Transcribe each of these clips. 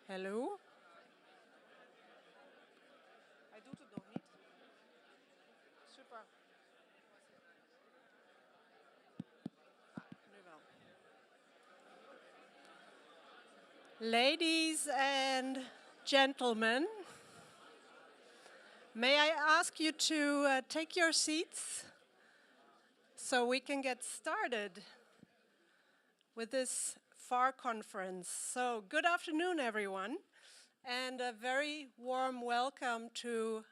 Hallo? Hij doet het nog niet. Super. Nu wel. Ladies and gentlemen, may I ask you to take your seats so we can get started with this FAR conference. So, good afternoon, everyone, and a very warm welcome to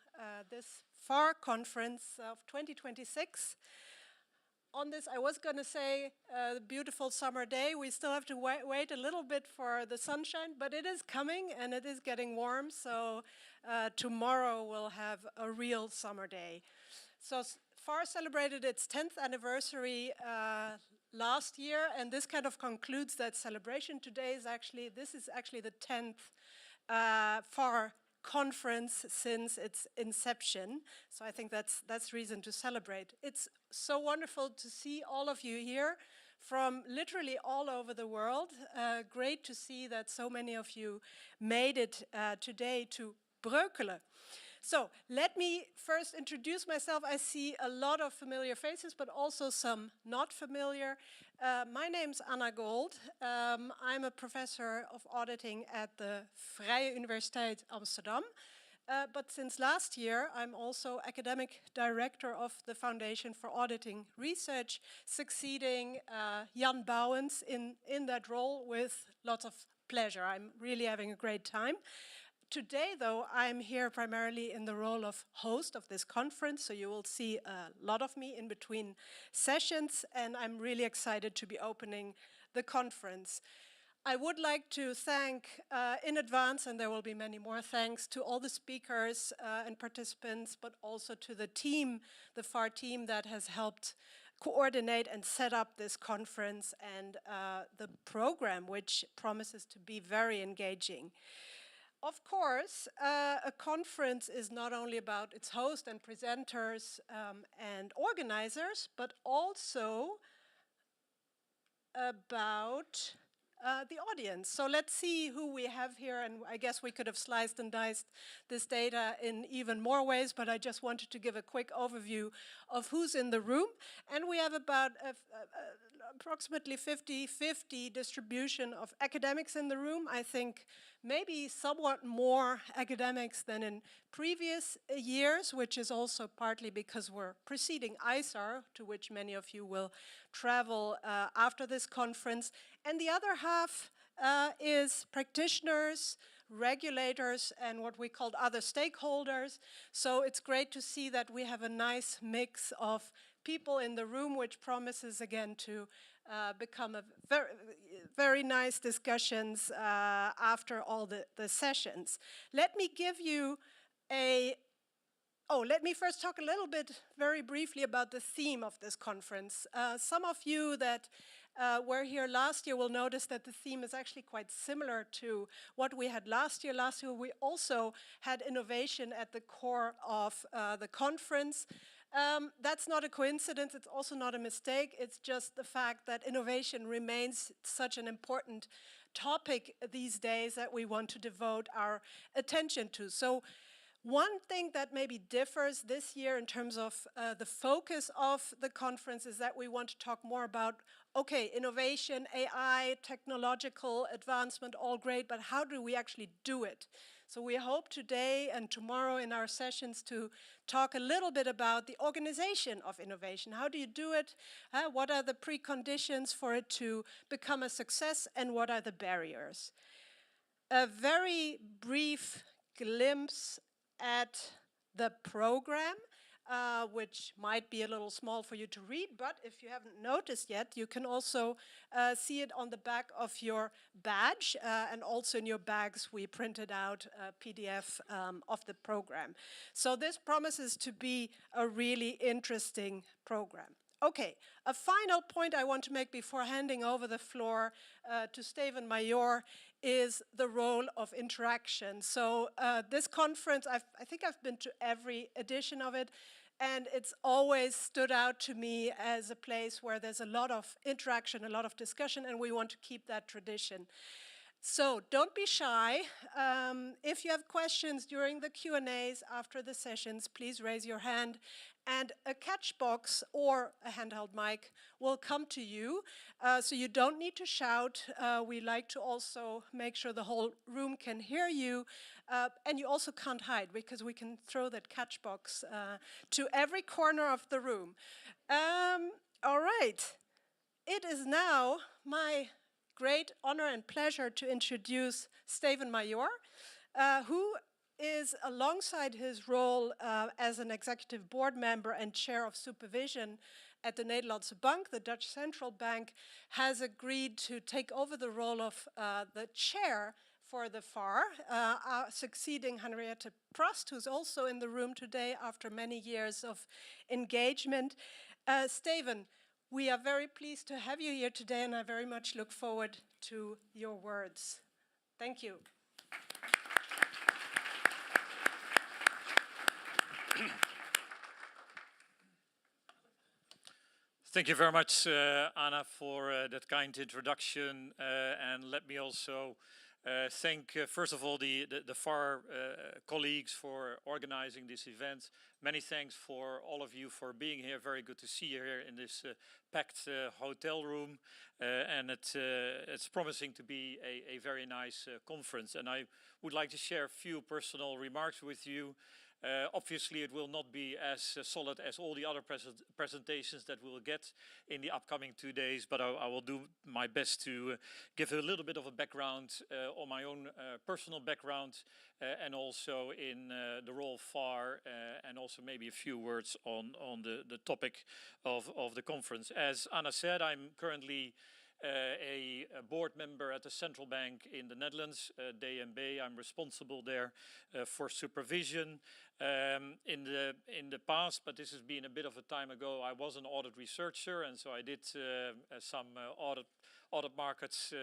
this FAR conference of 2026. On this, I was going to say a beautiful summer day. We still have to wait a little bit for the sunshine, but it is coming and it is getting warm. So tomorrow we'll have a real summer day. So FAR celebrated its 10th anniversary last year, and this kind of concludes that celebration. This is actually the 10th FAR conference since its inception. So I think that's reason to celebrate. It's so wonderful to see all of you here from literally all over the world. Great to see that so many of you made it today to Breukelen. So let me first introduce myself. I see a lot of familiar faces, but also some not familiar. My name's Anna Gold. I'm a professor of auditing at the Vrije Universiteit Amsterdam. But since last year, I'm also academic director of the Foundation for Auditing Research, succeeding Jan Bouwens in that role with lots of pleasure. I'm really having a great time. Today, though, I'm here primarily in the role of host of this conference, so you will see a lot of me in between sessions, and I'm really excited to be opening the conference. I would like to thank in advance, and there will be many more thanks, to all the speakers and participants, but also to the team, the FAR team that has helped coordinate and set up this conference and the program, which promises to be very engaging. Of course, a conference is not only about its host and presenters and organizers, but also about the audience. So let's see who we have here, and I guess we could have sliced and diced this data in even more ways, but I just wanted to give a quick overview of who's in the room. And we have about approximately 50-50 distribution of academics in the room. I think maybe somewhat more academics than in previous years, which is also partly because we're preceding ISAR, to which many of you will travel after this conference. And the other half is practitioners, regulators, and what we called other stakeholders. So it's great to see that we have a nice mix of people in the room, which promises again to become a very nice discussions after all the sessions. Let me give you let me first talk a little bit very briefly about the theme of this conference. Some of you that were here last year will notice that the theme is actually quite similar to what we had last year. Last year we also had innovation at the core of the conference. That's not a coincidence, it's also not a mistake, it's just the fact that innovation remains such an important topic these days that we want to devote our attention to. So one thing that maybe differs this year in terms of the focus of the conference is that we want to talk more about, okay, innovation, AI, technological advancement, all great, but how do we actually do it? So we hope today and tomorrow in our sessions to talk a little bit about the organization of innovation. How do you do it? What are the preconditions for it to become a success, and what are the barriers? A very brief glimpse at the program, which might be a little small for you to read, but if you haven't noticed yet, you can also see it on the back of your badge, and also in your bags we printed out a PDF of the program. So this promises to be a really interesting program. Okay, a final point I want to make before handing over the floor to Steven Maijoor is the role of interaction. So this conference, I think I've been to every edition of it, and it's always stood out to me as a place where there's a lot of interaction, a lot of discussion, and we want to keep that tradition. So don't be shy. If you have questions during the Q&As after the sessions, please raise your hand and a catch box or a handheld mic will come to you. So you don't need to shout. We like to also make sure the whole room can hear you. And you also can't hide because we can throw that catch box to every corner of the room. All right. It is now my great honor and pleasure to introduce Steven Maijoor, who is, alongside his role as an executive board member and chair of supervision at the Nederlandse Bank, the Dutch central bank, has agreed to take over the role of the chair for the FAR, succeeding Henriette Prost, who's also in the room today after many years of engagement. Steven, we are very pleased to have you here today, and I very much look forward to your words. Thank you. Thank you very much, Anna, for that kind introduction. And let me also thank, first of all, the FAR colleagues for organizing this event. Many thanks for all of you for being here. Very good to see you here in this packed hotel room. And it's promising to be a very nice conference. And I would like to share a few personal remarks with you. Obviously, it will not be as solid as all the other presentations that we will get in the upcoming 2 days, but I will do my best to give a little bit of a background on my own personal background and also in the role of FAR and also maybe a few words on the topic of the conference. As Anna said, I'm currently a board member at the central bank in the Netherlands, DNB. I'm responsible there for supervision. In the past, but this has been a bit of a time ago, I was an audit researcher, and so I did some audit markets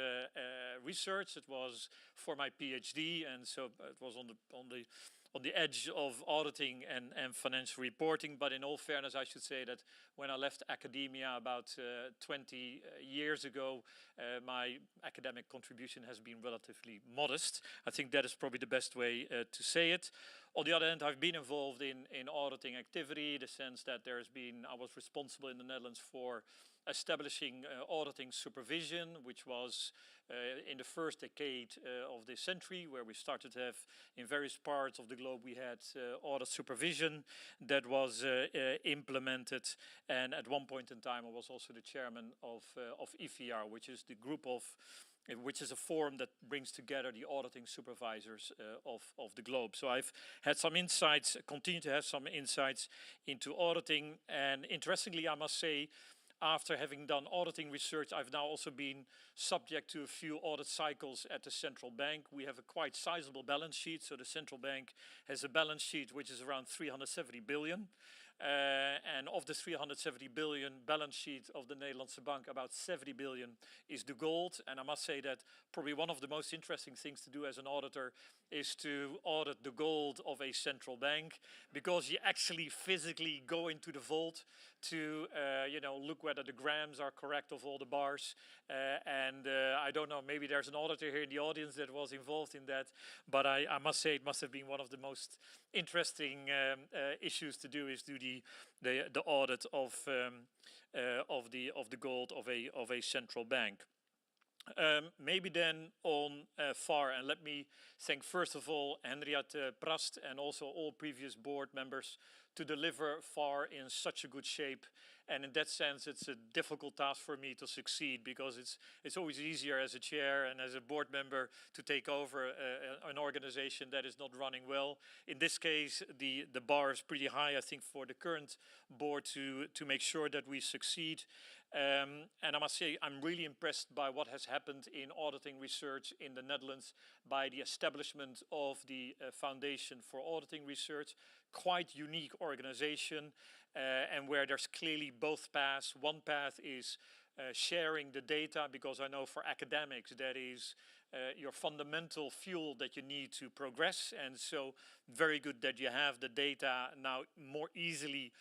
research. It was for my PhD, and so it was on the edge of auditing and financial reporting. But in all fairness, I should say that when I left academia about 20 years ago, my academic contribution has been relatively modest. I think that is probably the best way to say it. On the other hand, I've been involved in auditing activity, in the sense that I was responsible in the Netherlands for establishing auditing supervision, which was in the first decade of this century, where we started to have, in various parts of the globe, we had audit supervision that was implemented. And at one point in time, I was also the chairman of IVR, which is the group which is a forum that brings together the auditing supervisors of the globe. So I've had some insights, continue to have some insights into auditing. And interestingly, I must say, after having done auditing research, I've now also been subject to a few audit cycles at the central bank. We have a quite sizable balance sheet. So the central bank has a balance sheet which is around 370 billion. And of the 370 billion balance sheet of the Nederlandse Bank, about 70 billion is the gold. And I must say that probably one of the most interesting things to do as an auditor is to audit the gold of a central bank, because you actually physically go into the vault to look whether the grams are correct of all the bars. And I don't know, maybe there's an auditor here in the audience that was involved in that, but I must say it must have been one of the most interesting issues to do, is do the audit of the gold of a central bank. Maybe then on FAR, and let me thank first of all Henriette Prost and also all previous board members to deliver FAR in such a good shape. And in that sense, it's a difficult task for me to succeed, because it's always easier as a chair and as a board member to take over an organization that is not running well. In this case, the bar is pretty high, I think, for the current board to make sure that we succeed. And I must say, I'm really impressed by what has happened in auditing research in the Netherlands by the establishment of the Foundation for Auditing Research. Quite unique organization, and where there's clearly both paths. One path is sharing the data, because I know for academics that is your fundamental fuel that you need to progress. And so very good that you have the data now more easily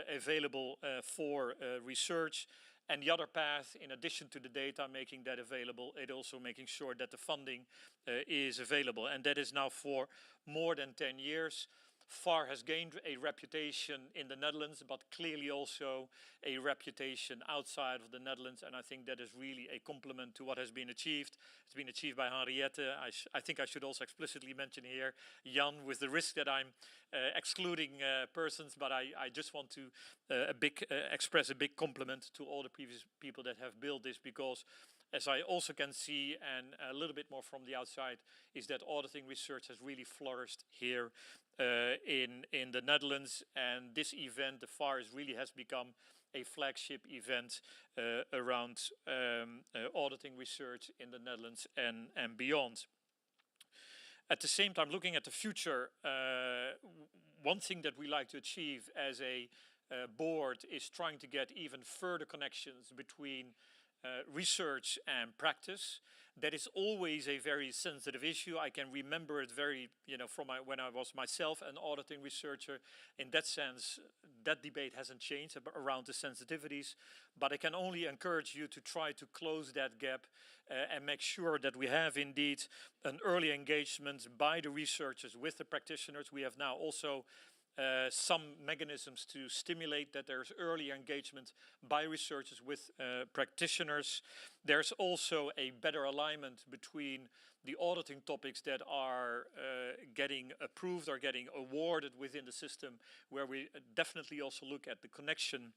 available for research. And the other path, in addition to the data, making that available, it also making sure that the funding is available. And that is now for more than 10 years. FAR has gained a reputation in the Netherlands, but clearly also a reputation outside of the Netherlands. And I think that is really a compliment to what has been achieved. It's been achieved by Henriette. I think I should also explicitly mention here Jan, with the risk that I'm excluding persons, but I just want to express a big compliment to all the previous people that have built this, because as I also can see, and a little bit more from the outside, is that auditing research has really flourished here in the Netherlands. And this event, the FAR, really has become a flagship event around auditing research in the Netherlands and beyond. At the same time, looking at the future, one thing that we like to achieve as a board is trying to get even further connections between research and practice. That is always a very sensitive issue. I can remember it very, from when I was myself an auditing researcher. In that sense, that debate hasn't changed around the sensitivities, but I can only encourage you to try to close that gap and make sure that we have indeed an early engagement by the researchers with the practitioners. We have now also some mechanisms to stimulate that there's early engagement by researchers with practitioners. There's also a better alignment between the auditing topics that are getting approved or getting awarded within the system, where we definitely also look at the connection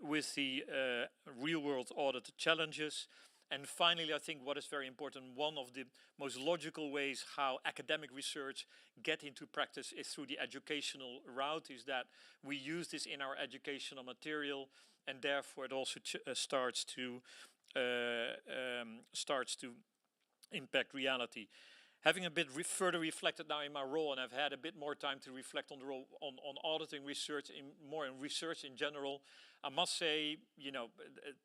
with the real-world audit challenges. And finally, I think what is very important, one of the most logical ways how academic research get into practice is through the educational route, is that we use this in our educational material, and therefore it also starts to impact reality. Having a bit further reflected now in my role, and I've had a bit more time to reflect on the role on auditing research, more in research in general, I must say,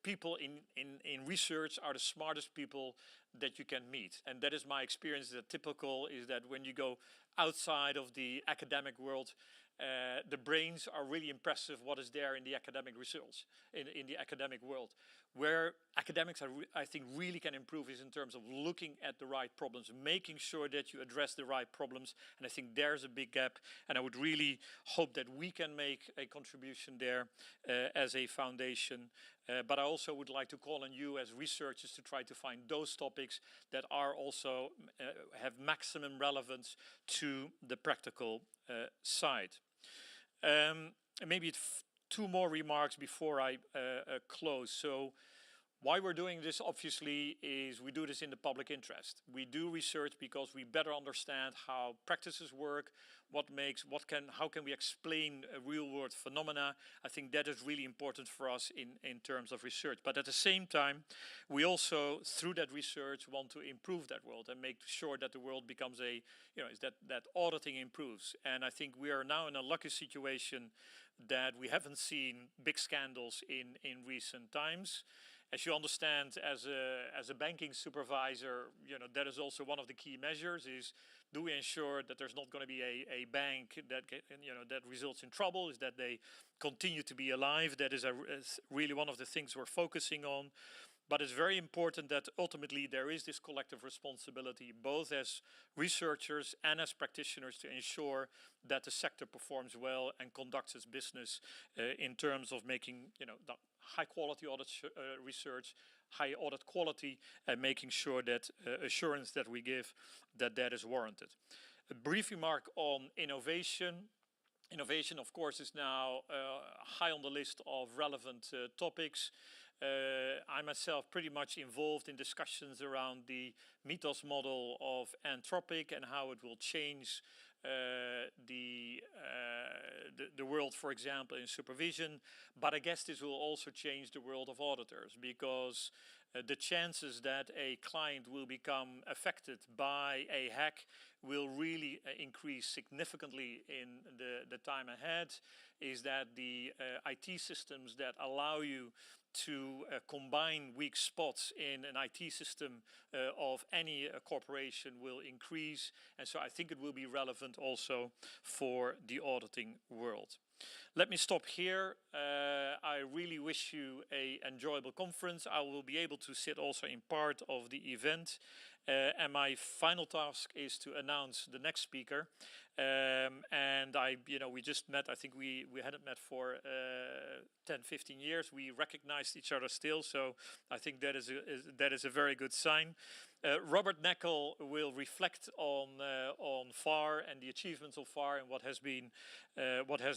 people in research are the smartest people that you can meet. And that is my experience. That typical is that when you go outside of the academic world, the brains are really impressive what is there in the academic results, in the academic world. Where academics, I think, really can improve is in terms of looking at the right problems, making sure that you address the right problems. And I think there's a big gap. And I would really hope that we can make a contribution there as a foundation. But I also would like to call on you as researchers to try to find those topics that are also have maximum relevance to the practical side. Maybe two more remarks before I close. So why we're doing this, obviously, is we do this in the public interest. We do research because we better understand how practices work, how can we explain real-world phenomena. I think that is really important for us in terms of research. But at the same time, we also, through that research, want to improve that world and make sure that the world becomes that auditing improves. And I think we are now in a lucky situation that we haven't seen big scandals in recent times. As you understand, as a banking supervisor, that is also one of the key measures: is do we ensure that there's not going to be a bank that results in trouble? Is that they continue to be alive? That is really one of the things we're focusing on. But it's very important that ultimately there is this collective responsibility, both as researchers and as practitioners, to ensure that the sector performs well and conducts its business in terms of making the high quality audit research, high audit quality, and making sure that assurance that we give that is warranted. A brief remark on innovation. Innovation, of course, is now high on the list of relevant topics. I myself pretty much involved in discussions around the mythos model of Anthropic and how it will change the world, for example, in supervision. But I guess this will also change the world of auditors, because the chances that a client will become affected by a hack will really increase significantly in the time ahead. Is that the IT systems that allow you to combine weak spots in an IT system of any corporation will increase. And so I think it will be relevant also for the auditing world. let me stop here. I really wish you an enjoyable conference. I will be able to sit also in part of the event. And my final task is to announce the next speaker. And we just met. I think we hadn't met for 10, 15 years. We recognized each other still, so I think that is a very good sign. Robert Knechel will reflect on FAR and the achievements of FAR and what has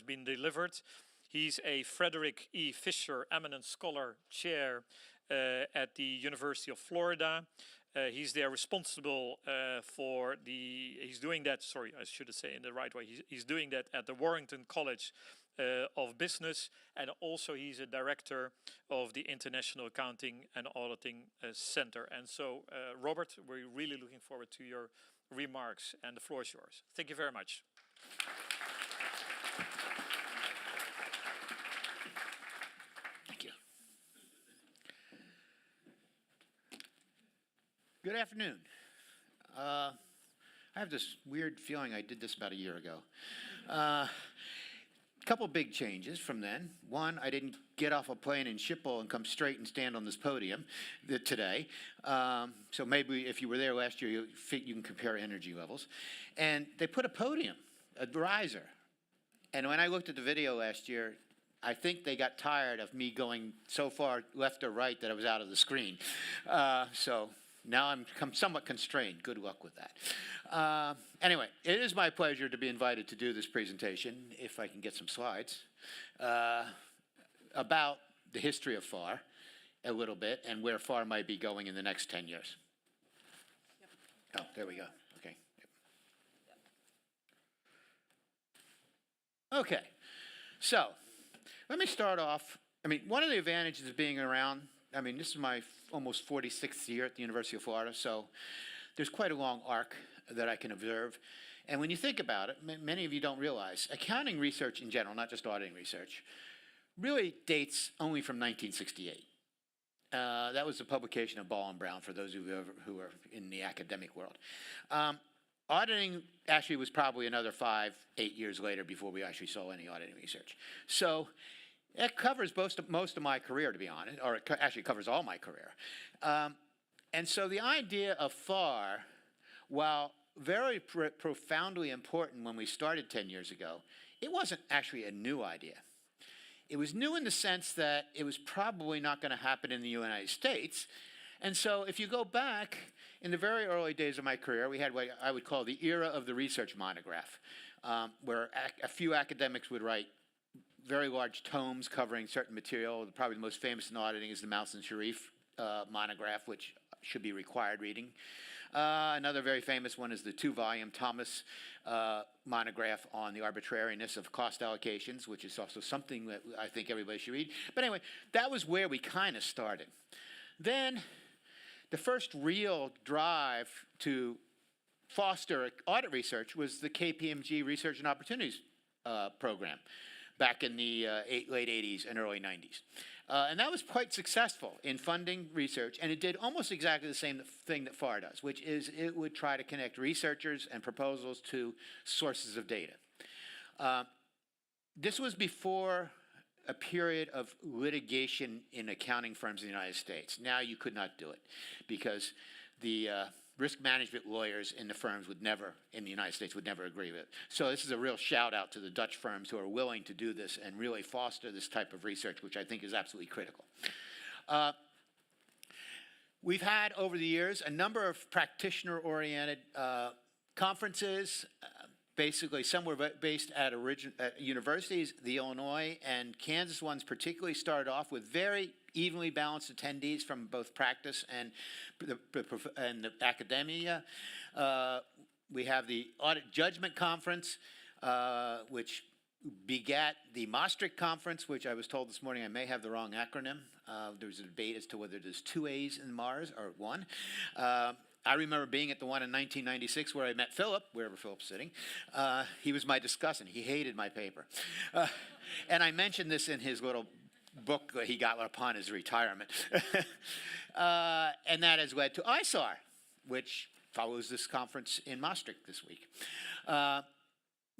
been delivered. He's a Frederick E. Fisher Eminent Scholar Chair at the University of Florida. He's there responsible he's doing that, sorry, I should say in the right way, he's doing that at the Warrington College of Business, and also he's a director of the International Accounting and Auditing Center. And so, Robert, we're really looking forward to your remarks, and the floor is yours. Thank you very much. Good afternoon. I have this weird feeling I did this about a year ago. A couple big changes from then. One, I didn't get off a plane in Schiphol and come straight and stand on this podium today. So maybe if you were there last year, you can compare energy levels. And they put a podium, a riser. And when I looked at the video last year, I think they got tired of me going so far left or right that I was out of the screen. So now I'm somewhat constrained. Good luck with that. Anyway, it is my pleasure to be invited to do this presentation, if I can get some slides, about the history of FAR a little bit and where FAR might be going in the next 10 years. Yep. Oh, there we go. Okay. Yep. Okay. So let me start off. One of the advantages of being around, this is my almost 46th year at the University of Florida, so there's quite a long arc that I can observe. And when you think about it, many of you don't realize, accounting research in general, not just auditing research, really dates only from 1968. That was the publication of Ball and Brown, for those of you who are in the academic world. Auditing actually was probably another 5, 8 years later before we actually saw any auditing research. So it covers most of my career, to be honest, or it actually covers all my career. And so the idea of FAR, while very profoundly important when we started 10 years ago, it wasn't actually a new idea. It was new in the sense that it was probably not going to happen in the United States. And so if you go back, in the very early days of my career, we had what I would call the era of the research monograph, where a few academics would write very large tomes covering certain material. Probably the most famous in auditing is the Mouse and Sharif monograph, which should be required reading. Another very famous one is the 2-volume Thomas monograph on the arbitrariness of cost allocations, which is also something that I think everybody should read. But anyway, that was where we kind of started. Then the first real drive to foster audit research was the KPMG Research and Opportunities program back in the late 80s and early 90s. And that was quite successful in funding research, and it did almost exactly the same thing that FAR does, which is it would try to connect researchers and proposals to sources of data. This was before a period of litigation in accounting firms in the United States. Now you could not do it because the risk management lawyers in the firms in the United States would never agree with it. So this is a real shout out to the Dutch firms who are willing to do this and really foster this type of research, which I think is absolutely critical. We've had over the years a number of practitioner-oriented conferences. Basically, some were based at universities. The Illinois and Kansas ones particularly started off with very evenly balanced attendees from both practice and the academia. We have the Audit Judgment Conference, which begat the Maastricht Conference, which I was told this morning I may have the wrong acronym. There was a debate as to whether there's 2 A's in Mars or 1. I remember being at the one in 1996 where I met Philip, wherever Philip's sitting. He was my discussant. He hated my paper. And I mentioned this in his little book that he got upon his retirement. And that has led to ISAR, which follows this conference in Maastricht this week.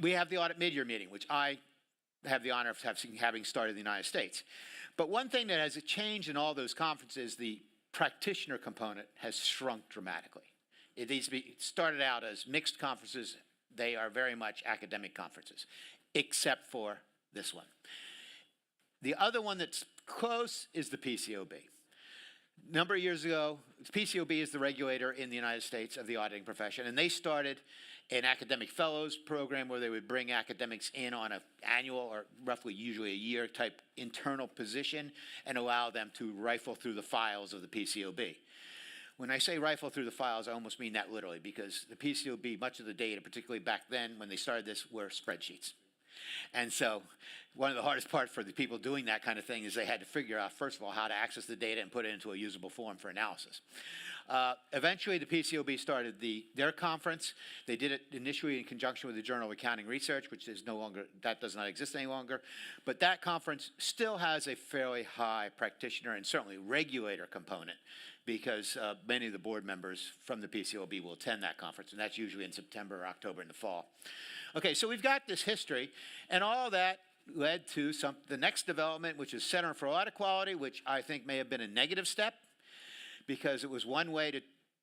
We have the audit mid-year meeting, which I have the honor of having started in the United States. But one thing that has changed in all those conferences, the practitioner component has shrunk dramatically. It started out as mixed conferences. They are very much academic conferences, except for this one. The other one that's close is the PCOB. A number of years ago, PCOB is the regulator in the United States of the auditing profession, and they started an academic fellows program where they would bring academics in on an annual or roughly usually a year type internal position and allow them to rifle through the files of the PCOB. When I say rifle through the files, I almost mean that literally, because the PCOB, much of the data, particularly back then when they started this, were spreadsheets. And so one of the hardest parts for the people doing that kind of thing is they had to figure out, first of all, how to access the data and put it into a usable form for analysis. Eventually, the PCOB started their conference. They did it initially in conjunction with the Journal of Accounting Research, which is that does not exist any longer. But that conference still has a fairly high practitioner and certainly regulator component, because many of the board members from the PCOB will attend that conference, and that's usually in September or October in the fall. Okay, so we've got this history, and all that led to the next development, which is Center for Audit Quality, which I think may have been a negative step, because it was one way to,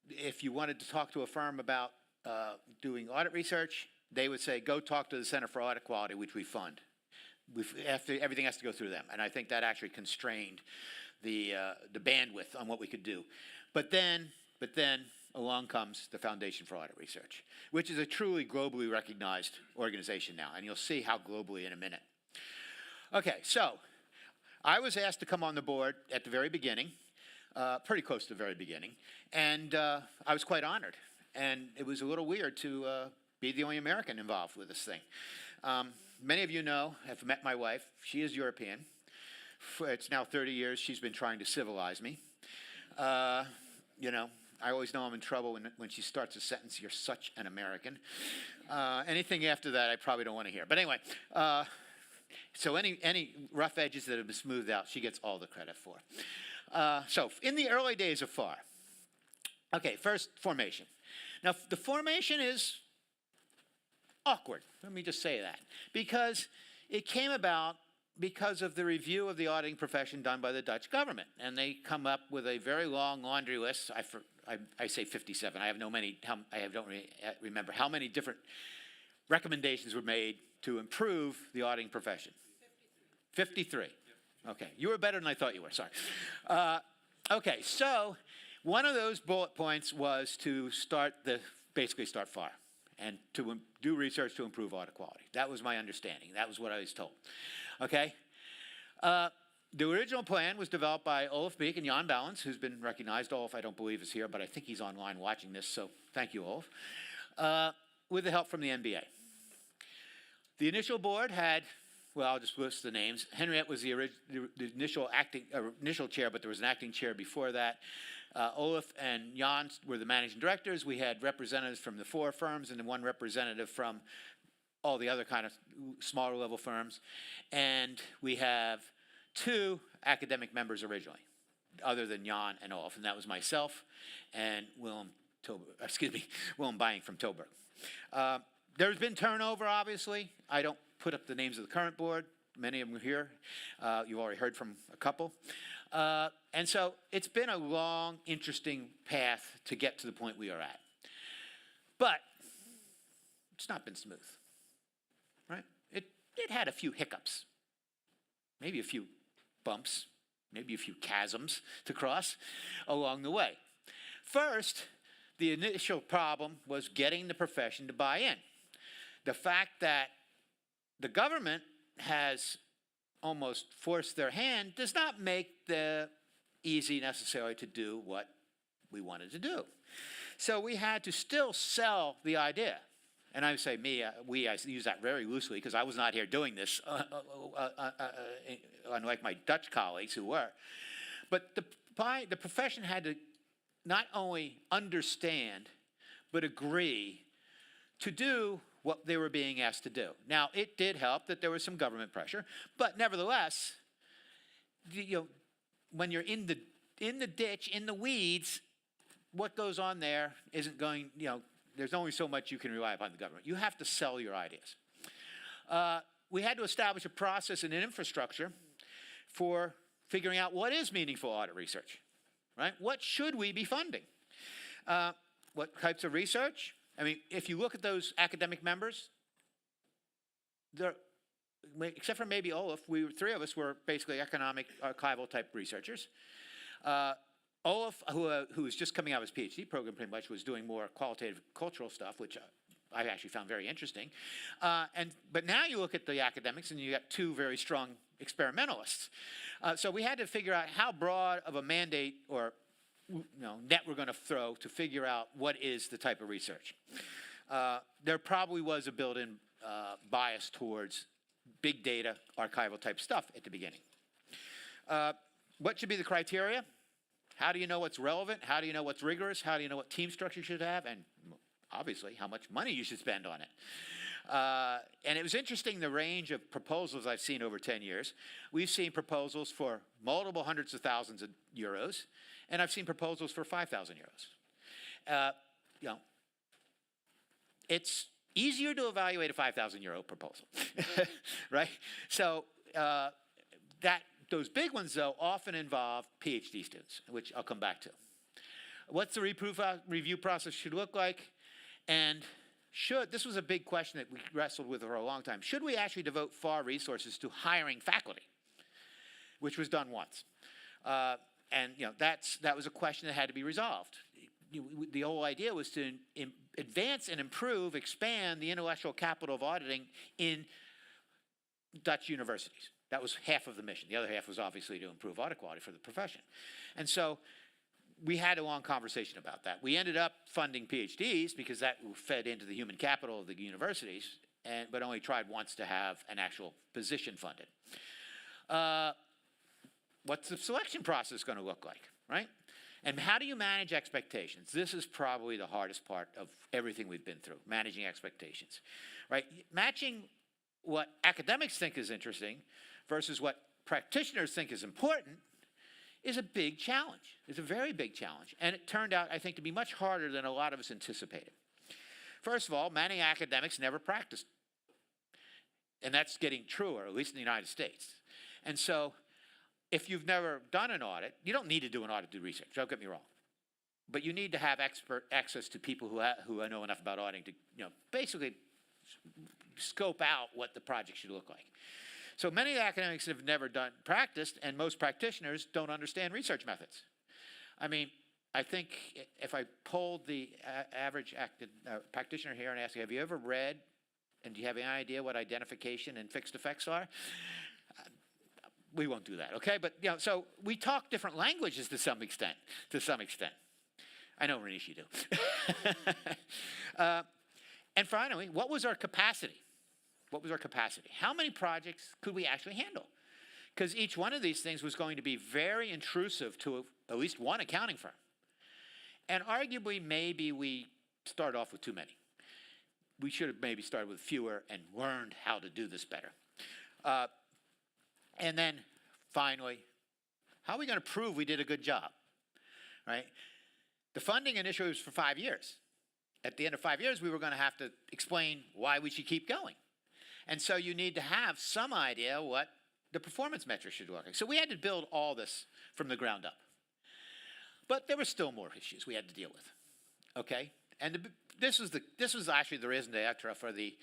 if you wanted to talk to a firm about doing audit research, they would say, go talk to the Center for Audit Quality, which we fund. Everything has to go through them, and I think that actually constrained the bandwidth on what we could do. But then along comes the Foundation for Audit Research, which is a truly globally recognized organization now, and you'll see how globally in a minute. Okay, so I was asked to come on the board at the very beginning, pretty close to the very beginning, and I was quite honored. And it was a little weird to be the only American involved with this thing. Many of you know, have met my wife. She is European. It's now 30 years. She's been trying to civilize me. You know, I always know I'm in trouble when she starts a sentence, you're such an American. Anything after that, I probably don't want to hear. But anyway, so any rough edges that have been smoothed out, she gets all the credit for. So in the early days of FAR, okay, first formation. Now, the formation is awkward. Let me just say that. Because it came about because of the review of the auditing profession done by the Dutch government. And they come up with a very long laundry list. I say 57. I don't remember how many different recommendations were made to improve the auditing profession. 53. Okay, you were better than I thought you were, sorry. Okay, so one of those bullet points was to basically start FAR and to do research to improve audit quality. That was my understanding. That was what I was told. Okay? The original plan was developed by Olaf Beek and Jan Ballens, who's been recognized. Olaf, I don't believe, is here, but I think he's online watching this, so thank you, Olaf, with the help from the NBA. The initial board had, well, I'll just list the names. Henriette was the initial chair, but there was an acting chair before that. Olaf and Jan were the managing directors. We had representatives from the 4 firms and then 1 representative from all the other kind of smaller level firms. And we have 2 academic members originally, other than Jan and Olaf, and that was myself and Willem Buying from Tilburg. There's been turnover, obviously. I don't put up the names of the current board. Many of them are here. You've already heard from a couple. And so it's been a long, interesting path to get to the point we are at. But it's not been smooth, right? It had a few hiccups, maybe a few bumps, maybe a few chasms to cross along the way. First, the initial problem was getting the profession to buy in. The fact that the government has almost forced their hand does not make the easy necessarily to do what we wanted to do. So we had to still sell the idea. And I say I use that very loosely because I was not here doing this, unlike my Dutch colleagues who were. But the profession had to not only understand, but agree to do what they were being asked to do. Now, it did help that there was some government pressure, but nevertheless, when you're in the ditch, in the weeds, what goes on there isn't going, there's only so much you can rely upon the government. You have to sell your ideas. we had to establish a process and an infrastructure for figuring out what is meaningful audit research, right? What should we be funding? What types of research? I mean, if you look at those academic members, except for maybe Olaf, three of us were basically economic archival type researchers. Olaf, who was just coming out of his PhD program pretty much, was doing more qualitative cultural stuff, which I actually found very interesting. But now you look at the academics and you got two very strong experimentalists. So we had to figure out how broad of a mandate or net we're going to throw to figure out what is the type of research. There probably was a built-in bias towards big data, archival type stuff at the beginning. What should be the criteria? How do you know what's relevant? How do you know what's rigorous? How do you know what team structure you should have? And obviously, how much money you should spend on it. And it was interesting, the range of proposals I've seen over 10 years. We've seen proposals for multiple hundreds of thousands of euros, and I've seen proposals for 5,000 euros. It's easier to evaluate a 5,000 euro proposal, right? So those big ones, though, often involve PhD students, which I'll come back to. What's the review process should look like? And this was a big question that we wrestled with for a long time. Should we actually devote FAR resources to hiring faculty? Which was done once. And that was a question that had to be resolved. The whole idea was to advance and improve, expand the intellectual capital of auditing in Dutch universities. That was half of the mission. The other half was obviously to improve audit quality for the profession. And so we had a long conversation about that. We ended up funding PhDs because that fed into the human capital of the universities, but only tried once to have an actual position funded. What's the selection process going to look like, right? And how do you manage expectations? This is probably the hardest part of everything we've been through, managing expectations, right? Matching what academics think is interesting versus what practitioners think is important is a big challenge. It's a very big challenge. And it turned out, I think, to be much harder than a lot of us anticipated. First of all, many academics never practiced. And that's getting truer, at least in the United States. And so if you've never done an audit, you don't need to do an audit to do research, don't get me wrong. But you need to have expert access to people who know enough about auditing to basically scope out what the project should look like. So many academics have never practiced, and most practitioners don't understand research methods. I mean, I think if I polled the average practitioner here and asked, have you ever read, and do you have any idea what identification and fixed effects are? We won't do that, okay? But so we talk different languages to some extent. I know, Ronny, you do. And finally, what was our capacity? How many projects could we actually handle? Because each one of these things was going to be very intrusive to at least one accounting firm. And arguably, maybe we started off with too many. We should have maybe started with fewer and learned how to do this better. And then finally, how are we going to prove we did a good job, right? The funding initially was for 5 years. At the end of 5 years, we were going to have to explain why we should keep going. And so you need to have some idea what the performance metrics should look like. So we had to build all this from the ground up. But there were still more issues we had to deal with, okay? And this was actually the raison d'etre for the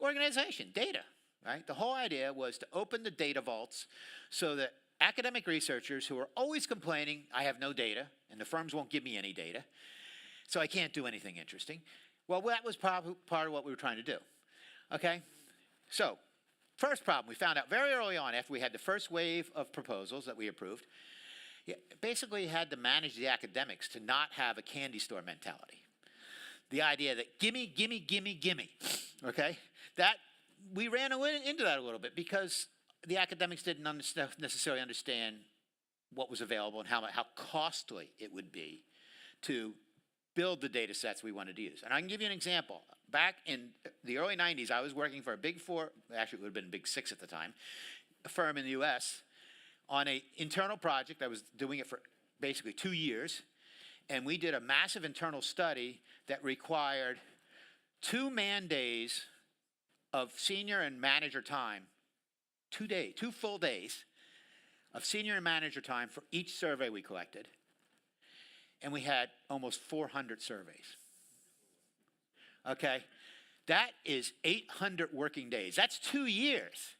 organization, data, right? The whole idea was to open the data vaults so that academic researchers who are always complaining, I have no data, and the firms won't give me any data, so I can't do anything interesting. Well, that was probably part of what we were trying to do, okay? So, first problem, we found out very early on after we had the first wave of proposals that we approved, basically had to manage the academics to not have a candy store mentality. The idea that gimme, gimme, gimme, gimme, okay? That, we ran into that a little bit because the academics didn't necessarily understand what was available and how costly it would be to build the data sets we wanted to use. And I can give you an example. Back in the early 90s, I was working for a Big Four, actually it would have been Big Six at the time, a firm in the US, on an internal project. I was doing it for basically 2 years, and we did a massive internal study that required 2 man days of senior and manager time, 2 full days of senior and manager time for each survey we collected. And we had almost 400 surveys. Okay? That is 800 working days. That's 2 years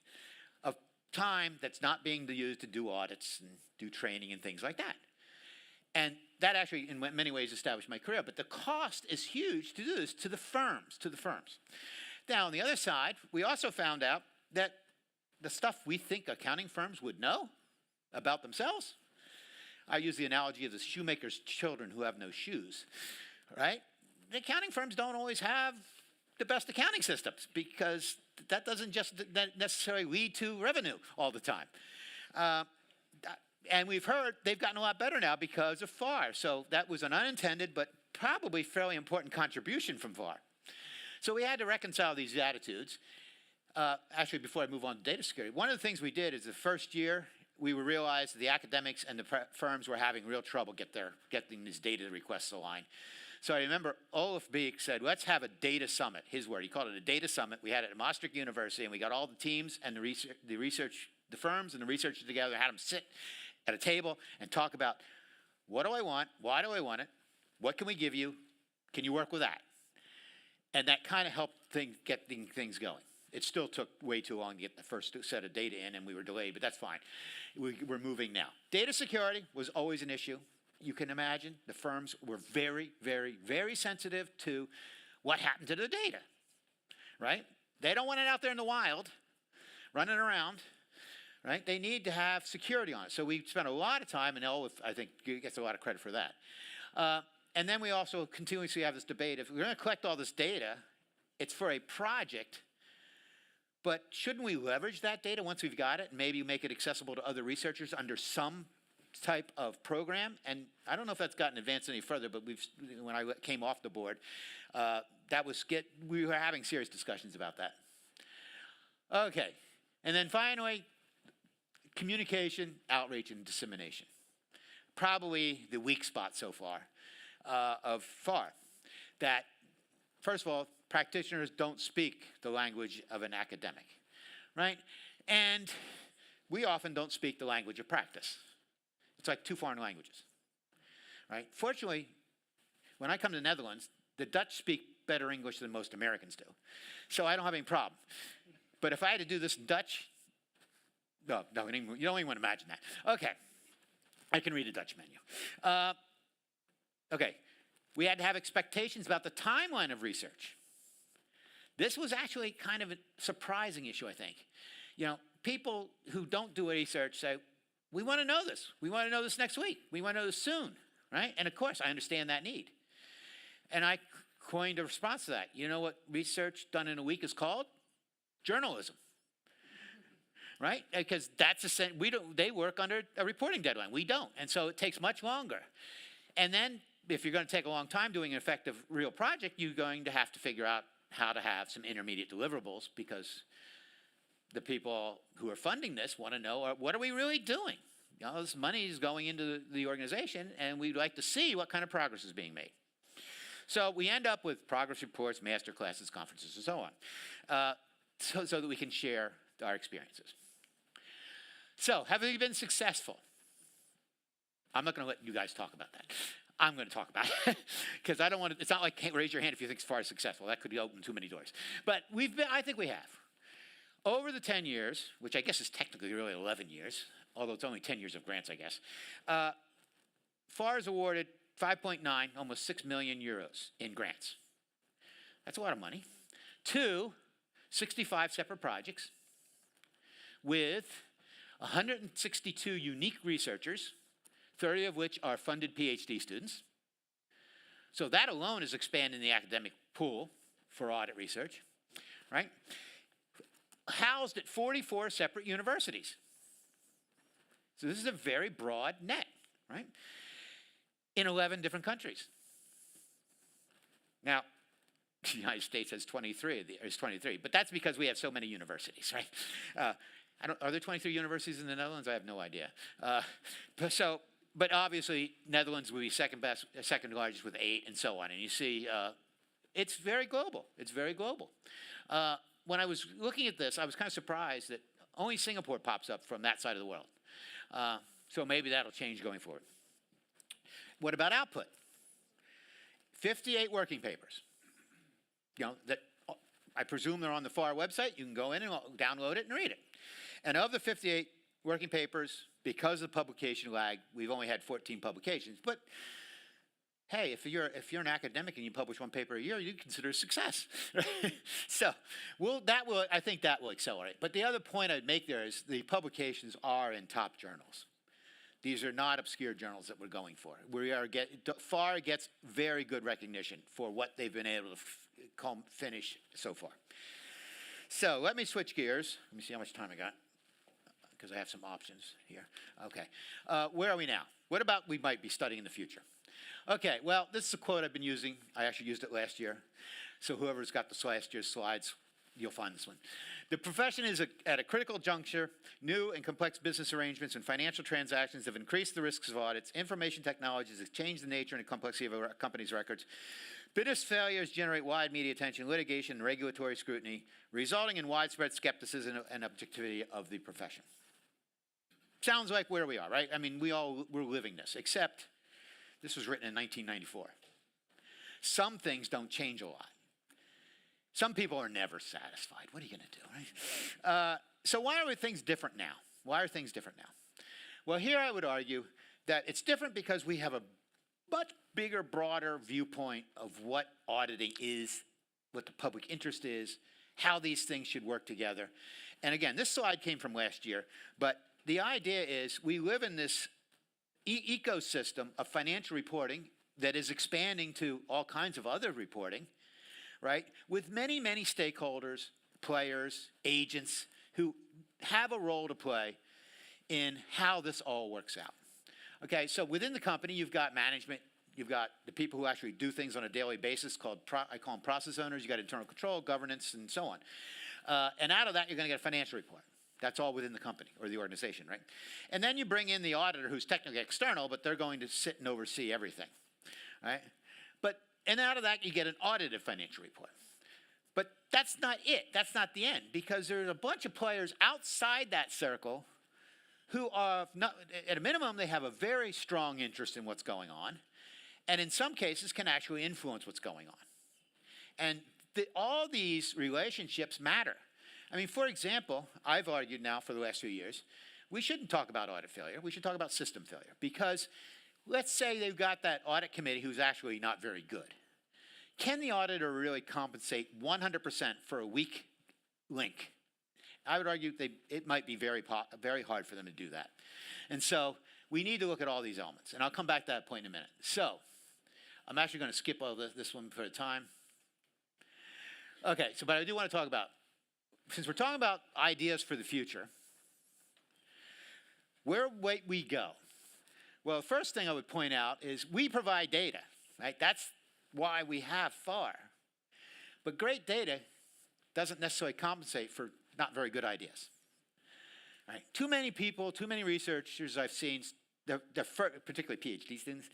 of time that's not being used to do audits and do training and things like that. And that actually, in many ways, established my career. But the cost is huge to do this to the firms, Now, on the other side, we also found out that the stuff we think accounting firms would know about themselves, I use the analogy of the shoemaker's children who have no shoes, right? The accounting firms don't always have the best accounting systems because that doesn't just necessarily lead to revenue all the time. And we've heard they've gotten a lot better now because of FAR. So that was an unintended but probably fairly important contribution from FAR. So we had to reconcile these attitudes. Actually, before I move on to data security, one of the things we did is the first year we realized the academics and the firms were having real trouble getting these data requests aligned. So I remember Olaf Beek said, let's have a data summit, his word. He called it a data summit. We had it at Maastricht University, and we got all the teams and the firms and the researchers together, had them sit at a table and talk about, what do I want? Why do I want it? What can we give you? Can you work with that? And that kind of helped get things going. It still took way too long to get the first set of data in, and we were delayed, but that's fine. We're moving now. Data security was always an issue. You can imagine the firms were very, very, very sensitive to what happened to the data, right? They don't want it out there in the wild, running around, right? They need to have security on it. So we spent a lot of time, and Olaf, I think, gets a lot of credit for that. And then we also continuously have this debate. If we're going to collect all this data, it's for a project, but shouldn't we leverage that data once we've got it and maybe make it accessible to other researchers under some type of program? And I don't know if that's gotten advanced any further, but when I came off the board, we were having serious discussions about that. Okay, and then finally, communication, outreach, and dissemination. Probably the weak spot so far of FAR. That, first of all, practitioners don't speak the language of an academic, right? And we often don't speak the language of practice. It's like 2 foreign languages, right? Fortunately, when I come to the Netherlands, the Dutch speak better English than most Americans do. So I don't have any problem. But if I had to do this in Dutch, no, you don't even want to imagine that. Okay, I can read a Dutch menu. Okay, we had to have expectations about the timeline of research. This was actually kind of a surprising issue, I think. You know, people who don't do research say, we want to know this. We want to know this next week. We want to know this soon, right? And of course, I understand that need. And I coined a response to that. You know what research done in a week is called? Journalism. Right? Because that's they work under a reporting deadline. We don't. And so it takes much longer. And then if you're going to take a long time doing an effective real project, you're going to have to figure out how to have some intermediate deliverables because the people who are funding this want to know, what are we really doing? You know, this money is going into the organization, and we'd like to see what kind of progress is being made. So we end up with progress reports, master classes, conferences, and so on, so that we can share our experiences. So, have we been successful? I'm not going to let you guys talk about that. I'm going to talk about it because I don't want to. It's not like raise your hand if you think FAR is successful. That could open too many doors. But I think we have. Over the 10 years, which I guess is technically really 11 years, although it's only 10 years of grants, I guess, FAR has awarded 5.9, almost 6 million euros in grants. That's a lot of money. To 65 separate projects with 162 unique researchers, 30 of which are funded PhD students. So that alone is expanding the academic pool for audit research, right? Housed at 44 separate universities. So this is a very broad net, right? In 11 different countries. Now, the United States has 23, but that's because we have so many universities, right? Are there 23 universities in the Netherlands? I have no idea. But obviously, Netherlands would be second largest with 8, and so on. And you see, it's very global. It's very global. when I was looking at this, I was kind of surprised that only Singapore pops up from that side of the world. So maybe that'll change going forward. What about output? 58 working papers. That I presume they're on the FAR website. You can go in and download it and read it. And of the 58 working papers, because of the publication lag, we've only had 14 publications. But hey, if you're an academic and you publish one paper a year, you consider a success. So I think that will accelerate. But the other point I'd make there is the publications are in top journals. These are not obscure journals that we're going for. FAR gets very good recognition for what they've been able to finish so far. So let me switch gears. Let me see how much time I got, because I have some options here. Okay, where are we now? What about we might be studying in the future? Okay, well, this is a quote I've been using. I actually used it last year. So whoever's got the last year's slides, you'll find this one. The profession is at a critical juncture. New and complex business arrangements and financial transactions have increased the risks of audits. Information technologies have changed the nature and complexity of a company's records. Business failures generate wide media attention, litigation, and regulatory scrutiny, resulting in widespread skepticism and objectivity of the profession. Sounds like where we are, right? I mean, we're living this, except this was written in 1994. Some things don't change a lot. Some people are never satisfied. What are you going to do, right? So why are things different now? Why are things different now? Well, here I would argue that it's different because we have a much bigger, broader viewpoint of what auditing is, what the public interest is, how these things should work together. And again, this slide came from last year, but the idea is we live in this ecosystem of financial reporting that is expanding to all kinds of other reporting, right? With many, many stakeholders, players, agents who have a role to play in how this all works out. Okay, so within the company, you've got management, you've got the people who actually do things on a daily basis I call them process owners, you've got internal control, governance, and so on. And out of that, you're going to get a financial report. That's all within the company or the organization, right? And then you bring in the auditor who's technically external, but they're going to sit and oversee everything, right? And out of that, you get an audited financial report. But that's not it. That's not the end, because there's a bunch of players outside that circle who are, not, at a minimum, they have a very strong interest in what's going on, and in some cases can actually influence what's going on. And all these relationships matter. I mean, for example, I've argued now for the last few years, we shouldn't talk about audit failure. We should talk about system failure, because let's say they've got that audit committee who's actually not very good. Can the auditor really compensate 100% for a weak link? I would argue it might be very hard for them to do that. And so we need to look at all these elements. And I'll come back to that point in a minute. So I'm actually going to skip all this one for a time. Okay, but I do want to talk about, since we're talking about ideas for the future, where might we go? Well, the first thing I would point out is we provide data, right? That's why we have FAR. But great data doesn't necessarily compensate for not very good ideas. Right? Too many people, too many researchers I've seen, particularly PhD students,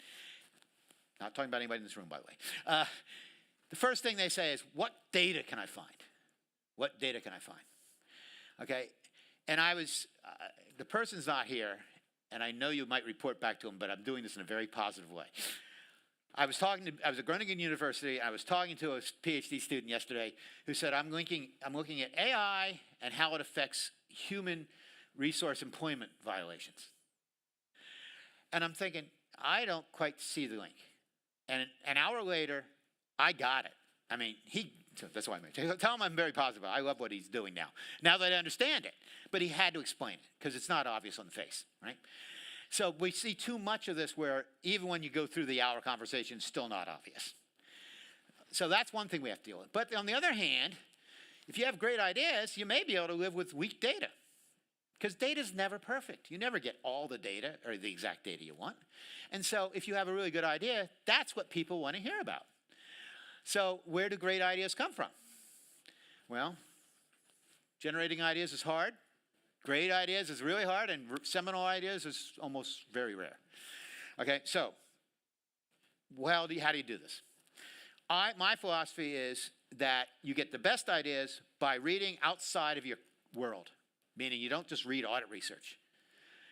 not talking about anybody in this room, by the way. The first thing they say is, what data can I find? What data can I find? Okay, and the person's not here, and I know you might report back to him, but I'm doing this in a very positive way. I was at Groningen University. I was talking to a PhD student yesterday who said, I'm looking at AI and how it affects human resource employment violations. And I'm thinking, I don't quite see the link. And an hour later, I got it. I mean, so that's why I tell him I'm very positive. I love what he's doing now that I understand it. But he had to explain it, because it's not obvious on the face, right? So we see too much of this where even when you go through the hour conversation, it's still not obvious. So that's one thing we have to deal with. But on the other hand, if you have great ideas, you may be able to live with weak data, because data is never perfect. You never get all the data or the exact data you want. And so if you have a really good idea, that's what people want to hear about. So where do great ideas come from? Well, generating ideas is hard. Great ideas is really hard, and seminal ideas is almost very rare. Okay, so how do you do this? My philosophy is that you get the best ideas by reading outside of your world, meaning you don't just read audit research.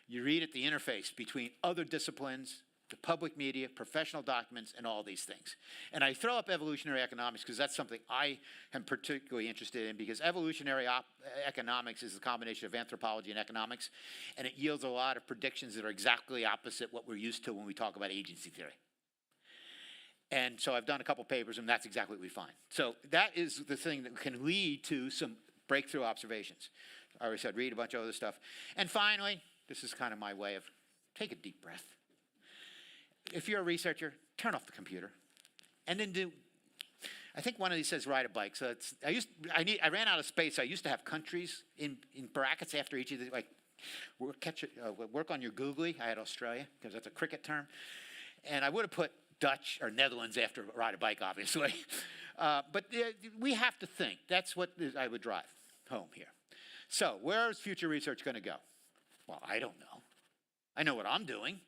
You read at the interface between other disciplines, the public media, professional documents, and all these things. And I throw up evolutionary economics because that's something I am particularly interested in, because evolutionary economics is a combination of anthropology and economics, and it yields a lot of predictions that are exactly opposite what we're used to when we talk about agency theory. And so I've done a couple papers, and that's exactly what we find. So that is the thing that can lead to some breakthrough observations. I already said read a bunch of other stuff. And finally, this is kind of my way of take a deep breath. If you're a researcher, turn off the computer, and then I think one of these says ride a bike. So I ran out of space. So I used to have countries in brackets after each of the, like, work on your googly. I had Australia, because that's a cricket term. And I would have put Dutch or Netherlands after ride a bike, obviously. But we have to think. That's what I would drive home here. So where is future research going to go? Well, I don't know. I know what I'm doing.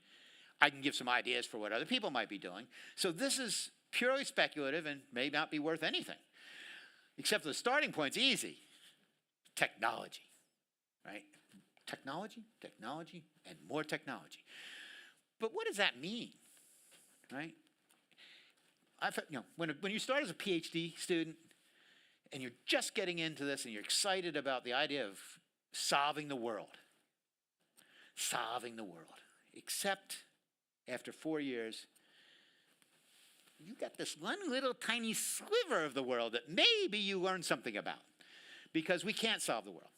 I can give some ideas for what other people might be doing. So this is purely speculative and may not be worth anything. Except the starting point's easy. Technology, right? Technology, technology, and more technology. But what does that mean, right? When you start as a PhD student and you're just getting into this and you're excited about the idea of solving the world, except after 4 years, you got this one little tiny sliver of the world that maybe you learned something about, because we can't solve the world.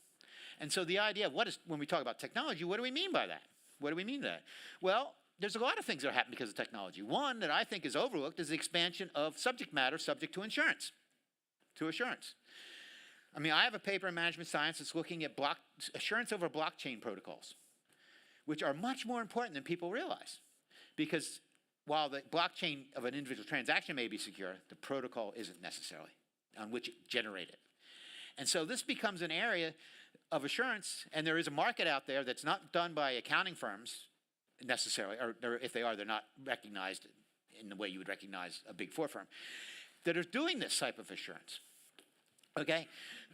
And so the idea of when we talk about technology, what do we mean by that? What do we mean by that? Well, there's a lot of things that happen because of technology. One that I think is overlooked is the expansion of subject matter subject to assurance. I mean, I have a paper in management science that's looking at assurance over blockchain protocols, which are much more important than people realize. Because while the blockchain of an individual transaction may be secure, the protocol isn't necessarily on which it generated. And so this becomes an area of assurance, and there is a market out there that's not done by accounting firms necessarily, or if they are, they're not recognized in the way you would recognize a Big Four firm, that are doing this type of assurance. Okay?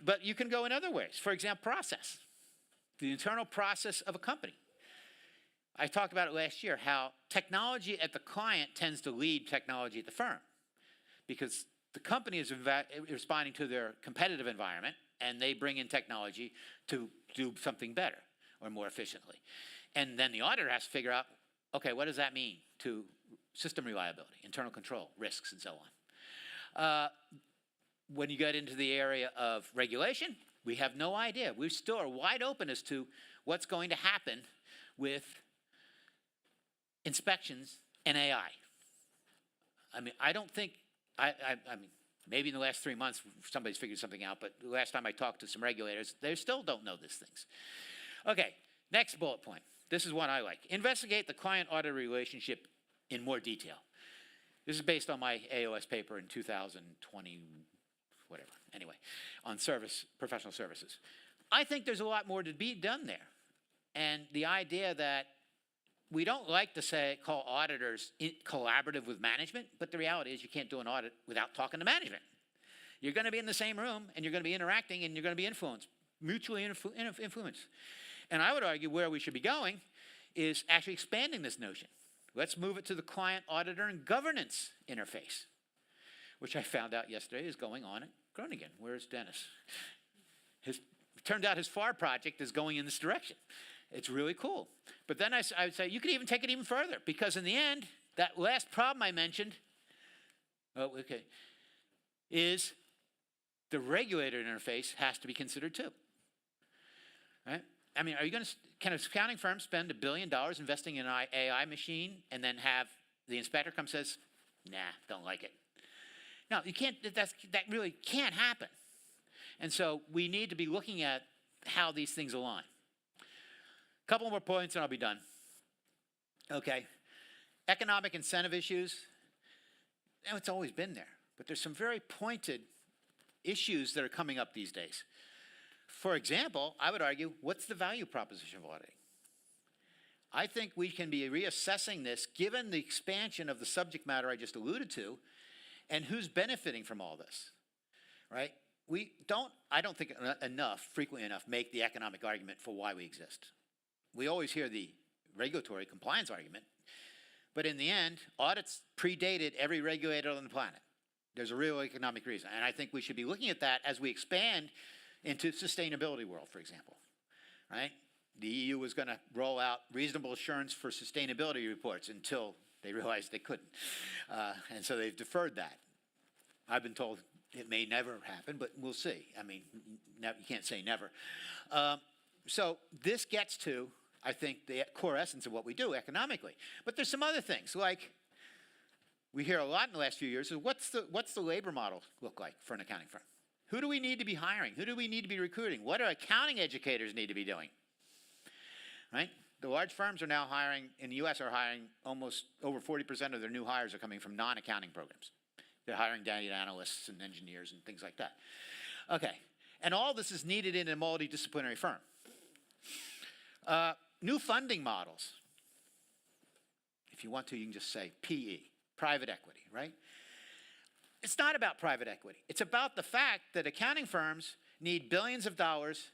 But you can go in other ways. For example, process. The internal process of a company. I talked about it last year, how technology at the client tends to lead technology at the firm, because the company is responding to their competitive environment, and they bring in technology to do something better or more efficiently. And then the auditor has to figure out, okay, what does that mean to system reliability, internal control, risks, and so on. When you get into the area of regulation, we have no idea. We still are wide open as to what's going to happen with inspections and AI. I mean, I don't think, I mean, maybe in the last 3 months somebody's figured something out, but the last time I talked to some regulators, they still don't know these things. Okay, next bullet point. This is one I like. Investigate the client-auditor relationship in more detail. This is based on my AOS paper in 2020, whatever, anyway, on professional services. I think there's a lot more to be done there. And the idea that we don't like to call auditors collaborative with management, but the reality is you can't do an audit without talking to management. You're going to be in the same room, and you're going to be interacting, and you're going to be influenced, mutually influenced. And I would argue where we should be going is actually expanding this notion. Let's move it to the client, auditor, and governance interface, which I found out yesterday is going on at Groningen. Where's Dennis? It turned out his FAR project is going in this direction. It's really cool. But then I would say you could even take it even further, because in the end, that last problem I mentioned, is the regulator interface has to be considered too. Right? I mean, can an accounting firm spend $1 billion investing in an AI machine and then have the inspector come says, nah, don't like it? No, you can't, that really can't happen. And so we need to be looking at how these things align. A couple more points and I'll be done. Okay. Economic incentive issues. It's always been there, but there's some very pointed issues that are coming up these days. For example, I would argue, what's the value proposition of auditing? I think we can be reassessing this given the expansion of the subject matter I just alluded to, And who's benefiting from all this, right? I don't think frequently enough, make the economic argument for why we exist. We always hear the regulatory compliance argument, but in the end, audits predated every regulator on the planet. There's a real economic reason, and I think we should be looking at that as we expand into sustainability world, for example, right? The EU was going to roll out reasonable assurance for sustainability reports until they realized they couldn't, and so they've deferred that. I've been told it may never happen, but we'll see. I mean, you can't say never. So this gets to, I think, the core essence of what we do economically. But there's some other things, like we hear a lot in the last few years, is what's the labor model look like for an accounting firm? Who do we need to be hiring? Who do we need to be recruiting? What do accounting educators need to be doing? Right? The large firms are now hiring, in the US, are hiring almost over 40% of their new hires are coming from non-accounting programs. They're hiring data analysts and engineers and things like that. Okay, and all this is needed in a multidisciplinary firm. New funding models. If you want to, you can just say PE, private equity, right? It's not about private equity. It's about the fact that accounting firms need billions of dollars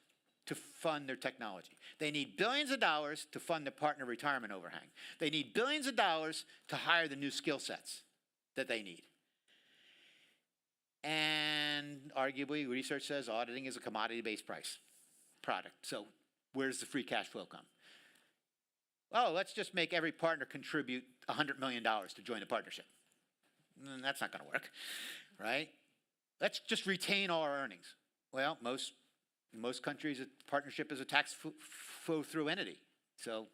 to fund their technology. They need billions of dollars to fund the partner retirement overhang. They need billions of dollars to hire the new skill sets that they need. And arguably, research says auditing is a commodity-based price product. So where's the free cash flow come? Oh, let's just make every partner contribute $100 million to join the partnership. That's not going to work, right? Let's just retain all our earnings. Well, in most countries, a partnership is a tax flow-through entity. So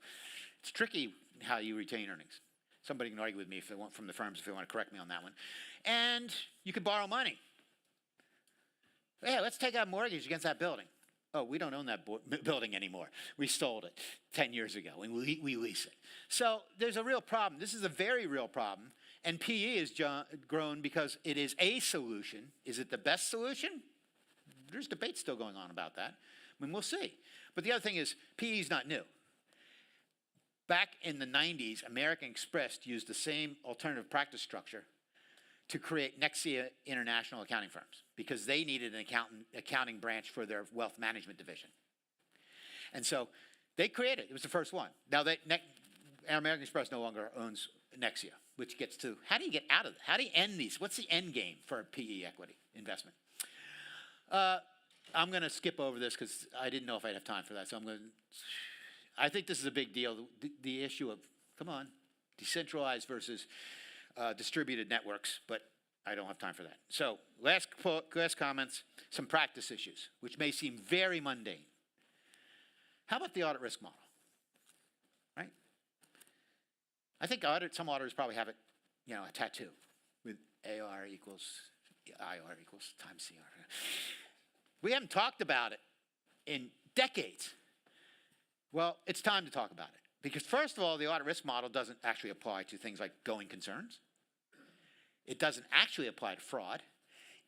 it's tricky how you retain earnings. Somebody can argue with me if they want from the firms if they want to correct me on that one. And you can borrow money. Yeah, let's take out a mortgage against that building. Oh, we don't own that building anymore. We sold it 10 years ago, and we lease it. So there's a real problem. This is a very real problem. And PE has grown because it is a solution. Is it the best solution? There's debate still going on about that. I mean, we'll see. But the other thing is, PE is not new. Back in the 90s, American Express used the same alternative practice structure to create Nexia International Accounting Firms because they needed an accounting branch for their wealth management division. And so they created it. It was the first one. Now, American Express no longer owns Nexia, which gets to how do you get out of it? How do you end these? What's the end game for a PE equity investment? I'm going to skip over this because I didn't know if I'd have time for that. So I think this is a big deal. The issue of, come on, decentralized versus distributed networks, but I don't have time for that. So last comments, some practice issues, which may seem very mundane. How about the audit risk model? Right? I think some auditors probably have it, a tattoo with AR equals IR equals times CR. We haven't talked about it in decades. Well, it's time to talk about it. Because first of all, the audit risk model doesn't actually apply to things like going concerns. It doesn't actually apply to fraud.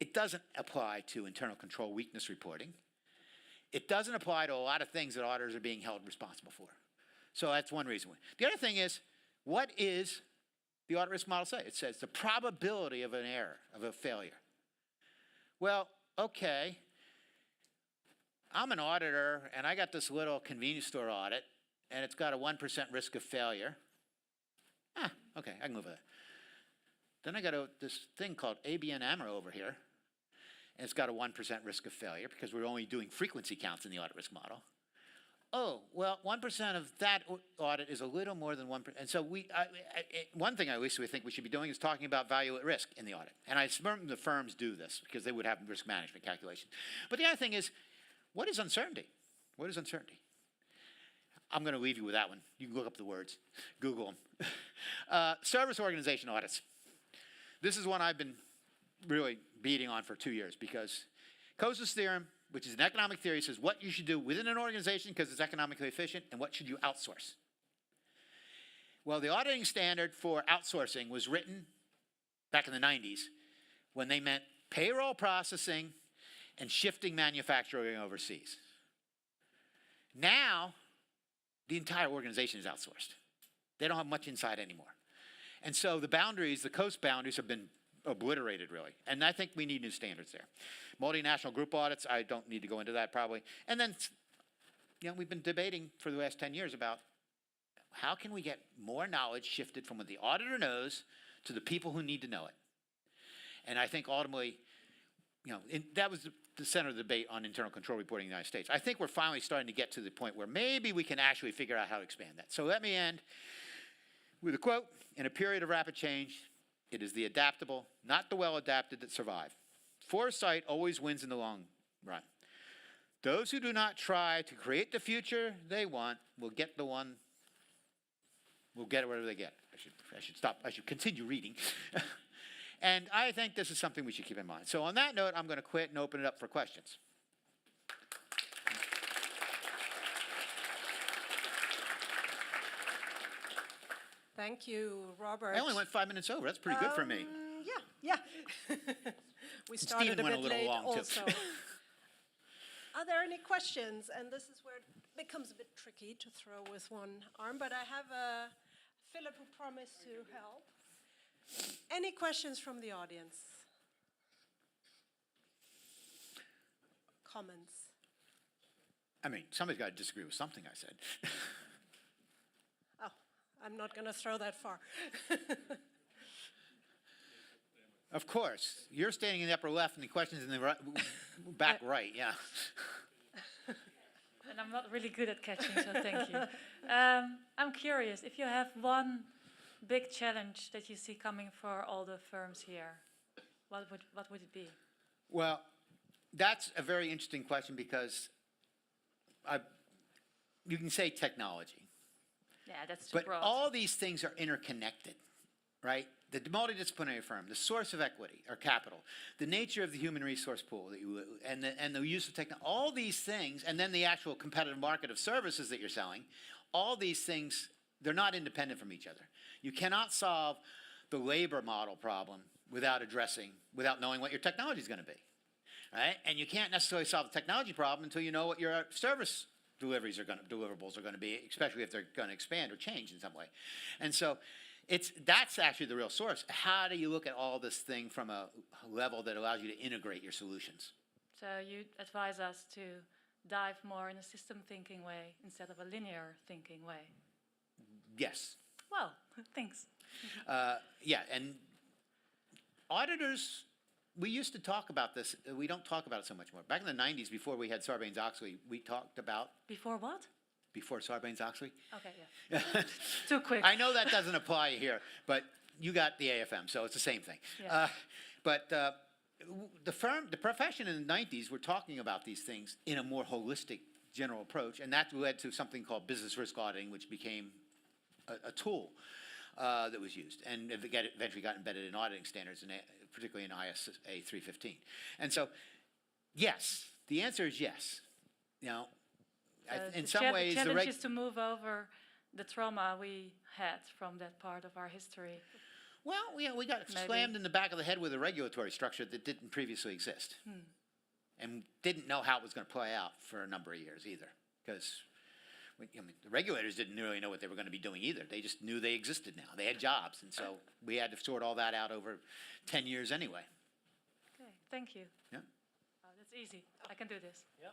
It doesn't apply to internal control weakness reporting. It doesn't apply to a lot of things that auditors are being held responsible for. So that's one reason. The other thing is, what is the audit risk model say? It says the probability of an error, of a failure. Well, okay, I'm an auditor, and I got this little convenience store audit, and it's got a 1% risk of failure. Okay, I can move with that. Then I got this thing called ABN AMRO over here, and it's got a 1% risk of failure because we're only doing frequency counts in the audit risk model. Oh, well, 1% of that audit is a little more than 1%. And so one thing I wish we think we should be doing is talking about value at risk in the audit. And I assume the firms do this because they would have risk management calculations. But the other thing is, what is uncertainty? What is uncertainty? I'm going to leave you with that one. You can look up the words. Google them. Service organization audits. This is one I've been really beating on for 2 years because Coase's theorem, which is an economic theory, says what you should do within an organization because it's economically efficient and what should you outsource. Well, the auditing standard for outsourcing was written back in the 90s when they meant payroll processing and shifting manufacturing overseas. Now, the entire organization is outsourced. They don't have much inside anymore. And so the boundaries, the coast boundaries have been obliterated, really. And I think we need new standards there. Multinational group audits, I don't need to go into that probably. And then, we've been debating for the last 10 years about how can we get more knowledge shifted from what the auditor knows to the people who need to know it. And I think ultimately, that was the center of the debate on internal control reporting in the United States. I think we're finally starting to get to the point where maybe we can actually figure out how to expand that. So let me end with a quote. In a period of rapid change, it is the adaptable, not the well-adapted, that survive. Foresight always wins in the long run. Those who do not try to create the future they want will get the one, will get it whatever they get. I should stop. I should continue reading. And I think this is something we should keep in mind. So on that note, I'm going to quit and open it up for questions. Thank you, Robert. I only went 5 minutes over. That's pretty good for me. Yeah. We started Stephen a went bit a little late long, too. also. Are there any questions? And this is where it becomes a bit tricky to throw with one arm, but I have Philip who promised to help. Any questions from the audience? Comments? I mean, somebody's got to disagree with something I said. Oh, I'm not going to throw that far. Of course. You're standing in the upper left and the question's in the back right, yeah. And I'm not really good at catching, so thank you. I'm curious, if you have one big challenge that you see coming for all the firms here, what would it be? Well, that's a very interesting question because you can say technology. Yeah, that's too But broad. all these things are interconnected, right? The multidisciplinary firm, the source of equity or capital, the nature of the human resource pool, and the use of technology, all these things, and then the actual competitive market of services that you're selling, all these things, they're not independent from each other. You cannot solve the labor model problem without knowing what your technology is going to be, right? And you can't necessarily solve the technology problem until you know what your service deliverables are going to be, especially if they're going to expand or change in some way. And so that's actually the real source. How do you look at all this thing from a level that allows you to integrate your solutions? So you advise us to dive more in a system thinking way instead of a linear thinking way. Yes. Well, thanks. Yeah, and auditors, we used to talk about this. We don't talk about it so much more. Back in the 90s, before we had Sarbanes-Oxley, we talked about... Before what? Before Sarbanes-Oxley. Okay, yeah. Too quick. I know that doesn't apply here, but you got the AFM, so it's the same thing. Yeah. But the profession in the 90s were talking about these things in a more holistic general approach, and that led to something called business risk auditing, which became a tool that was used, and eventually got embedded in auditing standards, particularly in ISA 315. And so, yes, the answer is yes. In some ways, the challenge is to move over the trauma we had from that part of our history. Well, we got slammed in the back of the head with a regulatory structure that didn't previously exist, and didn't know how it was going to play out for a number of years either, because the regulators didn't really know what they were going to be doing either. They just knew they existed now. They had jobs, and so we had to sort all that out over 10 years anyway. Okay, thank you. Yeah. Oh, that's easy. I can do this. Yeah.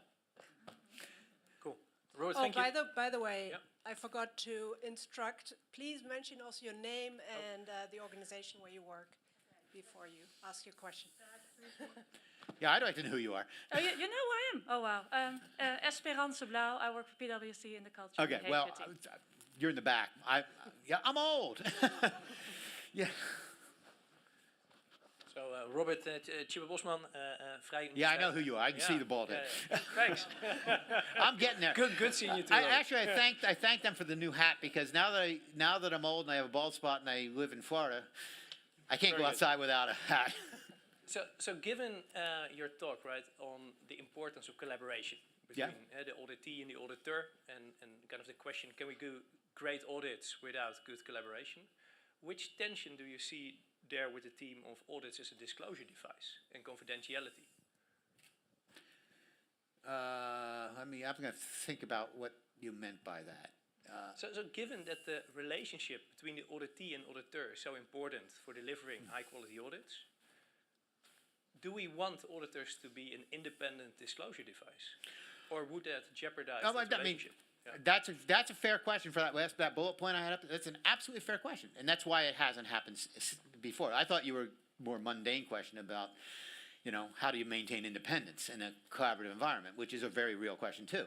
Cool. Robert, Oh, thank you. by the way, Yep. I forgot to instruct. Please mention also your name and the organization where you work before you ask your question. Yeah, I'd like to know who you are. Oh, you know who I am? Oh, wow. Esperance Blau. I work for PwC in the culture and Okay, behavior well, team. you're in the back. I'm old. Yeah. So, Robert Tjibbe Bosman, vrij... Yeah, I know who you are. I can see the bald head. Thanks. I'm getting there. Good seeing you too. I thank them for the new hat, because now that I'm old and I have a bald spot and I live in Florida, I can't Very go good. outside without a hat. So given your talk, right, on the importance of collaboration between the auditee and the auditor, and kind of the question, can we do great audits without good collaboration? Which tension do you see there with the team of audits as a disclosure device and confidentiality? I'm going to think about what you meant by that. So given that the relationship between the auditee and auditor is so important for delivering high quality audits, do we want auditors to be an independent disclosure device? Or would that jeopardize Oh, that I mean, relationship? Yeah. that's a fair question for that bullet point I had up. That's an absolutely fair question, and that's why it hasn't happened before. I thought you were more mundane question about, how do you maintain independence in a collaborative environment, which is a very real question too.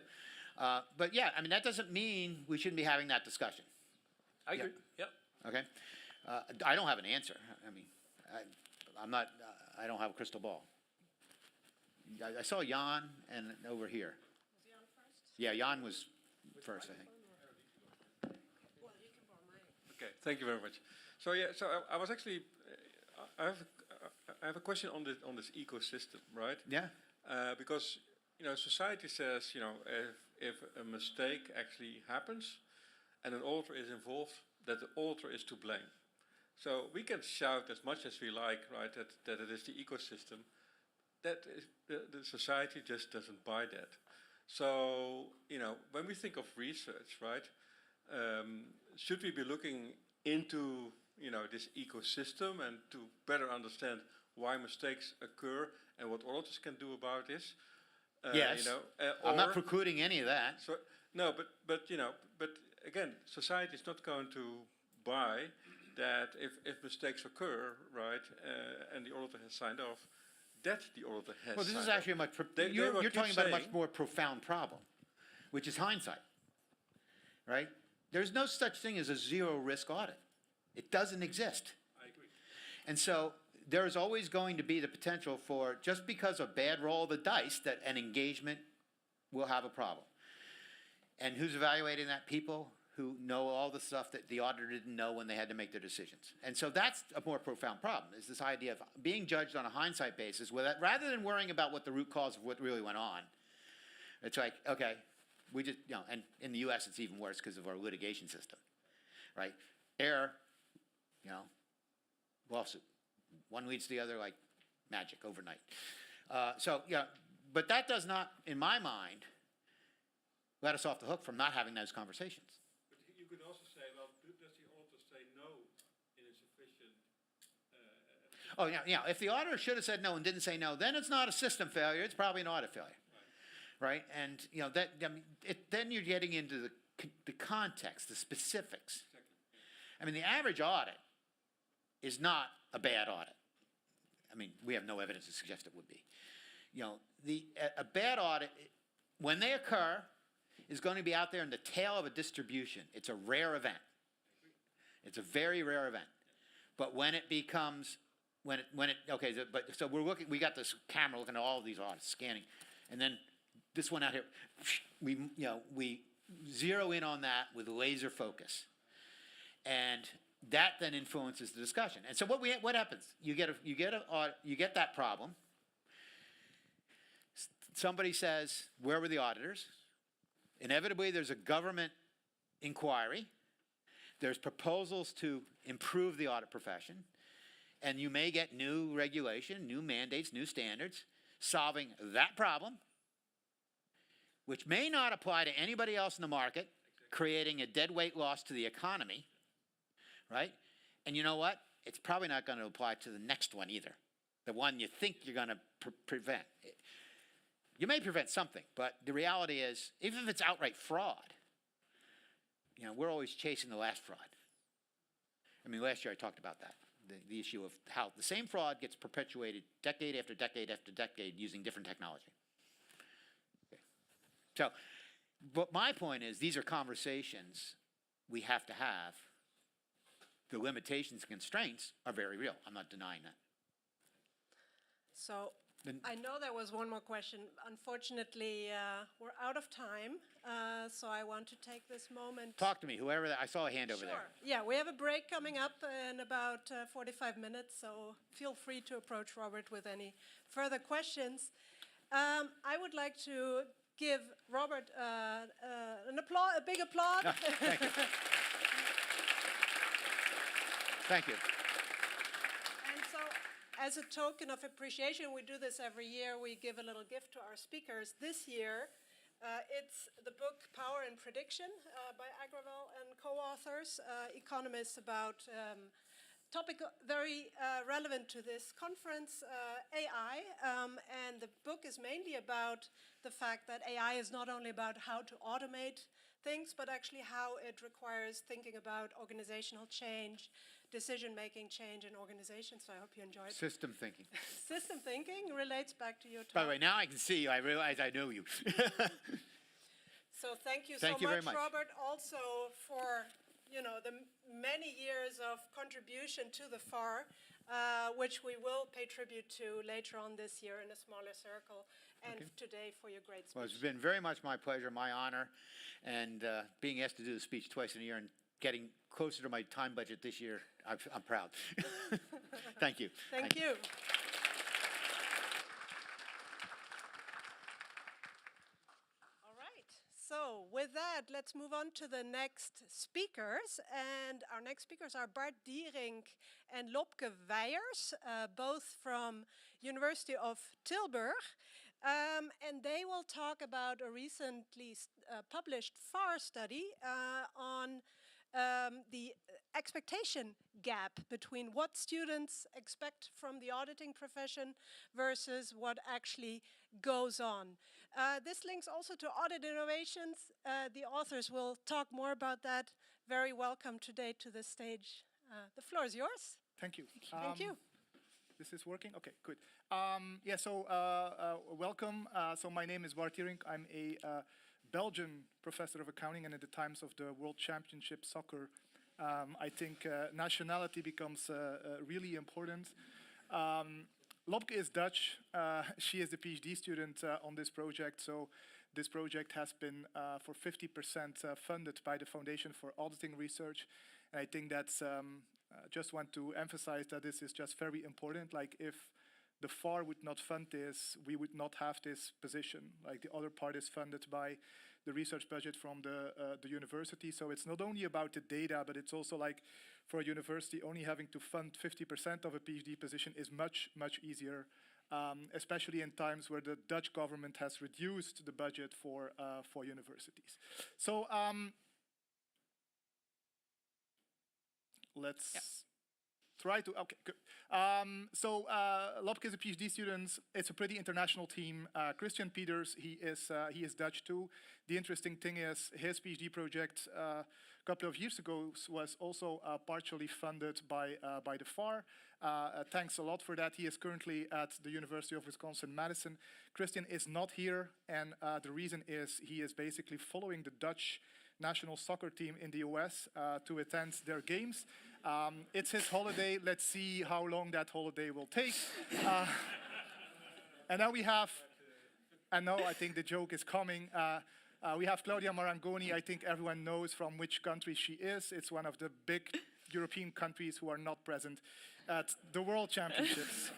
But yeah, I mean, that doesn't mean we shouldn't be having that discussion. I agree. Yeah. Okay, I don't have an answer. I mean, I'm not. I don't have a crystal ball. I saw Jan and over here. Was he on first? Yeah, Jan was first, I think. Well, you can borrow mine. Okay, thank you very much. So yeah, so I was actually, I have a question on this ecosystem, right? Yeah. Because society says if a mistake actually happens, and an auditor is involved, that the auditor is to blame. So we can shout as much as we like, right? That it is the ecosystem. That is, the society just doesn't buy that. So when we think of research, right? Should we be looking into this ecosystem and to better understand why mistakes occur and what auditors can do about this? Yes. I'm not precluding any of that. So no, but again, society is not going to buy that if mistakes occur, right, and the auditor has signed off, that the auditor has. Well, this is signed actually a much. They You're will talking keep about a much saying- more profound problem, which is hindsight. Right? There's no such thing as a zero risk audit. It doesn't exist. I agree. And so there's always going to be the potential for, just because of bad roll of the dice, that an engagement will have a problem. And who's evaluating that? People who know all the stuff that the auditor didn't know when they had to make their decisions. And so that's a more profound problem, is this idea of being judged on a hindsight basis, rather than worrying about what the root cause of what really went on. It's like, okay, we just, and in the US it's even worse because of our litigation system, right? Error, lawsuit. One leads to the other like magic overnight. But that does not, in my mind, let us off the hook from not having those conversations. But you could also say, well, does the auditor say no in a sufficient? Oh, yeah. If the auditor should have said no and didn't say no, then it's not a system failure. It's probably an audit failure, right? And then you're getting into the context, the specifics. I mean, the average audit is not a bad audit. I mean, we have no evidence to suggest it would be. A bad audit, when they occur, is going to be out there in the tail of a distribution. It's a rare event. It's a very rare event. But when it becomes, so we're looking, we got this camera looking at all of these audits, scanning, and then this one out here, we zero in on that with laser focus. And that then influences the discussion. And so what happens? You get that problem. Somebody says, where were the auditors? Inevitably, there's a government inquiry. There's proposals to improve the audit profession. And you may get new regulation, new mandates, new standards, solving that problem, which may not apply to anybody else in the market, creating a deadweight loss to the economy, right? And you know what? It's probably not going to apply to the next one either, the one you think you're going to prevent. You may prevent something, but the reality is, even if it's outright fraud, we're always chasing the last fraud. I mean, last year I talked about that, the issue of how the same fraud gets perpetuated decade after decade after decade using different technology. Okay. So, but my point is, these are conversations we have to have. The limitations and constraints are very real. I'm not denying that. So I know there was one more question. Unfortunately, we're out of time, so I want to take this moment. Talk to me, whoever. I saw a hand over there. Sure. Yeah, we have a break coming up in about 45 minutes, so feel free to approach Robert with any further questions. I would like to give Robert a big applause. Thank you. Thank you. And so, as a token of appreciation, we do this every year. We give a little gift to our speakers. This year, it's the book Power and Prediction by Agrawal and co-authors, economists, about topic very relevant to this conference, AI, and the book is mainly about the fact that AI is not only about how to automate things, but actually how it requires thinking about organizational change, decision-making change in organizations. So I hope you enjoyed it. System thinking. System thinking relates back to your talk. By the way, now I can see you. I realize I know you. So thank you Thank so you very much, much. Robert, also for the many years of contribution to the FAR, which we will pay tribute to later on this year in a smaller circle, and today for your great speech. Well, it's been very much my pleasure, my honor, and being asked to do the speech twice in a year and getting closer to my time budget this year, I'm proud. Thank you. Thank you. All right. So with that, let's move on to the next speakers. And our next speakers are Bart Dierynck and Lobke Weijers, both from University of Tilburg. And they will talk about a recently published FAR study on the expectation gap between what students expect from the auditing profession versus what actually goes on. This links also to audit innovations. The authors will talk more about that. Very welcome today to the stage. The floor is yours. Thank you. Thank you. This is working? Okay, good. Welcome. So my name is Bart Dierynck. I'm a Belgian professor of accounting, and at the times of the World Championship soccer, I think nationality becomes really important. Lobke is Dutch. She is the PhD student on this project. So this project has been for 50% funded by the Foundation for Auditing Research. And I think that's, just want to emphasize that this is just very important. Like if the FAR would not fund this, we would not have this position. Like the other part is funded by the research budget from the university. So it's not only about the data, but it's also like for a university only having to fund 50% of a PhD position is much, much easier, especially in times where the Dutch government has reduced the budget for universities. So let's try to, okay, good. Lobke is a PhD student. It's a pretty international team. Christian Peters, he is Dutch too. The interesting thing is his PhD project a couple of years ago was also partially funded by the FAR. Thanks a lot for that. He is currently at the University of Wisconsin-Madison. Christian is not here, and the reason is he is basically following the Dutch national soccer team in the US to attend their games. It's his holiday. Let's see how long that holiday will take. And now we have, and now I think the joke is coming. We have Claudia Marangoni. I think everyone knows from which country she is. It's one of the big European countries who are not present at the World Championships.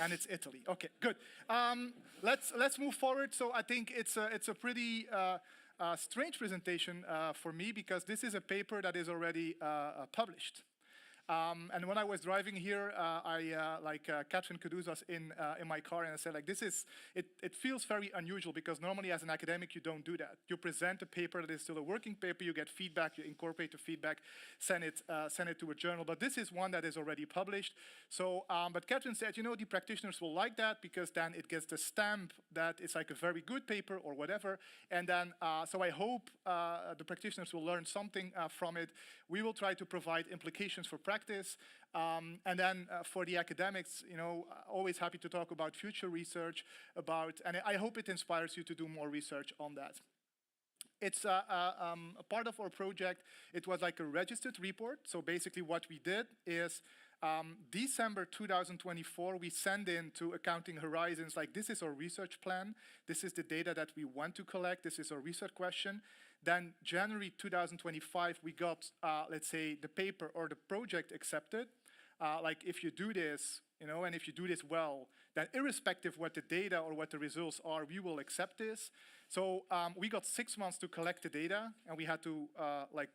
And it's Italy. Okay, good. Let's move forward. So I think it's a pretty strange presentation for me because this is a paper that is already published. And when I was driving here, Catherine Caduce was in my car, and I said, like, this is, it feels very unusual because normally as an academic, you don't do that. You present a paper that is still a working paper, you get feedback, you incorporate the feedback, send it to a journal. But this is one that is already published. So, but Catherine said, the practitioners will like that because then it gets the stamp that it's like a very good paper or whatever. And then, so I hope the practitioners will learn something from it. We will try to provide implications for practice. And then for the academics, always happy to talk about future research, and I hope it inspires you to do more research on that. It's a part of our project. It was like a registered report. So basically what we did is December 2024, we send in to Accounting Horizons, like this is our research plan. This is the data that we want to collect. This is our research question. Then January 2025, we got, let's say, the paper or the project accepted. Like if you do this, you know, and if you do this well, then irrespective what the data or what the results are, we will accept this. So we got 6 months to collect the data, and we had to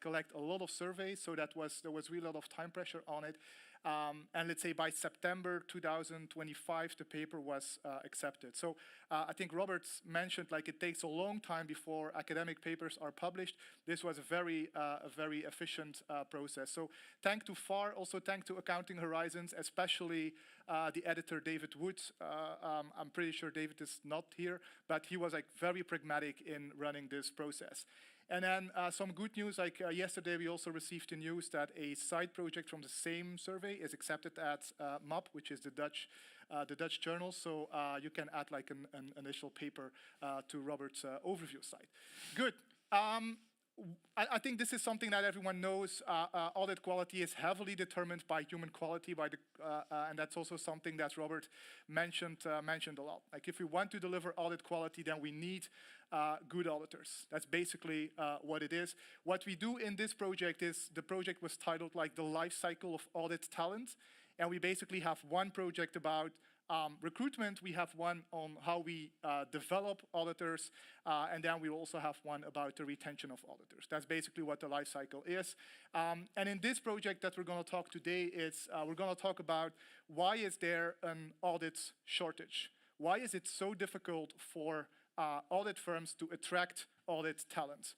collect a lot of surveys, so there was really a lot of time pressure on it. And let's say by September 2025, the paper was accepted. So I think Roberts mentioned it takes a long time before academic papers are published. This was a very efficient process. So thank to FAR, also thank to Accounting Horizons, especially the editor David Woods. I'm pretty sure David is not here, but he was very pragmatic in running this process. And then some good news, yesterday we also received the news that a side project from the same survey is accepted at MAP, which is the Dutch journal. So you can add an initial paper to Robert's overview site. Good. I think this is something that everyone knows. Audit quality is heavily determined by human quality, and that's also something that Robert mentioned a lot. If we want to deliver audit quality, then we need good auditors. That's basically what it is. What we do in this project is, the project was titled the life cycle of audit talent, and we basically have one project about recruitment, we have one on how we develop auditors, and then we also have one about the retention of auditors. That's basically what the life cycle is. And in this project that we're going to talk today, we're going to talk about why is there an audit shortage? Why is it so difficult for audit firms to attract audit talent?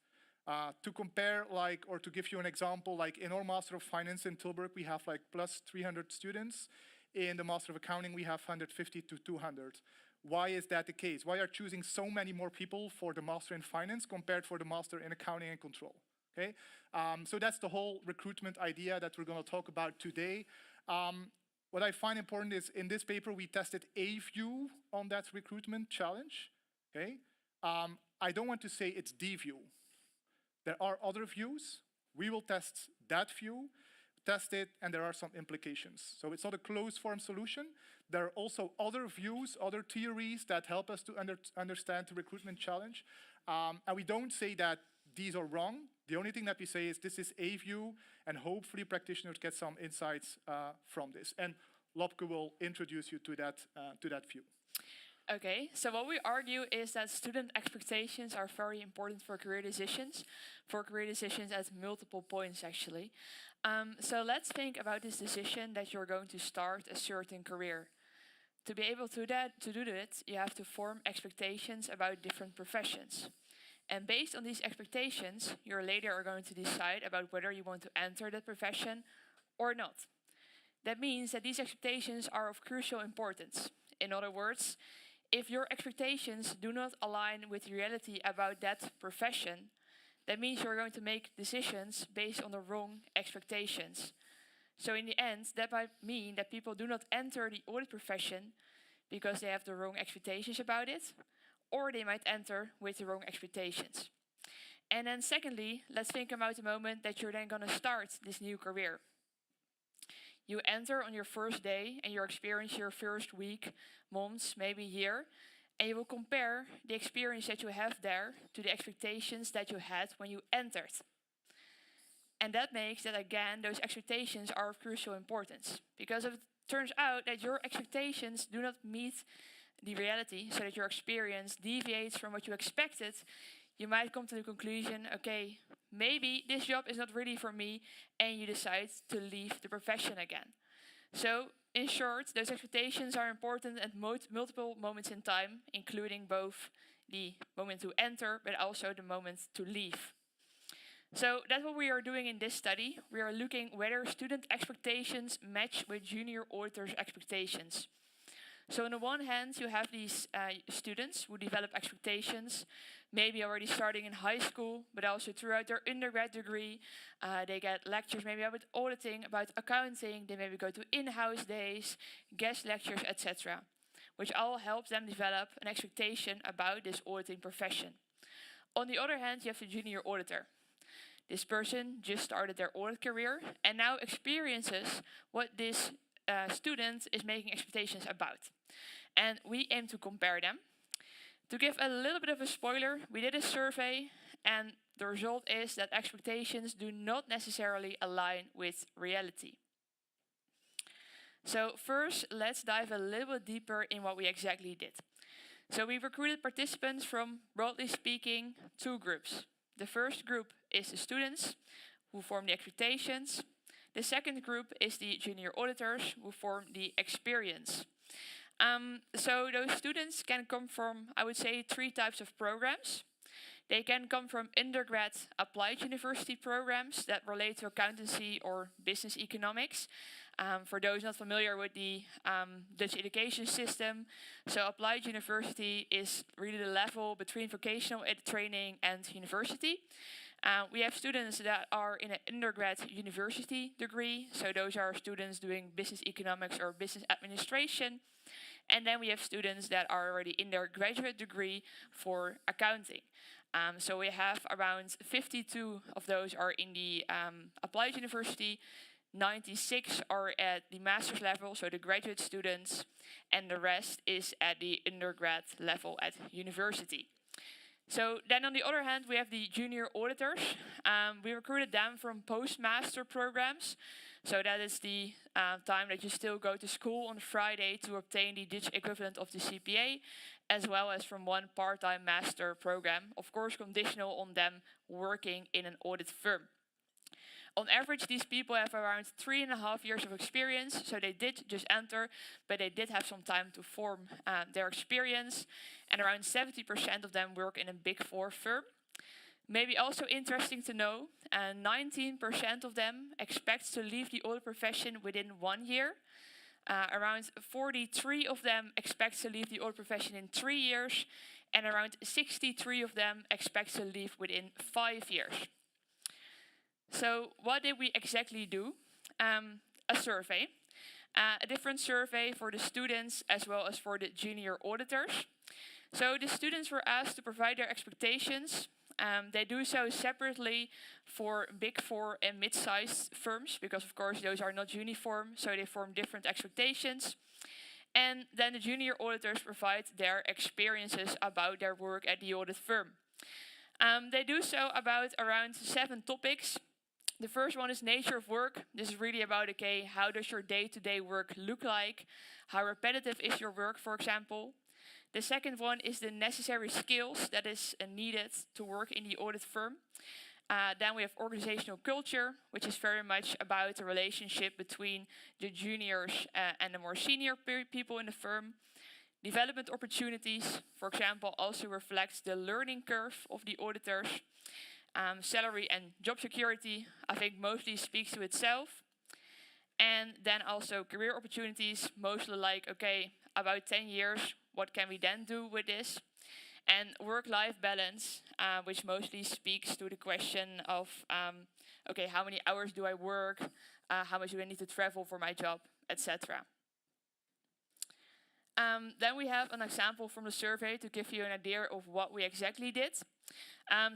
To compare, or to give you an example, in our Master of Finance in Tilburg, we have plus 300 students. In the Master of Accounting, we have 150 to 200. Why is that the case? Why are choosing so many more people for the Master in Finance compared for the Master in Accounting and Control? Okay, so that's the whole recruitment idea that we're going to talk about today. What I find important is, in this paper, we tested a view on that recruitment challenge. Okay, I don't want to say it's the view. There are other views. We will test that view, test it, and there are some implications. So it's not a closed form solution. There are also other views, other theories that help us to understand the recruitment challenge. And we don't say that these are wrong. The only thing that we say is this is a view, and hopefully practitioners get some insights from this. And Lobke will introduce you to that view. Okay, so what we argue is that student expectations are very important for career decisions at multiple points actually. So let's think about this decision that you're going to start a certain career. To be able to do that, you have to form expectations about different professions. And based on these expectations, you later are going to decide about whether you want to enter that profession or not. That means that these expectations are of crucial importance. In other words, if your expectations do not align with reality about that profession, that means you're going to make decisions based on the wrong expectations. So in the end, that might mean that people do not enter the audit profession because they have the wrong expectations about it, or they might enter with the wrong expectations. And then secondly, let's think about the moment that you're then going to start this new career. You enter on your first day and you experience your first week, months, maybe year, and you will compare the experience that you have there to the expectations that you had when you entered. And that makes that, again, those expectations are of crucial importance. Because if it turns out that your expectations do not meet the reality, so that your experience deviates from what you expected, you might come to the conclusion, okay, maybe this job is not really for me, and you decide to leave the profession again. So, in short, those expectations are important at multiple moments in time, including both the moment to enter, but also the moment to leave. So that's what we are doing in this study. We are looking whether student expectations match with junior auditors' expectations. So on the one hand, you have these students who develop expectations, maybe already starting in high school, but also throughout their undergrad degree. They get lectures maybe about auditing, about accounting, they maybe go to in-house days, guest lectures, etc., which all helps them develop an expectation about this auditing profession. On the other hand, you have the junior auditor. This person just started their audit career and now experiences what this student is making expectations about. And we aim to compare them. To give a little bit of a spoiler, we did a survey and the result is that expectations do not necessarily align with reality. So first, let's dive a little bit deeper in what we exactly did. So we recruited participants from, broadly speaking, 2 groups. The first group is the students, who form the expectations. The second group is the junior auditors, who form the experience. So those students can come from, I would say, 3 types of programs. They can come from undergrad applied university programs that relate to accountancy or business economics. For those not familiar with the Dutch education system, so applied university is really the level between vocational training and university. We have students that are in an undergrad university degree, so those are students doing business economics or business administration. And then we have students that are already in their graduate degree for accounting. So we have around 52 of those are in the applied university, 96 are at the master's level, so the graduate students, and the rest is at the undergrad level at university. So then on the other hand, we have the junior auditors. We recruited them from postmaster programs. So that is the time that you still go to school on Friday to obtain the Dutch equivalent of the CPA, as well as from one part-time master program, of course conditional on them working in an audit firm. On average, these people have around 3.5 years of experience, so they did just enter, but they did have some time to form their experience, and around 70% of them work in a Big 4 firm. Maybe also interesting to know, 19% of them expect to leave the audit profession within 1 year. Around 43 of them expect to leave the audit profession in 3 years, and around 63 of them expect to leave within 5 years. So what did we exactly do? A survey. A different survey for the students as well as for the junior auditors. So the students were asked to provide their expectations. They do so separately for Big 4 and mid-sized firms, because of course those are not uniform, so they form different expectations. And then the junior auditors provide their experiences about their work at the audit firm. They do so about around 7 topics. The first one is nature of work. This is really about, okay, how does your day-to-day work look like? How repetitive is your work, for example? The second one is the necessary skills that is needed to work in the audit firm. Then we have organizational culture, which is very much about the relationship between the juniors and the more senior people in the firm. Development opportunities, for example, also reflects the learning curve of the auditors. Salary and job security, I think mostly speaks to itself. And then also career opportunities, mostly like, okay, about 10 years, what can we then do with this? And work-life balance, which mostly speaks to the question of, okay, how many hours do I work? How much do I need to travel for my job, etc. Then we have an example from the survey to give you an idea of what we exactly did.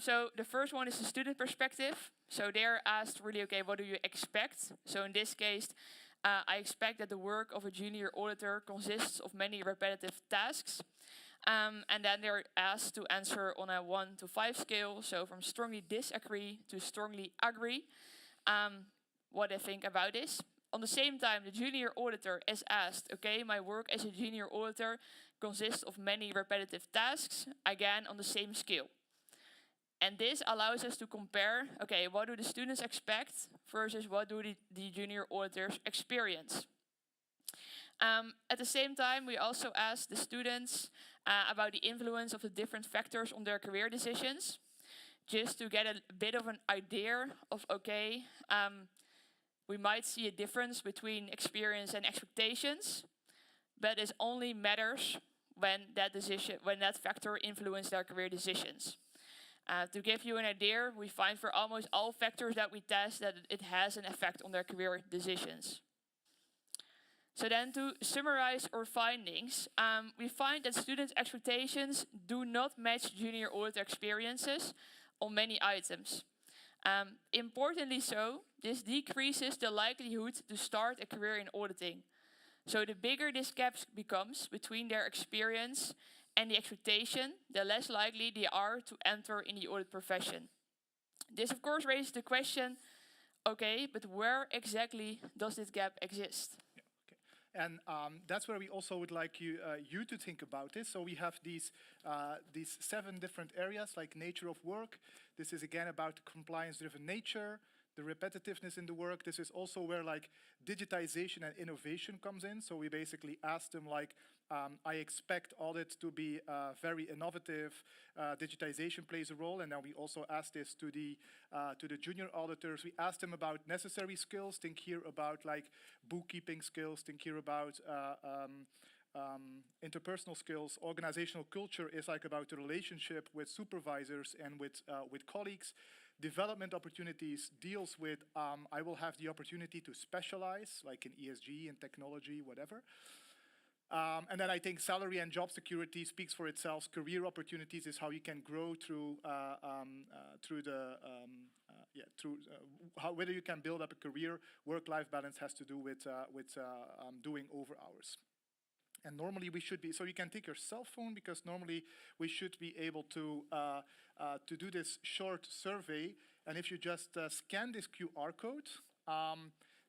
So the first one is the student perspective. So they're asked really, okay, what do you expect? So in this case, I expect that the work of a junior auditor consists of many repetitive tasks. And then they're asked to answer on a 1 to 5 scale. So from strongly disagree to strongly agree, what they think about this. On the same time, the junior auditor is asked, okay, my work as a junior auditor consists of many repetitive tasks, again on the same scale. And this allows us to compare, okay, what do the students expect versus what do the junior auditors experience. At the same time, we also asked the students about the influence of the different factors on their career decisions, just to get a bit of an idea of, okay, we might see a difference between experience and expectations, but this only matters when that factor influences their career decisions. To give you an idea, we find for almost all factors that we test that it has an effect on their career decisions. So then to summarize our findings, we find that students' expectations do not match junior auditor experiences on many items. Importantly so, this decreases the likelihood to start a career in auditing. So the bigger this gap becomes between their experience and the expectation, the less likely they are to enter in the audit profession. This of course raises the question, okay, but where exactly does this gap exist? Yeah, okay. And that's where we also would like you to think about this. So we have these 7 different areas, like nature of work. This is again about compliance-driven nature, the repetitiveness in the work. This is also where like digitization and innovation comes in. So we basically asked them like, I expect audit to be very innovative. Digitization plays a role, and then we also asked this to the junior auditors. We asked them about necessary skills. Think here about like bookkeeping skills. Think here about interpersonal skills. Organizational culture is like about the relationship with supervisors and with colleagues. Development opportunities deals with I will have the opportunity to specialize, like in ESG and technology, whatever. And then I think salary and job security speaks for itself. Career opportunities is how you can grow through whether you can build up a career. Work-life balance has to do with doing over hours. And normally we should be, so you can take your cell phone, because normally we should be able to do this short survey. And if you just scan this QR code,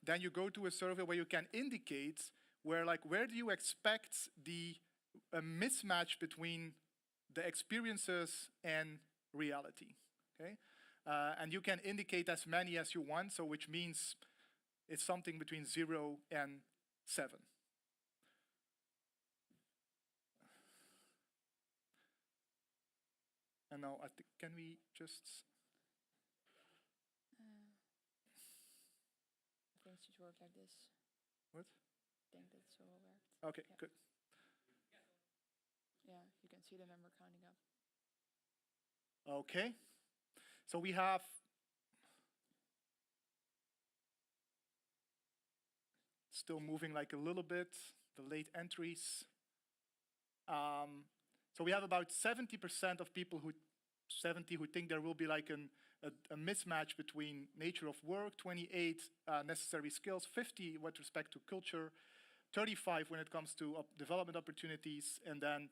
then you go to a survey where you can indicate where do you expect the mismatch between the experiences and reality, okay? And you can indicate as many as you want, so which means it's something between 0 and 7. And now, can we just... I think it should work like this. What? I think that's so well worked. Okay, Yeah. good. Yeah, you can see the number counting up. Okay. So we have... Still moving like a little bit, the late entries. So we have about 70% of people who think there will be like a mismatch between nature of work, 28 necessary skills, 50 with respect to culture, 35 when it comes to development opportunities, and then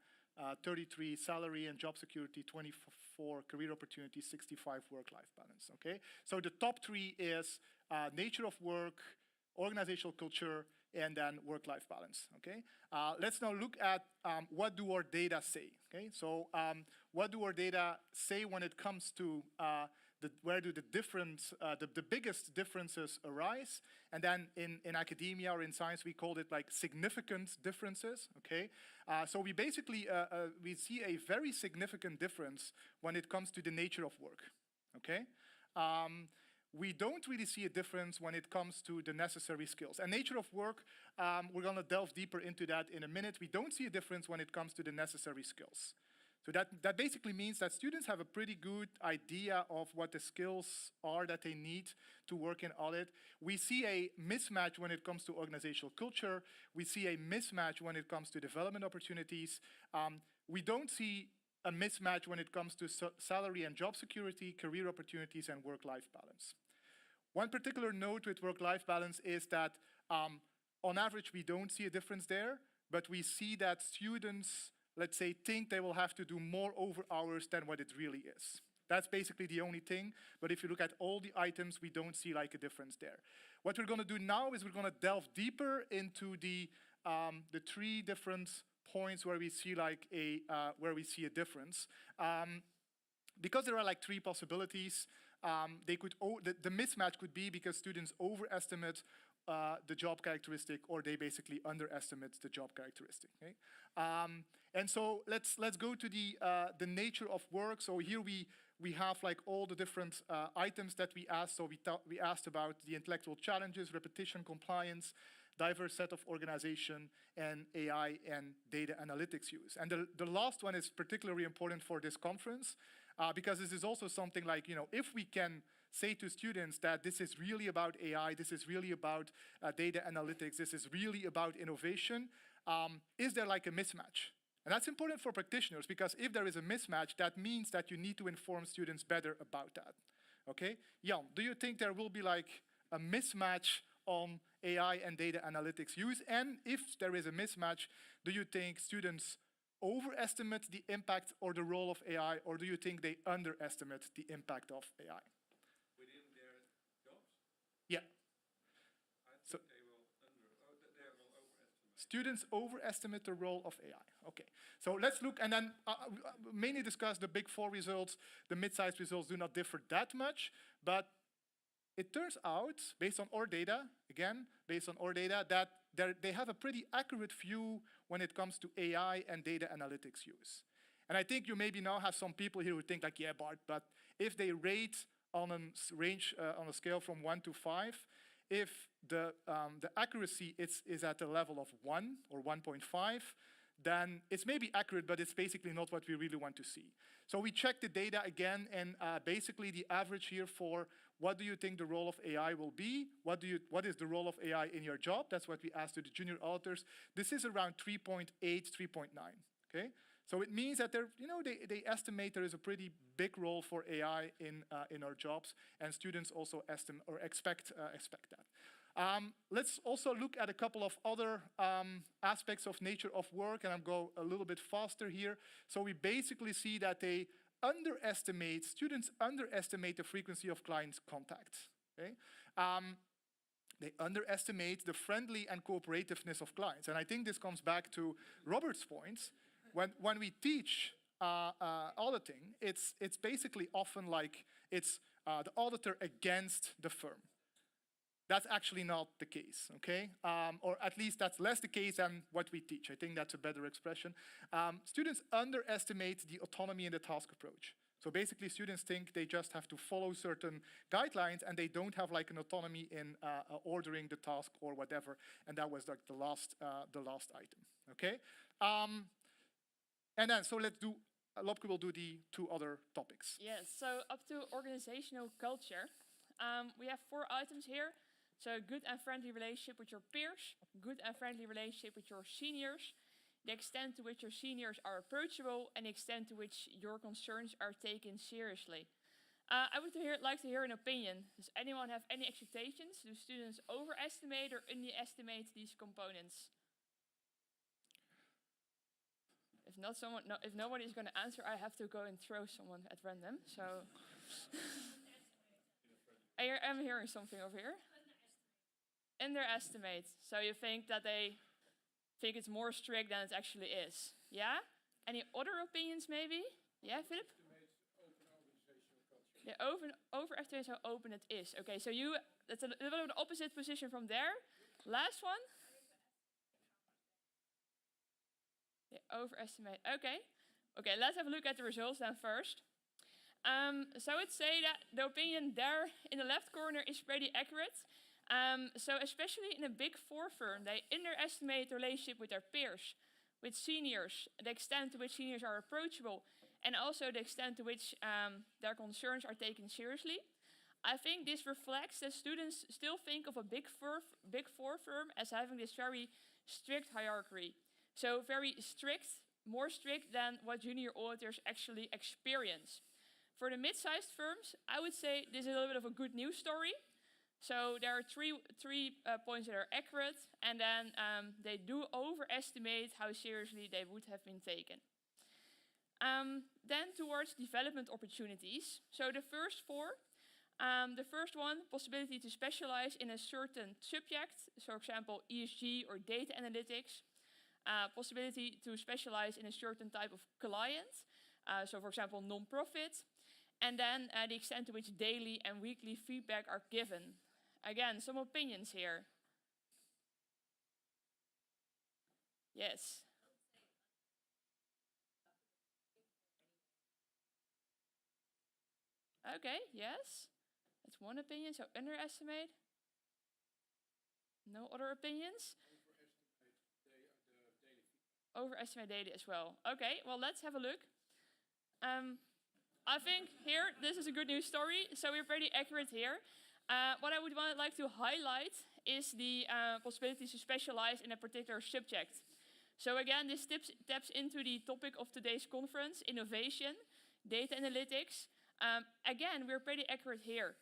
33 salary and job security, 24 career opportunities, 65 work-life balance, okay? So the top 3 is nature of work, organizational culture, and then work-life balance, okay? Let's now look at what do our data say, okay? So what do our data say when it comes to where do the biggest differences arise? And then in academia or in science, we called it like significant differences, okay? So we basically, we see a very significant difference when it comes to the nature of work, okay? We don't really see a difference when it comes to the necessary skills. And nature of work, we're gonna delve deeper into that in a minute. We don't see a difference when it comes to the necessary skills. So that basically means that students have a pretty good idea of what the skills are that they need to work in audit. We see a mismatch when it comes to organizational culture. We see a mismatch when it comes to development opportunities. We don't see a mismatch when it comes to salary and job security, career opportunities, and work-life balance. One particular note with work-life balance is that on average, we don't see a difference there, but we see that students, let's say, think they will have to do more over hours than what it really is. That's basically the only thing, but if you look at all the items, we don't see like a difference there. What we're gonna do now is we're gonna delve deeper into the 3 different points where we see like a difference. Because there are like 3 possibilities, the mismatch could be because students overestimate the job characteristic, or they basically underestimate the job characteristic. Okay? And so let's go to the nature of work. So here we have like all the different items that we asked. So we asked about the intellectual challenges, repetition, compliance, diverse set of organization, and AI and data analytics use. And the last one is particularly important for this conference, because this is also something like, if we can say to students that this is really about AI, this is really about data analytics, this is really about innovation, is there like a mismatch? And that's important for practitioners, because if there is a mismatch, that means that you need to inform students better about that, okay? Jan, do you think there will be like a mismatch on AI and data analytics use? And if there is a mismatch, do you think students overestimate the impact or the role of AI, or do you think they underestimate the impact of AI? Within their jobs? Yeah. I think they will overestimate. Students overestimate the role of AI. Okay, so let's look and then mainly discuss the big 4 results. The mid-sized results do not differ that much, but it turns out, based on our data, again, based on our data, that they have a pretty accurate view when it comes to AI and data analytics use. And I think you maybe now have some people here who think like, yeah, Bart, but if they rate on a range, on a scale from 1 to 5, if the accuracy is at the level of 1 or 1.5, then it's maybe accurate, but it's basically not what we really want to see. So we checked the data again, and basically the average here for what do you think the role of AI will be? What is the role of AI in your job? That's what we asked to the junior auditors. This is around 3.8, 3.9, okay? So it means that they estimate there is a pretty big role for AI in our jobs, and students also estimate or expect that. Let's also look at a couple of other aspects of nature of work, and I'll go a little bit faster here. So we basically see that students underestimate the frequency of client contact. Okay? They underestimate the friendly and cooperativeness of clients. And I think this comes back to Robert's points. When we teach auditing, it's basically often like it's the auditor against the firm. That's actually not the case, okay? Or at least that's less the case than what we teach. I think that's a better expression. Students underestimate the autonomy in the task approach. So basically, students think they just have to follow certain guidelines and they don't have like an autonomy in ordering the task or whatever. And that was like the last item, okay? And then, so let's do, Lobke will do the 2 other topics. Yes, so up to organizational culture. We have 4 items here. So good and friendly relationship with your peers, good and friendly relationship with your seniors, the extent to which your seniors are approachable, and the extent to which your concerns are taken seriously. I would like to hear an opinion. Does anyone have any expectations? Do students overestimate or underestimate these components? If nobody is going to answer, I have to go and throw someone at random. So I'm hearing something over here. Underestimate. So you think that they think it's more strict than it actually is. Yeah? Any other opinions maybe? Yeah, Philip? Yeah, overestimate how open it is. Okay, so that's a little bit of the opposite position from there. Last one? Yeah, overestimate. Okay. Okay, let's have a look at the results then first. So I would say that the opinion there in the left corner is pretty accurate. So especially in a big 4 firm, they underestimate the relationship with their peers, with seniors, the extent to which seniors are approachable, and also the extent to which their concerns are taken seriously. I think this reflects that students still think of a big 4 firm as having this very strict hierarchy. So very strict, more strict than what junior auditors actually experience. For the mid-sized firms, I would say this is a little bit of a good news story. So there are three points that are accurate, and then they do overestimate how seriously they would have been taken. Then towards development opportunities. So the first 4, the first one, possibility to specialize in a certain subject, so for example, ESG or data analytics. Possibility to specialize in a certain type of client, so for example, non-profit. And then the extent to which daily and weekly feedback are given. Again, some opinions here. Yes. Okay, yes. That's one opinion, so underestimate. No other opinions? Overestimate daily as well. Okay, well, let's have a look. I think here, this is a good news story, so we're pretty accurate here. What I would like to highlight is the possibility to specialize in a particular subject. So again, this taps into the topic of today's conference, innovation, data analytics. Again, we're pretty accurate here.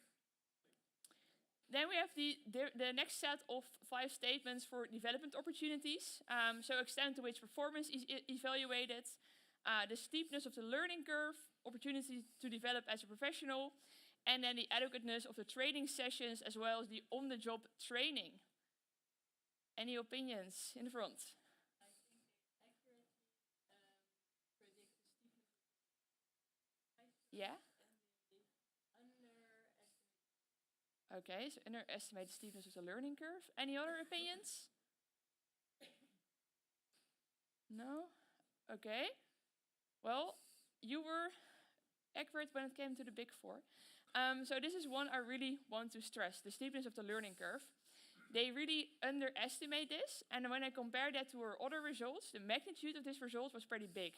Then we have the next set of 5 statements for development opportunities. So extent to which performance is evaluated, the steepness of the learning curve, opportunity to develop as a professional, and then the adequateness of the training sessions as well as the on-the-job training. Any opinions in the front? Yeah? Okay, so underestimate the steepness of the learning curve. Any other opinions? No? Okay. Well, you were accurate when it came to the Big Four. So this is one I really want to stress, the steepness of the learning curve. They really underestimate this, and when I compare that to our other results, the magnitude of this result was pretty big.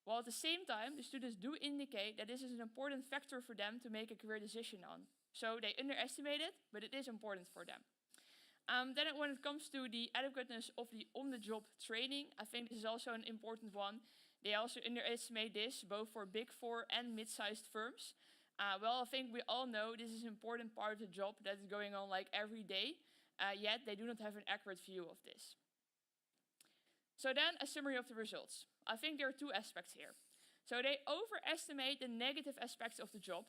While at the same time, the students do indicate that this is an important factor for them to make a career decision on. So they underestimate it, but it is important for them. Then when it comes to the adequateness of the on-the-job training, I think this is also an important one. They also underestimate this, both for Big Four and mid-sized firms. Well, I think we all know this is an important part of the job that is going on like every day, yet they do not have an accurate view of this. So then a summary of the results. I think there are two aspects here. So they overestimate the negative aspects of the job.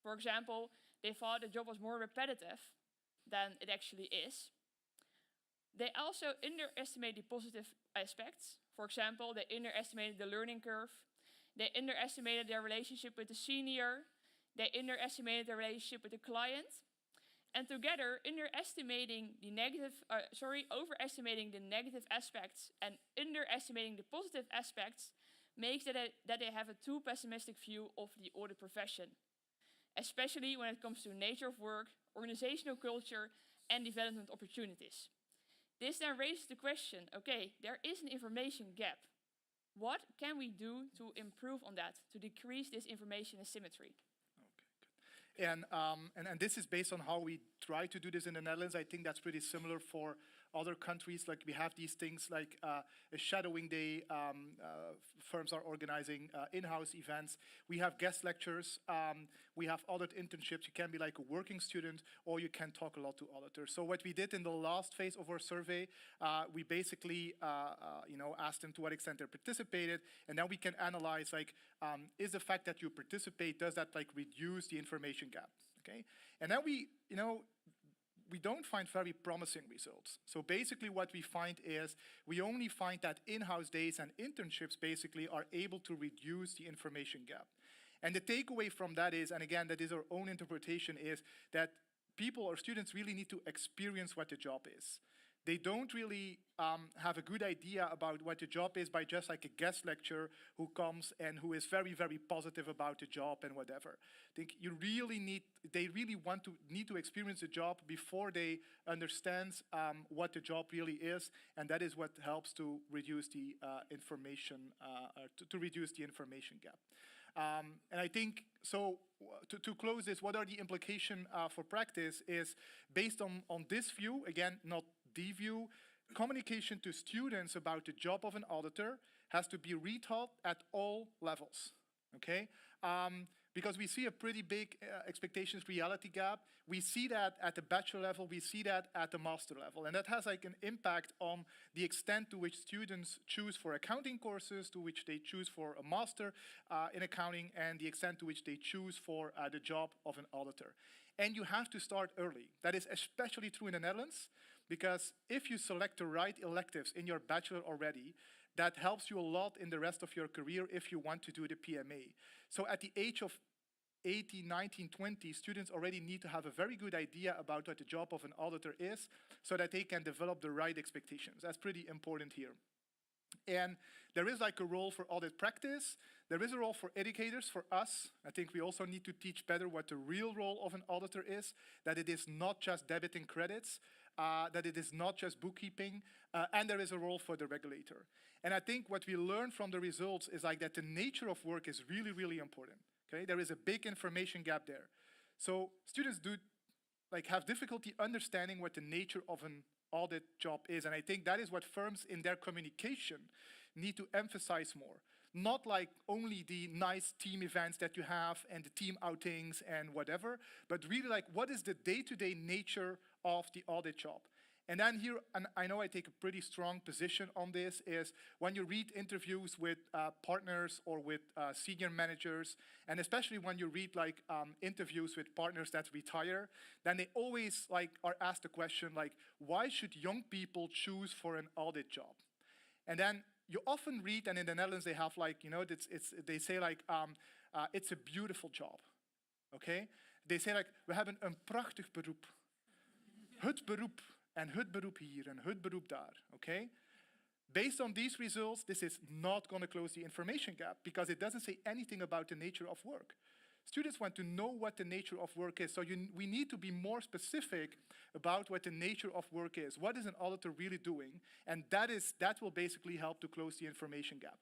For example, they thought the job was more repetitive than it actually is. They also underestimate the positive aspects. For example, they underestimated the learning curve. They underestimated their relationship with the senior. They underestimated their relationship with the client. And together, overestimating the negative aspects and underestimating the positive aspects makes that they have a too pessimistic view of the audit profession, especially when it comes to nature of work, organizational culture, and development opportunities. This then raises the question, okay, there is an information gap. What can we do to improve on that, to decrease this information asymmetry? And this is based on how we try to do this in the Netherlands. I think that's pretty similar for other countries. Like we have these things like a shadowing day. Firms are organizing in-house events. We have guest lectures. We have audit internships. You can be like a working student, or you can talk a lot to auditors. So what we did in the last phase of our survey, we basically asked them to what extent they participated, and then we can analyze like is the fact that you participate, does that like reduce the information gap? Okay, and then we don't find very promising results. So basically what we find is we only find that in-house days and internships basically are able to reduce the information gap. And the takeaway from that is, and again, that is our own interpretation, is that people or students really need to experience what the job is. They don't really have a good idea about what the job is by just like a guest lecturer who comes and who is very, very positive about the job and whatever. I think they really need to experience the job before they understand what the job really is, and that is what helps to reduce the information gap. And I think, so to close this, what are the implications for practice is based on this view, again, not the view, communication to students about the job of an auditor has to be retaught at all levels, okay? Because we see a pretty big expectations reality gap. We see that at the bachelor level, we see that at the master level. And that has like an impact on the extent to which students choose for accounting courses, to which they choose for a master in accounting, and the extent to which they choose for the job of an auditor. And you have to start early. That is especially true in the Netherlands, because if you select the right electives in your bachelor already, that helps you a lot in the rest of your career if you want to do the PMA. So at the age of 18, 19, 20, students already need to have a very good idea about what the job of an auditor is so that they can develop the right expectations. That's pretty important here. And there is like a role for audit practice. There is a role for educators, for us. I think we also need to teach better what the real role of an auditor is, that it is not just debiting credits, that it is not just bookkeeping, and there is a role for the regulator. And I think what we learn from the results is like that the nature of work is really, really important. Okay, there is a big information gap there. So students do like have difficulty understanding what the nature of an audit job is, and I think that is what firms in their communication need to emphasize more. Not like only the nice team events that you have and the team outings and whatever, but really like what is the day-to-day nature of the audit job. And then here, and I know I take a pretty strong position on this, is when you read interviews with partners or with senior managers, and especially when you read like interviews with partners that retire, then they always like are asked the question like, why should young people choose for an audit job? And then you often read, and in the Netherlands they have like, they say like, it's a beautiful job, okay? They say like, we hebben een prachtig beroep. Het beroep, en het beroep hier, en het beroep daar, okay? Based on these results, this is not going to close the information gap because it doesn't say anything about the nature of work. Students want to know what the nature of work is, so we need to be more specific about what the nature of work is. What is an auditor really doing? And that will basically help to close the information gap.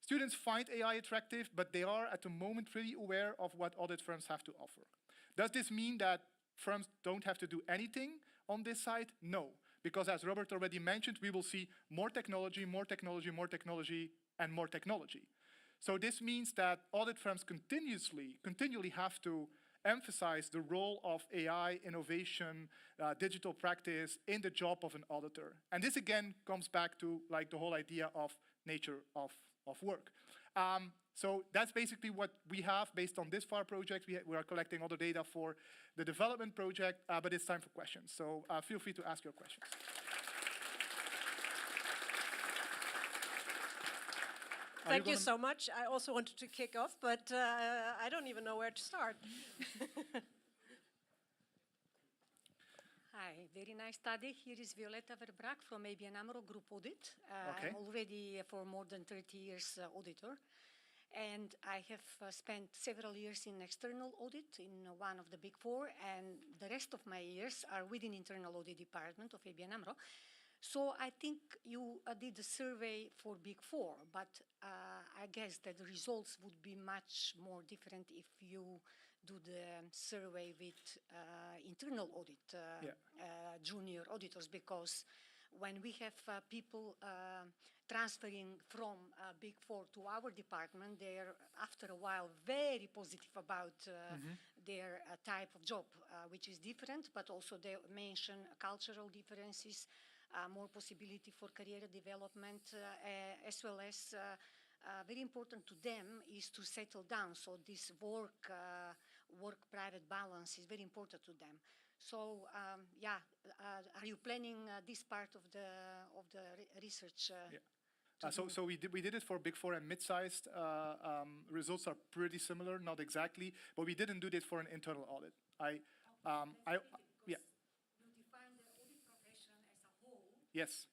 Students find AI attractive, but they are at the moment pretty aware of what audit firms have to offer. Does this mean that firms don't have to do anything on this side? No, because as Robert already mentioned, we will see more technology, more technology, more technology, and more technology. So this means that audit firms continually have to emphasize the role of AI, innovation, digital practice in the job of an auditor. And this again comes back to like the whole idea of nature of work. So that's basically what we have based on this FAR project. We are collecting all the data for the development project, but it's time for questions. So feel free to ask your questions. Thank you so much. I also wanted to kick off, but I don't even know where to start. Hi, very nice study. Here is Violetta Verbraak from ABN AMRO Group Audit. Okay. I'm already for more than 30 years auditor. And I have spent several years in external audit in one of the big four, and the rest of my years are within internal audit department of ABN AMRO. So I think you did a survey for Big Four, but I guess that the results would be much more different if you do the survey with internal audit junior auditors, because when we have people transferring from Big Four to our department, they're after a while very positive about their type of job, which is different, but also they mention cultural differences, more possibility for career development, as well as very important to them is to settle down. So this work-private balance is very important to them. So are you planning this part of the research? So we did it for Big Four and mid-sized. Results are pretty similar, not exactly, but we didn't do this for an internal audit. Yes.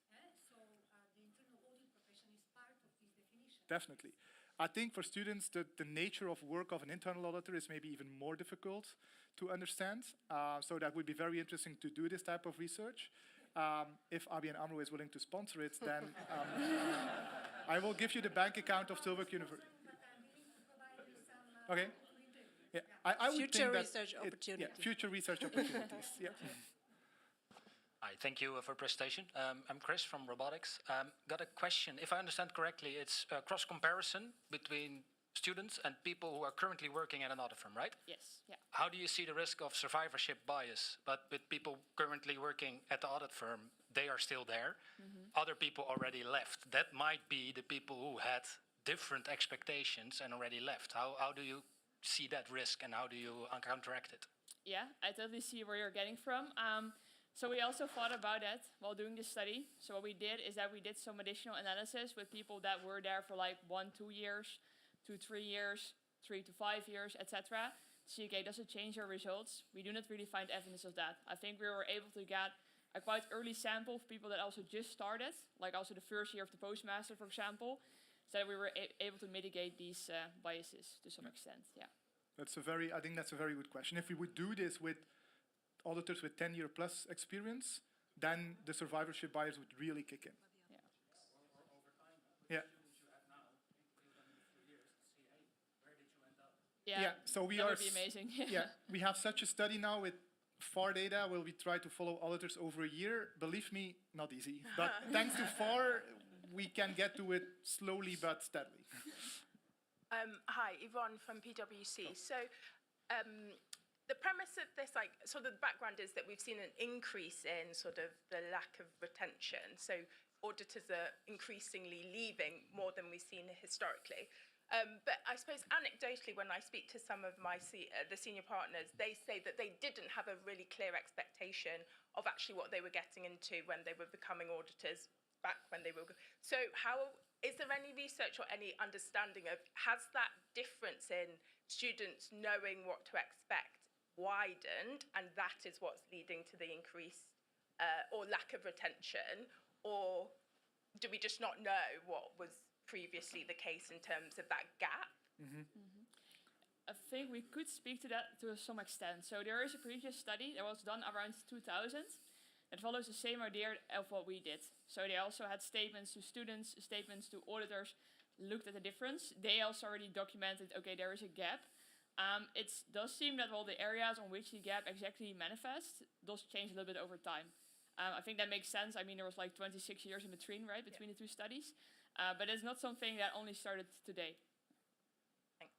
So the internal audit profession is part of this definition. Definitely. I think for students, the nature of work of an internal auditor is maybe even more difficult to understand. So that would be very interesting to do this type of research. If ABN AMRO is willing to sponsor it, then I will give you the bank account of Tilburg University. Okay. Yeah, I would Future think that research opportunities. Yeah, future research opportunities. Yeah. Hi, thank you for presentation. I'm Chris from robotics. Got a question. If I understand correctly, it's a cross-comparison between students and people who are currently working at an audit firm, right? Yes, yeah. How do you see the risk of survivorship bias? But with people currently working at the audit firm, they are still there. Other people already left. That might be the people who had different expectations and already left. How do you see that risk and how do you counteract it? Yeah, I totally see where you're getting from. So we also thought about that while doing this study. So what we did is that we did some additional analysis with people that were there for like 1-2 years, 2-3 years, 3 to 5 years, etc. See, okay, does it change our results? We do not really find evidence of that. I think we were able to get a quite early sample of people that also just started, like also the first year of the postmaster, for example, so that we were able to mitigate these biases to some extent. Yeah. I think that's a very good question. If we would do this with auditors with 10-year plus experience, then the survivorship bias would really kick in. Yeah. Yeah. Yeah, so we that are. Would be amazing. Yeah, we have such a study now with FAR data where we try to follow auditors over a year. Believe me, not easy. But thanks to FAR, we can get to it slowly but steadily. Hi, Yvonne from PwC. So the premise of this, like, sort of the background is that we've seen an increase in sort of the lack of retention. So auditors are increasingly leaving more than we've seen historically. But I suppose anecdotally, when I speak to some of my the senior partners, they say that they didn't have a really clear expectation of actually what they were getting into when they were becoming auditors back when they were. So how is there any research or any understanding of, has that difference in students knowing what to expect widened, and that is what's leading to the increase or lack of retention, or do we just not know what was previously the case in terms of that gap? I think we could speak to that to some extent. So there is a previous study that was done around 2000 that follows the same idea of what we did. So they also had statements to students, statements to auditors, looked at the difference. They also already documented, okay, there is a gap. It does seem that all the areas on which the gap exactly manifests does change a little bit over time. I think that makes sense. I mean, there was like 26 years in between, right, between the two studies. But it's not something that only started today. Thanks.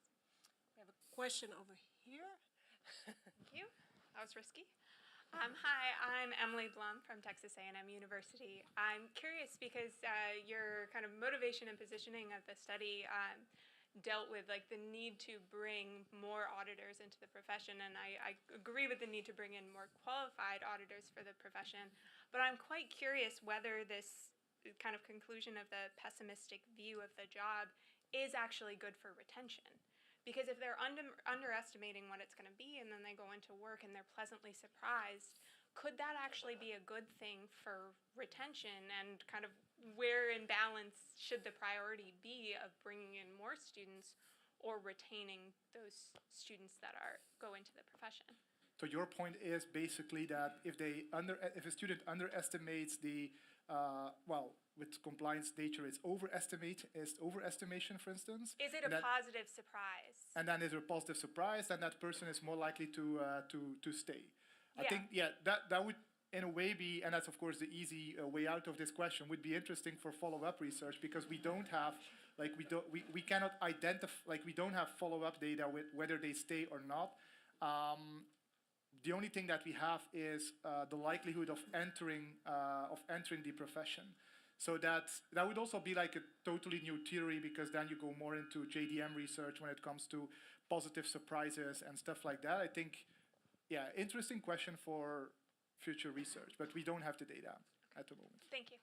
We have a question over here. Thank you. That was risky. Hi, I'm Emily Blum from Texas A&M University. I'm curious because your kind of motivation and positioning of the study dealt with like the need to bring more auditors into the profession, and I agree with the need to bring in more qualified auditors for the profession, but I'm quite curious whether this kind of conclusion of the pessimistic view of the job is actually good for retention. Because if they're underestimating what it's going to be and then they go into work and they're pleasantly surprised, could that actually be a good thing for retention, and kind of where in balance should the priority be of bringing in more students or retaining those students that go into the profession? So your point is basically that if a student underestimates the with compliance nature, it's overestimation, for instance. Is it a positive surprise? And then is a positive surprise, then that person is more likely to stay. Yeah. I think, that would in a way be, and that's of course the easy way out of this question, would be interesting for follow-up research, because we don't have, we cannot identify, we don't have follow-up data with whether they stay or not. The only thing that we have is the likelihood of entering the profession. So that would also be like a totally new theory, because then you go more into JDM research when it comes to positive surprises and stuff like that. I think, interesting question for future research, but we don't have the data at the moment. Thank you.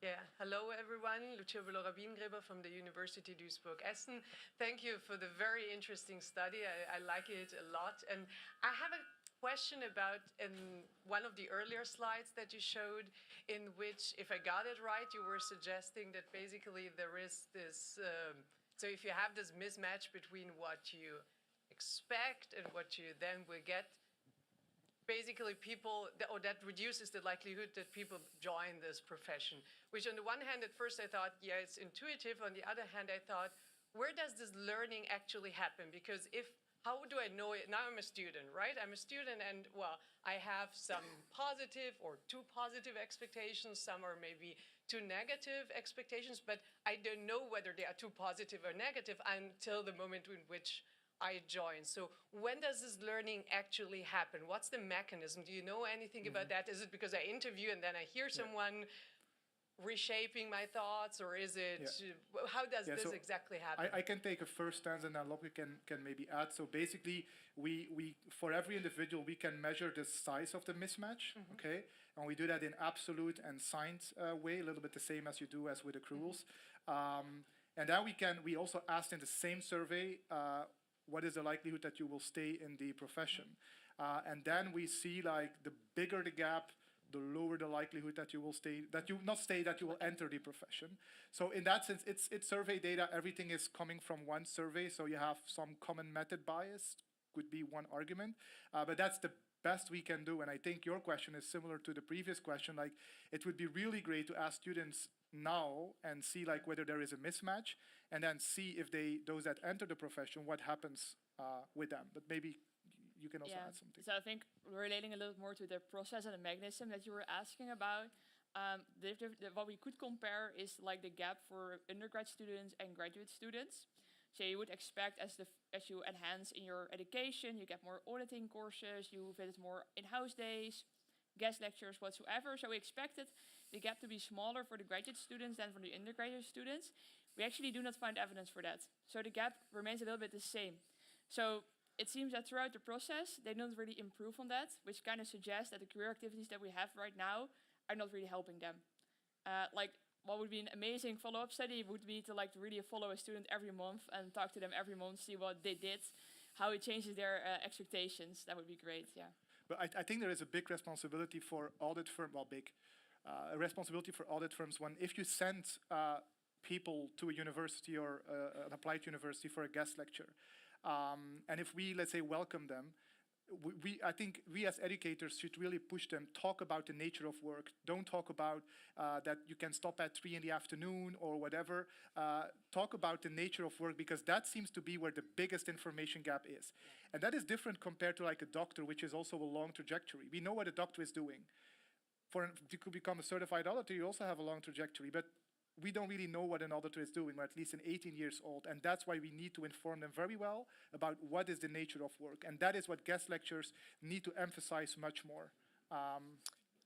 Yeah, hello everyone. Lucia Belora-Wiengräber from the University Duisburg-Essen. Thank you for the very interesting study. I like it a lot. And I have a question about one of the earlier slides that you showed, in which, if I got it right, you were suggesting that basically there is this, so if you have this mismatch between what you expect and what you then will get, basically that reduces the likelihood that people join this profession, which on the one hand, at first I thought, yeah, it's intuitive. On the other hand, I thought, where does this learning actually happen? Because how do I know it? Now I'm a student, right? I'm a student, and well, I have some positive or too positive expectations, some are maybe too negative expectations, but I don't know whether they are too positive or negative until the moment in which I join. So when does this learning actually happen? What's the mechanism? Do you know anything about that? Is it because I interview and then I hear someone reshaping my thoughts, or is it, how does this exactly happen? I can take a first stance, and then Lobke can maybe add. So basically, we for every individual, we can measure the size of the mismatch, okay? And we do that in absolute and signed way, a little bit the same as you do as with accruals. And then we also asked in the same survey, what is the likelihood that you will stay in the profession? And then we see, like, the bigger the gap, the lower the likelihood that you will stay, that you will enter the profession. So in that sense, it's survey data. Everything is coming from one survey, so you have some common method bias, could be one argument. But that's the best we can do. And I think your question is similar to the previous question. Like, it would be really great to ask students now and see, like, whether there is a mismatch, and then see if those that enter the profession, what happens with them. But maybe you can also add something. So I think relating a little more to the process and the mechanism that you were asking about, what we could compare is like the gap for undergrad students and graduate students. So you would expect as you enhance in your education, you get more auditing courses, you visit more in-house days, guest lectures, whatsoever. So we expected the gap to be smaller for the graduate students than for the undergraduate students. We actually do not find evidence for that. So the gap remains a little bit the same. So it seems that throughout the process, they don't really improve on that, which kind of suggests that the career activities that we have right now are not really helping them. Like, what would be an amazing follow-up study would be to really follow a student every month and talk to them every month, see what they did, how it changes their expectations. That would be great, yeah. But I think there is a big responsibility for audit firm, a responsibility for audit firms when if you send people to a university or an applied university for a guest lecture, and if we, let's say, welcome them, I think we as educators should really push them, talk about the nature of work. Don't talk about that you can stop at 3 in the afternoon or whatever. Talk about the nature of work, because that seems to be where the biggest information gap is. And that is different compared to like a doctor, which is also a long trajectory. We know what a doctor is doing. To become a certified auditor, you also have a long trajectory, but we don't really know what an auditor is doing, or at least an 18 years old, and that's why we need to inform them very well about what is the nature of work, and that is what guest lectures need to emphasize much more.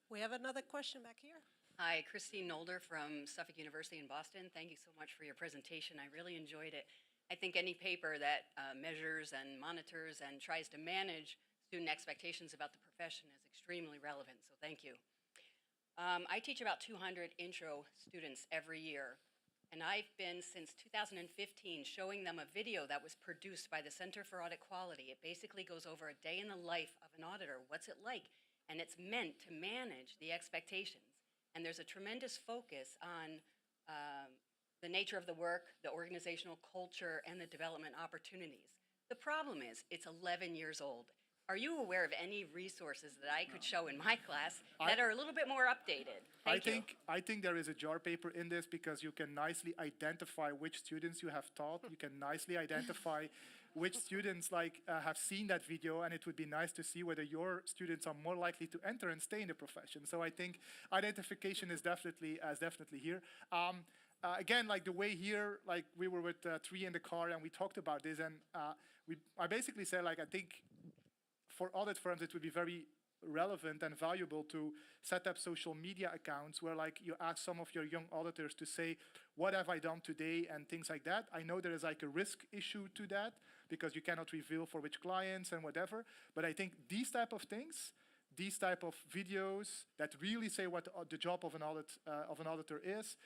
We have another question back here. Hi, Christine Nolder from Suffolk University in Boston. Thank you so much for your presentation. I really enjoyed it. I think any paper that measures and monitors and tries to manage student expectations about the profession is extremely relevant, so thank you. I teach about 200 intro students every year, and I've been, since 2015, showing them a video that was produced by the Center for Audit Quality. It basically goes over a day in the life of an auditor, what's it like, and it's meant to manage the expectations. And there's a tremendous focus on the nature of the work, the organizational culture, and the development opportunities. The problem is, it's 11 years old. Are you aware of any resources that I could show in my class that are a little bit more updated? I think there is a jar paper in this, because you can nicely identify which students you have taught. You can nicely identify which students have seen that video, and it would be nice to see whether your students are more likely to enter and stay in the profession. So I think identification is definitely here. Again, like the way here, like we were with 3 in the car and we talked about this, and I basically said, like, I think for audit firms, it would be very relevant and valuable to set up social media accounts where, like, you ask some of your young auditors to say, what have I done today, and things like that. I know there is like a risk issue to that, because you cannot reveal for which clients and whatever. But I think these type of things, these type of videos that really say what the job of an auditor is,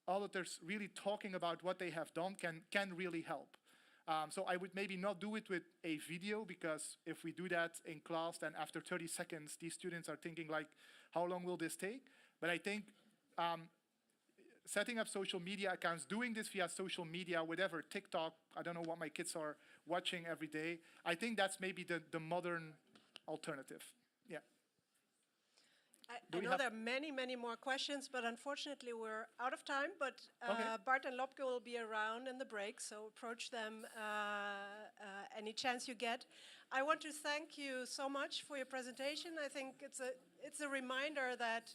auditors really talking about what they have done can really help. So I would maybe not do it with a video, because if we do that in class, then after 30 seconds, these students are thinking, like, how long will this take? But I think setting up social media accounts, doing this via social media, whatever, TikTok, I don't know what my kids are watching every day. I think that's maybe the modern alternative. Yeah. I know there are many, many more questions, but unfortunately we're out of time. But Bart and Lobke will be around in the break, so approach them any chance you get. I want to thank you so much for your presentation. I think it's a reminder that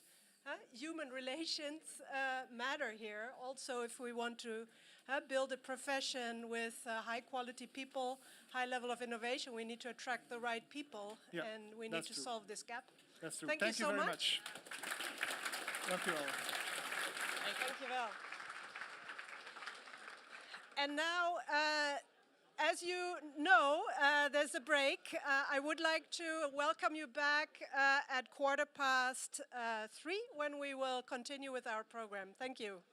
human relations matter here. Also, if we want to build a profession with high-quality people, high level of innovation, we need to attract the right people, and we need to solve this gap. That's true. Thank you so very much. much. Thank you all. Thank you well. And now, as you know, there's a break. I would like to welcome you back at 3:15, when we will continue with our program. Thank you.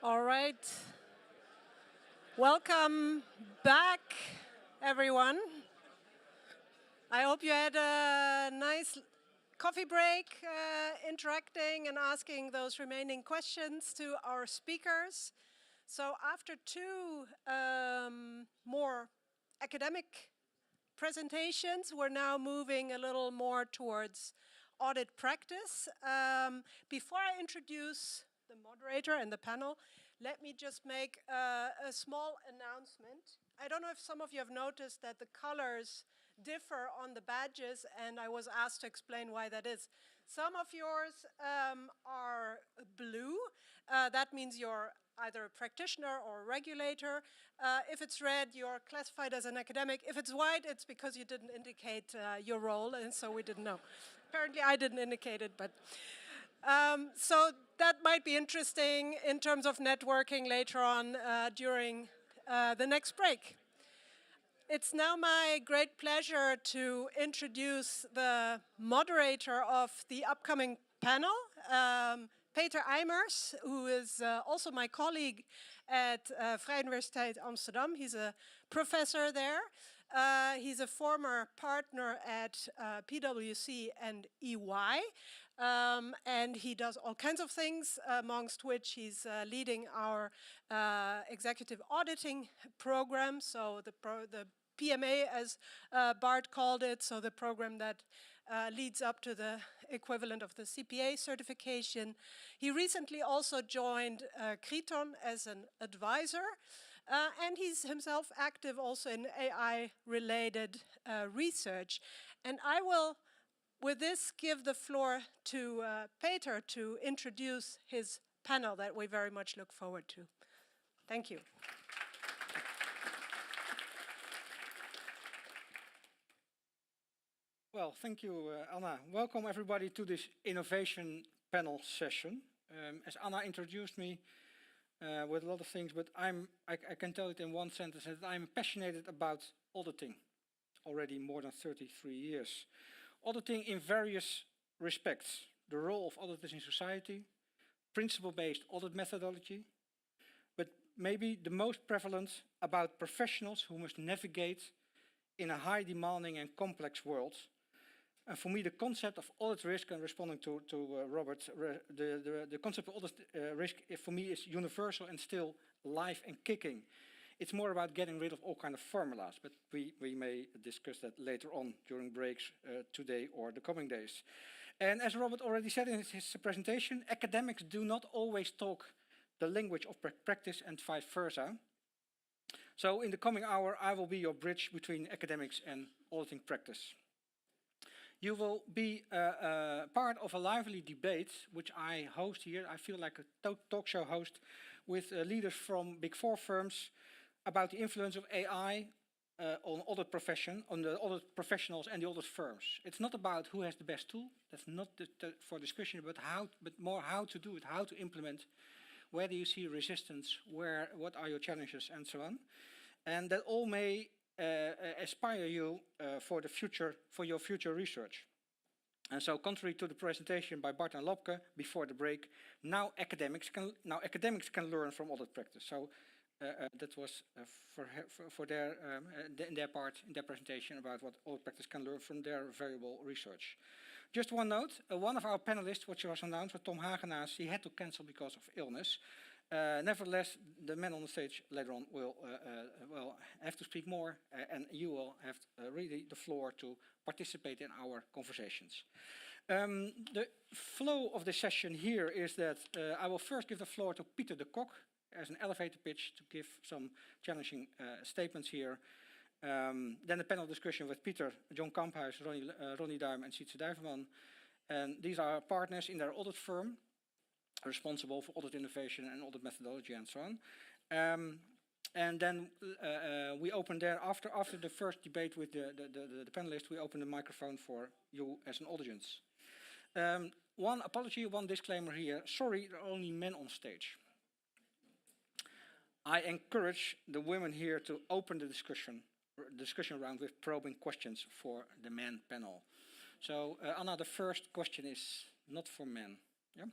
All right. Welcome back, everyone. I hope you had a nice coffee break, interacting and asking those remaining questions to our speakers. So after two more academic presentations, we're now moving a little more towards audit practice. Before I introduce the moderator and the panel, let me just make a small announcement. I don't know if some of you have noticed that the colors differ on the badges, and I was asked to explain why that is. Some of yours are blue. That means you're either a practitioner or a regulator. If it's red, you're classified as an academic. If it's white, it's because you didn't indicate your role, and so we didn't know. Apparently, I didn't indicate it, but so that might be interesting in terms of networking later on during the next break. It's now my great pleasure to introduce the moderator of the upcoming panel, Pieter Eimers, who is also my colleague at Vrije Universiteit Amsterdam. He's a professor there. He's a former partner at PwC and EY. And he does all kinds of things, amongst which he's leading our executive auditing program, so the PMA, as Bart called it, so the program that leads up to the equivalent of the CPA certification. He recently also joined Kriton as an advisor, and he's himself active also in AI-related research. And I will, with this, give the floor to Pieter to introduce his panel that we very much look forward to. Thank you. Well, thank you, Anna. Welcome everybody to this innovation panel session. As Anna introduced me with a lot of things, but I can tell it in one sentence that I'm passionate about auditing already more than 33 years. Auditing in various respects, the role of auditors in society, principle-based audit methodology, but maybe the most prevalent about professionals who must navigate in a high demanding and complex world. And for me, the concept of audit risk, and responding to Robert, the concept of audit risk for me is universal and still live and kicking. It's more about getting rid of all kind of formulas, but we may discuss that later on during breaks today or the coming days. And as Robert already said in his presentation, academics do not always talk the language of practice and vice versa. So in the coming hour, I will be your bridge between academics and auditing practice. You will be part of a lively debate, which I host here. I feel like a talk show host with leaders from Big Four firms about the influence of AI on audit profession, on the audit professionals and the audit firms. It's not about who has the best tool. That's not for discussion, but more how to do it, how to implement. Where do you see resistance? What are your challenges, and so on, and that all may aspire you for your future research. And so, contrary to the presentation by Bart and Lobke before the break, now academics can learn from audit practice. So that was for their in their presentation about what audit practice can learn from their valuable research. Just one note: one of our panelists, which was announced, Tom Hagenaas, he had to cancel because of illness. Nevertheless, the man on the stage later on will have to speak more, and you will have really the floor to participate in our conversations. The flow of the session here is that I will first give the floor to Pieter de Kok as an elevator pitch to give some challenging statements here. Then a panel discussion with Pieter, John Kamphuis, Ronny Duim and Sytse Duiverman. And these are partners in their audit firm, responsible for audit innovation and audit methodology and so on. And then we open there, after the first debate with the panelists, we open the microphone for you as an audience. One apology, one disclaimer here. Sorry, there are only men on stage. I encourage the women here to open the discussion round with probing questions for the men panel. So Anna, the first question is not for men. Yeah?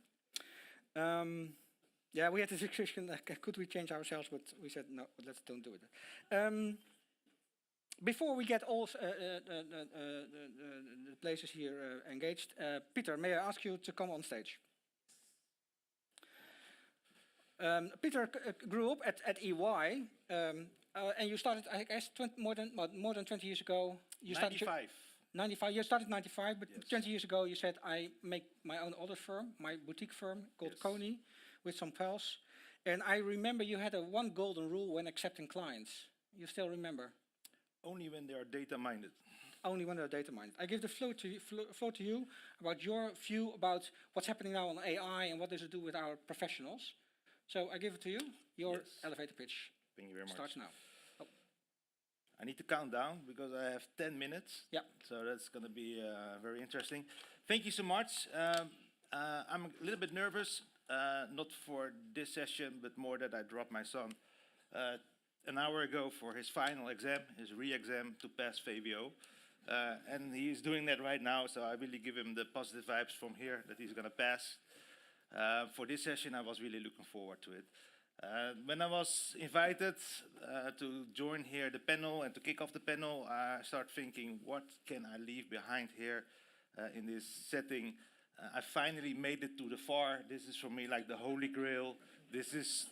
Yeah, we had this discussion, could we change ourselves, but we said, no, let's don't do it. Before we get all the places here engaged, Pieter, may I ask you to come on stage? Pieter grew up at EY, and you started, I guess, more than 20 years ago. You 95. 95. You started 95, but Yes. 20 years ago you said, I make my own audit firm, my boutique firm called Yes. Coney, with some pals. And I remember you had one golden rule when accepting clients. You still remember? Only when they are data-minded. Only when they're data minded. I give the floor to you about your view about what's happening now on AI and what does it do with our professionals. So I give it to you. Your Yes. elevator pitch Thank you very much. starts now. Oh. I need to count down because I have 10 minutes. Yeah. So that's going to be very interesting. Thank you so much. I'm a little bit nervous, not for this session, but more that I dropped my son an hour ago for his final exam, his re-exam to pass Fabio. And he's doing that right now, so I really give him the positive vibes from here that he's going to pass. For this session, I was really looking forward to it. When I was invited to join here the panel and to kick off the panel, I started thinking, what can I leave behind here in this setting? I finally made it to the FAR. This is for me like the holy grail. This is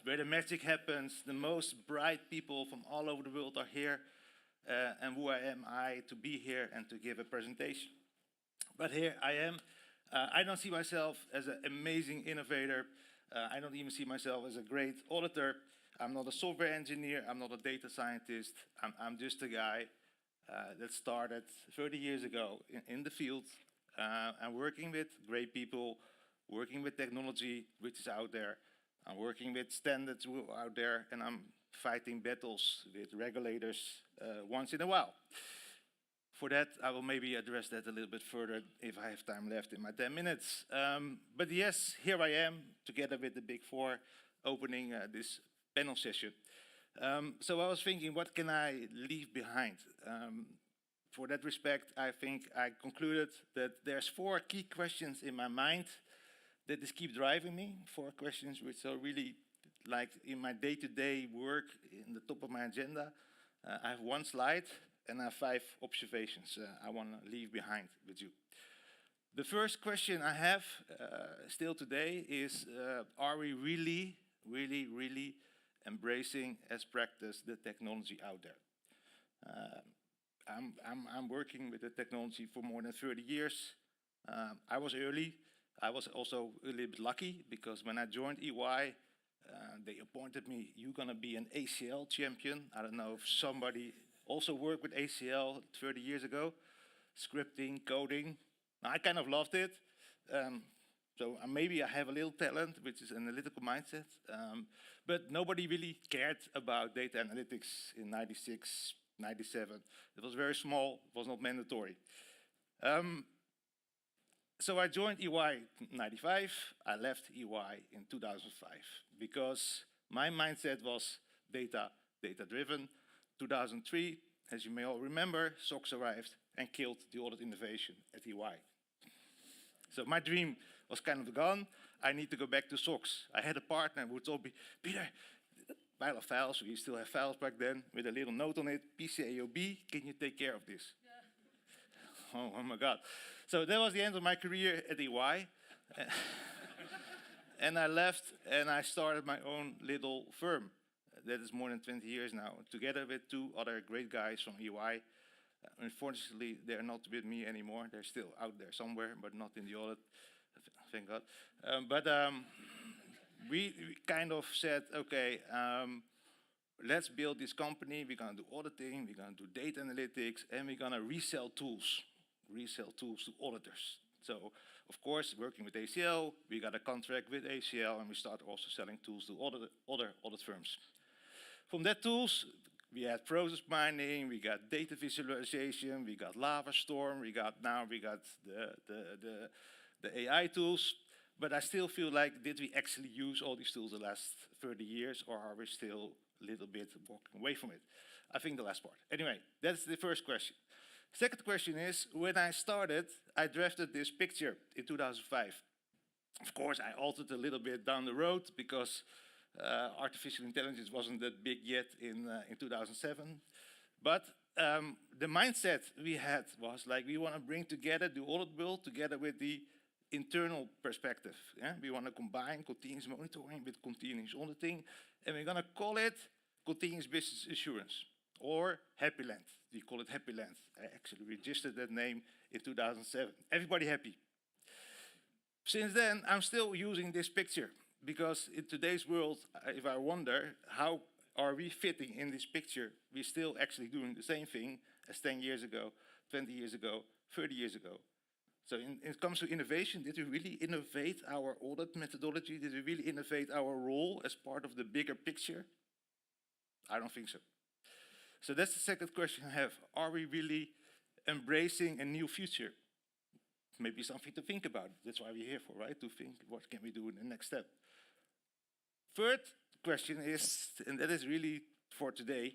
where the magic happens. The most bright people from all over the world are here. And who am I to be here and to give a presentation? But here I am. I don't see myself as an amazing innovator. I don't even see myself as a great auditor. I'm not a software engineer. I'm not a data scientist. I'm just a guy that started 30 years ago in the field. I'm working with great people, working with technology which is out there. I'm working with standards out there, and I'm fighting battles with regulators once in a while. For that, I will maybe address that a little bit further if I have time left in my 10 minutes. But yes, here I am, together with the Big Four, opening this panel session. So I was thinking, what can I leave behind? For that respect, I think I concluded that there's 4 key questions in my mind that just keep driving me. 4 questions which are really like in my day-to-day work in the top of my agenda. I have 1 slide and I have 5 observations I want to leave behind with you. The first question I have still today is, are we really embracing as practice the technology out there? I'm working with the technology for more than 30 years. I was early. I was also a little bit lucky because when I joined EY, they appointed me, you're going to be an ACL champion. I don't know if somebody also worked with ACL 30 years ago, scripting, coding. I kind of loved it. So maybe I have a little talent, which is an analytical mindset. But nobody really cared about data analytics in 96, 97. It was very small, it was not mandatory. So I joined EY in 95, I left EY in 2005 because my mindset was data-driven. 2003, as you may all remember, SOX arrived and killed the audit innovation at EY. So my dream was kind of gone. I need to go back to SOX. I had a partner who told me, Pieter, pile of files, we still have files back then, with a little note on it, PCAOB, can you take care of this? Yeah. Oh my God. So that was the end of my career at EY. And I left and I started my own little firm. That is more than 20 years now, together with 2 other great guys from EY. Unfortunately, they're not with me anymore. They're still out there somewhere, but not in the audit, thank God. We kind of said, okay, let's build this company. We're going to do auditing, we're going to do data analytics, and we're going to resell tools to auditors. So, of course, working with ACL, we got a contract with ACL, and we started also selling tools to other audit firms. From that tools, we had process mining, we got data visualization, we got Lava Storm, we got the AI tools. But I still feel like, did we actually use all these tools the last 30 years, or are we still a little bit walking away from it? I think the last part. Anyway, that's the first question. Second question is, when I started, I drafted this picture in 2005. Of course, I altered a little bit down the road because artificial intelligence wasn't that big yet in 2007. But the mindset we had was like, we want to bring together the audit world together with the internal perspective. Yeah? We want to combine continuous monitoring with continuous auditing, and we're going to call it continuous business assurance, or Happy Land. We call it Happy Land. I actually registered that name in 2007. Everybody happy? Since then, I'm still using this picture, because in today's world, if I wonder how are we fitting in this picture, we're still actually doing the same thing as 10 years ago, 20 years ago, 30 years ago. So when it comes to innovation, did we really innovate our audit methodology? Did we really innovate our role as part of the bigger picture? I don't think so. So that's the second question I have. Are we really embracing a new future? Maybe something to think about. That's why we're here for, right? To think, what can we do in the next step? Third question is, and that is really for today,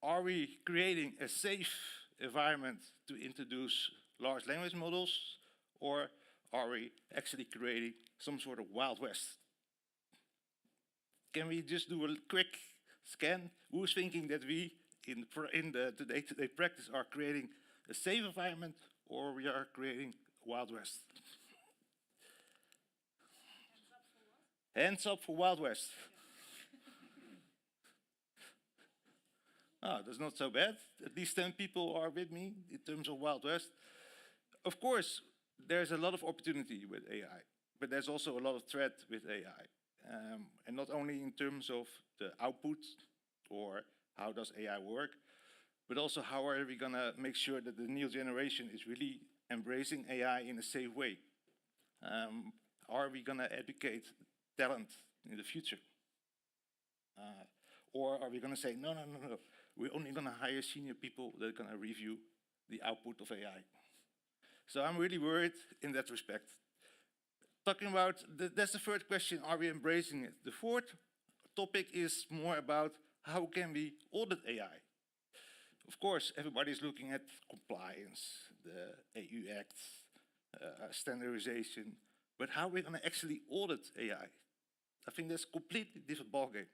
are we creating a safe environment to introduce large language models, or are we actually creating some sort of Wild West? Can we just do a quick scan? Who's thinking that we, in the today-to-day practice, are creating a safe environment, or we are creating Wild West? Hands up for Wild West. Oh, that's not so bad. At least 10 people are with me in terms of Wild West. Of course, there's a lot of opportunity with AI, but there's also a lot of threat with AI. And not only in terms of the output or how does AI work, but also how are we going to make sure that the new generation is really embracing AI in a safe way? Are we going to educate talent in the future? Or are we going to say, no, we're only going to hire senior people that are going to review the output of AI? So I'm really worried in that respect. Talking about, that's the third question, are we embracing it? The fourth topic is more about how can we audit AI? Of course, everybody's looking at compliance, the EU Act, standardization, but how are we going to actually audit AI? I think that's a completely different ballgame,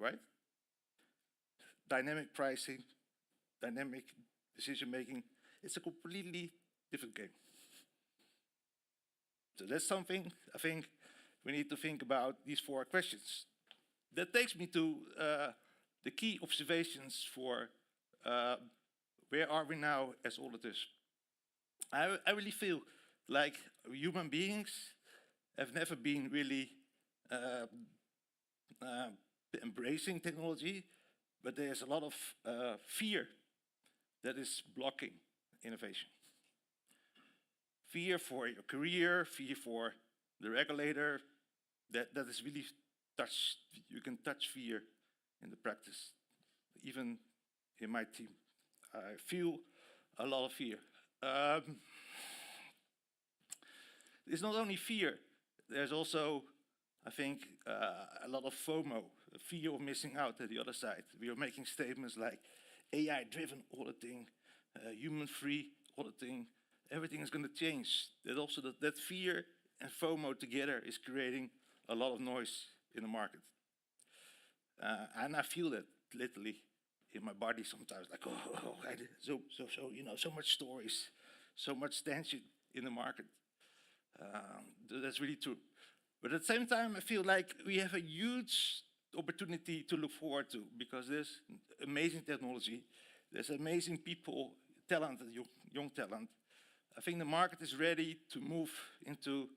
right? Dynamic pricing, dynamic decision-making, it's a completely different game. So that's something I think we need to think about, these four questions. That takes me to the key observations for where are we now as auditors. I really feel like human beings have never been really embracing technology, but there's a lot of fear that is blocking innovation. Fear for your career, fear for the regulator, that is really touched. You can touch fear in the practice. Even in my team, I feel a lot of fear. It's not only fear, there's also, I think, a lot of FOMO, fear of missing out at the other side. We are making statements like AI-driven auditing, human-free auditing, everything is going to change. That fear and FOMO together is creating a lot of noise in the market. And I feel that literally in my body sometimes, like, so much stories, so much tension in the market. That's really true. But at the same time, I feel like we have a huge opportunity to look forward to, because there's amazing technology, there's amazing people, talented, young talent. I think the market is ready to move into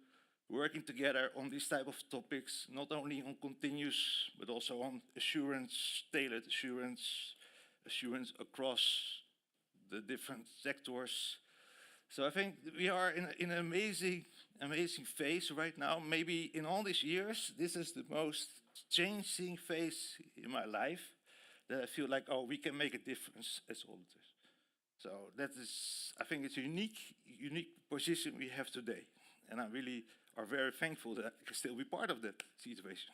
working together on these type of topics, not only on continuous, but also on assurance, tailored assurance, assurance across the different sectors. So I think we are in an amazing phase right now. Maybe in all these years, this is the most changing phase in my life, that I feel like, oh, we can make a difference as auditors. So that is, I think it's a unique position we have today. And I really are very thankful that I can still be part of that situation.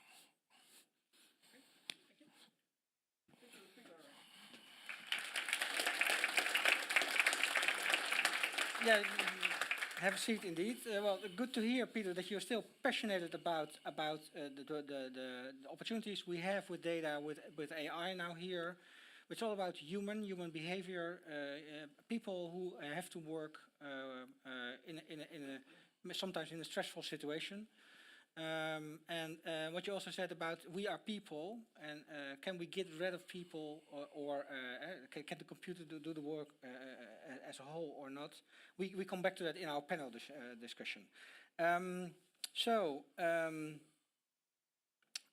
Yeah, Have a seat, indeed. Well, good to hear, Pieter, that you're still passionate about the opportunities we have with data, with AI now here. It's all about human behavior, people who have to work sometimes in a stressful situation. And what you also said about we are people, and can we get rid of people, or can the computer do the work as a whole or not? We come back to that in our panel discussion.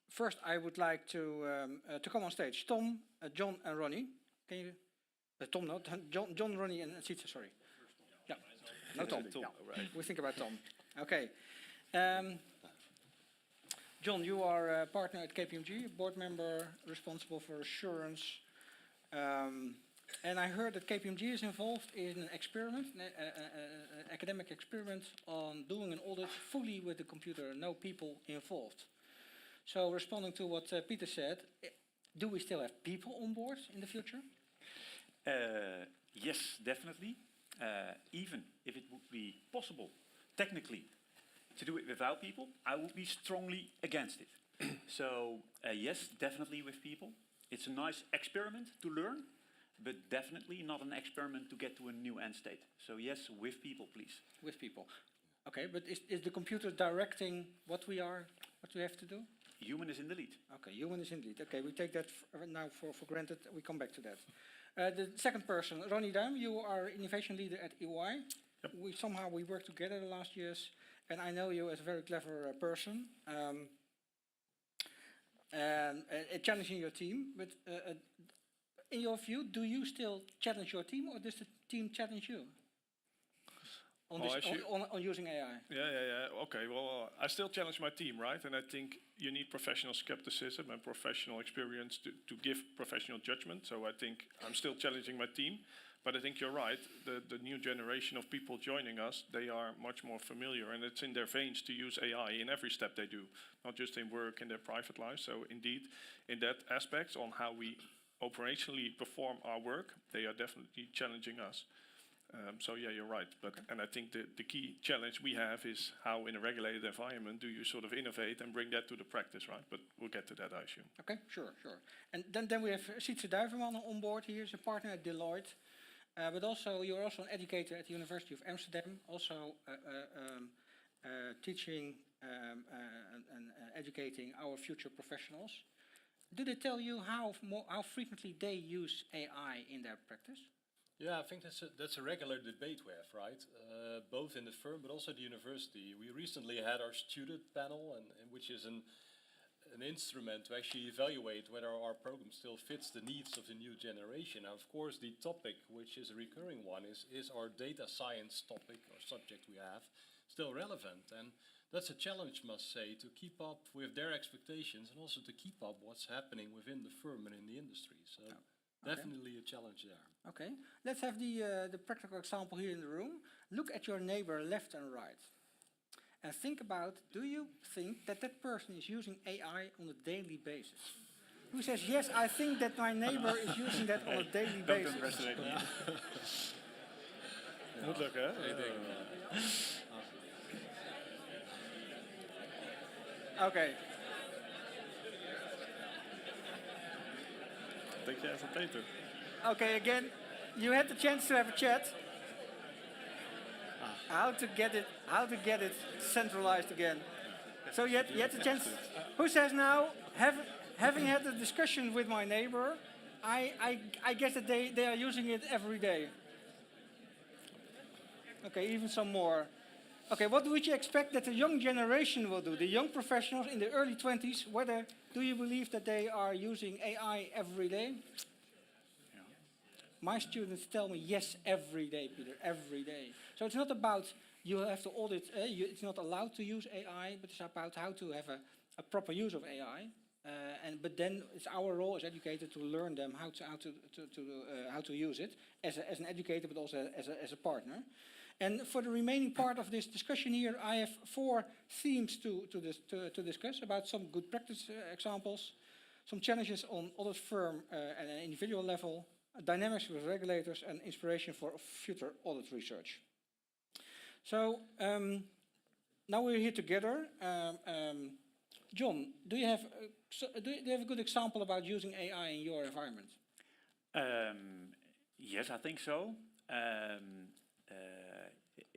First, I would like to come on stage. Tom, John, and Ronny. Can you? Tom, no, John, Ronny, and Sytse. Sorry. Yeah. No, Tom. Yeah. Right. We think about Tom. Okay. John, you are a partner at KPMG, a board member responsible for assurance. And I heard that KPMG is involved in an experiment, an academic experiment on doing an audit fully with the computer, no people involved. So responding to what Pieter said, do we still have people on board in the future? Yes, definitely. Even if it would be possible, technically, to do it without people, I would be strongly against it. So yes, definitely with people. It's a nice experiment to learn, but definitely not an experiment to get to a new end state. So yes, with people, please. With people. Okay, but is the computer directing what we have to do? Human is in the lead. Okay, human is in the lead. Okay, we take that now for granted. We come back to that. The second person, Ronny Duim, you are innovation leader at EY. Yep. We worked together the last years. And I know you as a very clever person, and challenging your team. But in your view, do you still challenge your team, or does the team challenge you on using AI? Yeah. Okay. Well, I still challenge my team, right? And I think you need professional skepticism and professional experience to give professional judgment. So I think I'm still challenging my team. But I think you're right, the new generation of people joining us, they are much more familiar, and it's in their veins to use AI in every step they do, not just in work, in their private life. So indeed, in that aspect, on how we operationally perform our work, they are definitely challenging us. So yeah, you're right. And I think the key challenge we have is how in a regulated environment do you sort of innovate and bring that to the practice, right? But we'll get to that, I assume. Okay, sure. And then we have Sytse Duiverman on board here, is a partner at Deloitte. But also, you're also an educator at the University of Amsterdam, also teaching and educating our future professionals. Do they tell you how frequently they use AI in their practice? Yeah, I think that's a regular debate we have, right? Both in the firm, but also at the university. We recently had our student panel, which is an instrument to actually evaluate whether our program still fits the needs of the new generation. Now, of course, the topic, which is a recurring one, is our data science topic or subject we have still relevant? And that's a challenge, must say, to keep up with their expectations and also to keep up what's happening within the firm and in the industry. So definitely a challenge there. Okay, let's have the practical example here in the room. Look at your neighbor left and right. And think about, do you think that person is using AI on a daily basis? Who says, yes, I think that my neighbor is using that on a daily basis? Don't underestimate me. Good luck, hè? Okay. Denk jij van Peter? Okay, again, you had the chance to have a chat. How to get it centralized again. So you had the chance. Who says now, having had a discussion with my neighbor, I guess that they are using it every day. Okay, even some more. Okay, what would you expect that the young generation will do? The young professionals in the early 20s, do you believe that they are using AI every day? My students tell me, yes, every day, Pieter, every day. So it's not about you have to audit, it's not allowed to use AI, but it's about how to have a proper use of AI. But then it's our role as educators to learn them how to use it as an educator, but also as a partner. And for the remaining part of this discussion here, I have 4 themes to discuss about some good practice examples, some challenges on audit firm and an individual level, dynamics with regulators, and inspiration for future audit research. So now we're here together. John, do you have do you have a good example about using AI in your environment? Yes, I think so.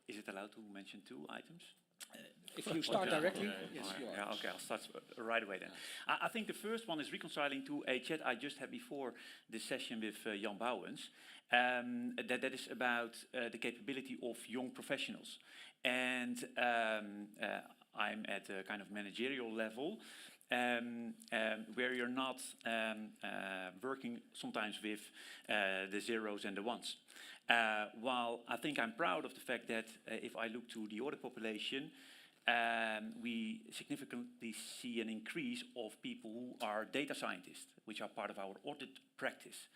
Is it allowed to mention 2 items? If you start directly, yes, you are. Yeah, okay, I'll start right away then. I think the first one is reconciling to a chat I just had before this session with Jan Bouwens. That is about the capability of young professionals. And I'm at a kind of managerial level where you're not working sometimes with the zeros and the ones. While I think I'm proud of the fact that if I look to the audit population, we significantly see an increase of people who are data scientists, which are part of our audit practice,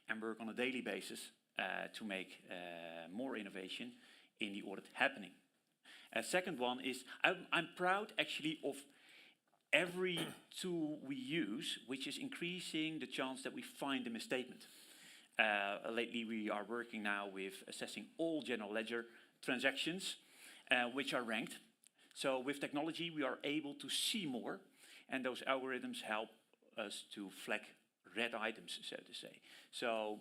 and work on a daily basis to make more innovation in the audit happening. Second one is I'm proud actually of every tool we use, which is increasing the chance that we find a misstatement. Lately we are working now with assessing all general ledger transactions, which are ranked. So with technology we are able to see more, and those algorithms help us to flag red items, so to say. So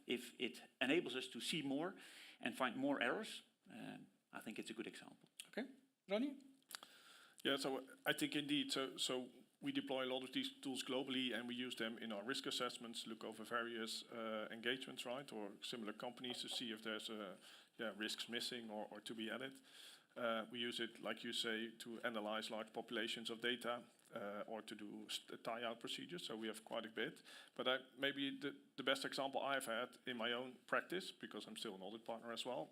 if it enables us to see more and find more errors, I think it's a good example. Okay, Ronny? Yeah, so I think indeed, so we deploy a lot of these tools globally, and we use them in our risk assessments, look over various engagements, right, or similar companies to see if there's risks missing or to be added. We use it, like you say, to analyze large populations of data or to do tie-out procedures, so we have quite a bit. But maybe the best example I've had in my own practice, because I'm still an audit partner as well,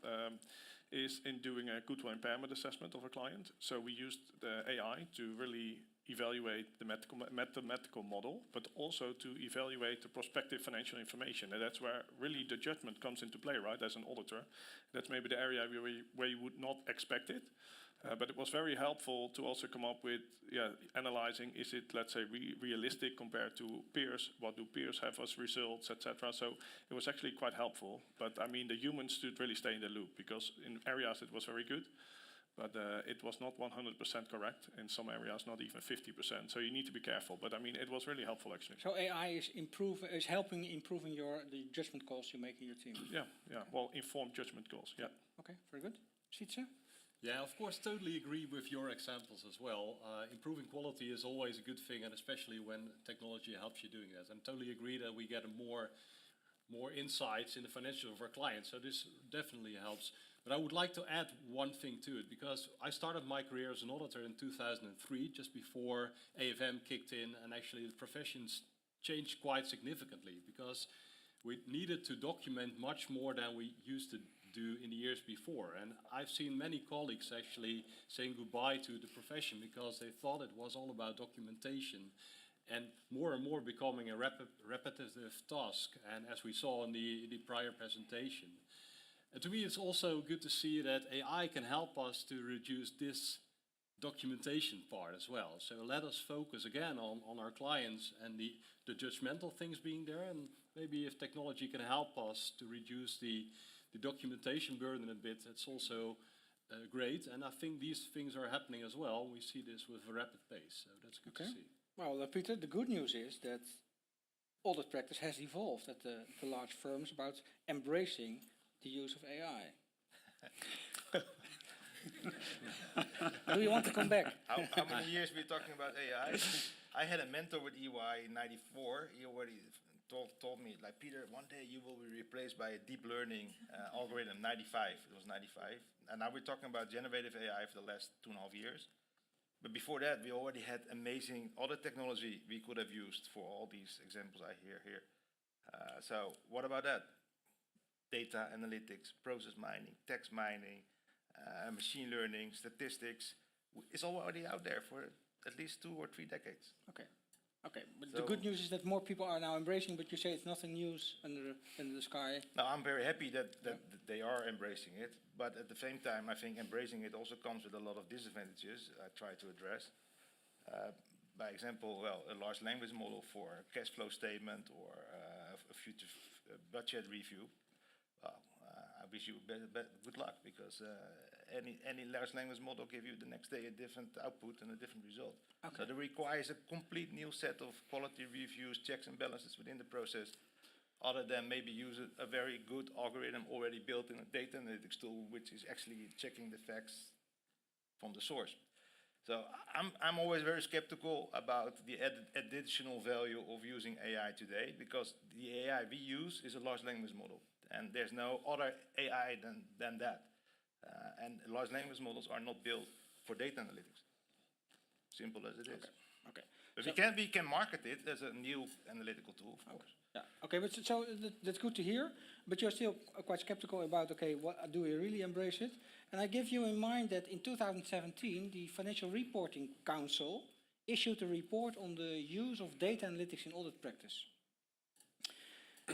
is in doing a goodwill impairment assessment of a client. So we used the AI to really evaluate the mathematical model, but also to evaluate the prospective financial information. And that's where really the judgment comes into play, right, as an auditor. That's maybe the area where you would not expect it. But it was very helpful to also come up with analyzing, is it, let's say, realistic compared to peers? What do peers have as results, etc.? So it was actually quite helpful. But I mean, the humans should really stay in the loop, because in areas it was very good, but it was not 100% correct. In some areas, not even 50%. So you need to be careful. But I mean, it was really helpful actually. So AI is helping improving the judgment calls you make in your team. Yeah. Well, informed judgment calls. Yeah. Okay, very good. Sytse? Yeah, of course, totally agree with your examples as well. Improving quality is always a good thing, and especially when technology helps you doing that. And totally agree that we get more insights in the financials of our clients. So this definitely helps. But I would like to add one thing to it, because I started my career as an auditor in 2003, just before AFM kicked in, and actually the professions changed quite significantly, because we needed to document much more than we used to do in the years before. And I've seen many colleagues actually saying goodbye to the profession because they thought it was all about documentation, and more becoming a repetitive task, and as we saw in the prior presentation. And to me it's also good to see that AI can help us to reduce this documentation part as well. So let us focus again on our clients and the judgmental things being there, and maybe if technology can help us to reduce the documentation burden a bit, it's also great. And I think these things are happening as well. We see this with a rapid pace, so that's good to see. Well, Pieter, the good news is that audit practice has evolved at the large firms about embracing the use of AI. Do you want to come back? How many years we're talking about AI? I had a mentor with EY in '94. He already told me, like, Pieter, one day you will be replaced by a deep learning algorithm. 95, it was 95. And now we're talking about generative AI for the last 2.5 years. But before that, we already had amazing other technology we could have used for all these examples I hear here. So what about that? Data analytics, process mining, text mining, machine learning, statistics. It's already out there for at least 2 or 3 decades. Okay, but the good news is that more people are now embracing, but you say it's nothing new under the sky. No, I'm very happy that they are embracing it, but at the same time, I think embracing it also comes with a lot of disadvantages I try to address. By example, well, a large language model for a cash flow statement or a future budget review. Well, I wish you good luck, because any large language model give you the next day a different output and a different result. Okay. So that requires a complete new set of quality reviews, checks and balances within the process, other than maybe use a very good algorithm already built in a data analytics tool, which is actually checking the facts from the source. So I'm always very skeptical about the additional value of using AI today, because the AI we use is a large language model, and there's no other AI than that. And large language models are not built for data analytics. Simple as it is. Okay. But So- we can market it as a new analytical tool, of course. Yeah. Okay, but that's good to hear. But you're still quite skeptical about, okay, what do we really embrace it? And I give you in mind that in 2017, the Financial Reporting Council issued a report on the use of data analytics in audit practice,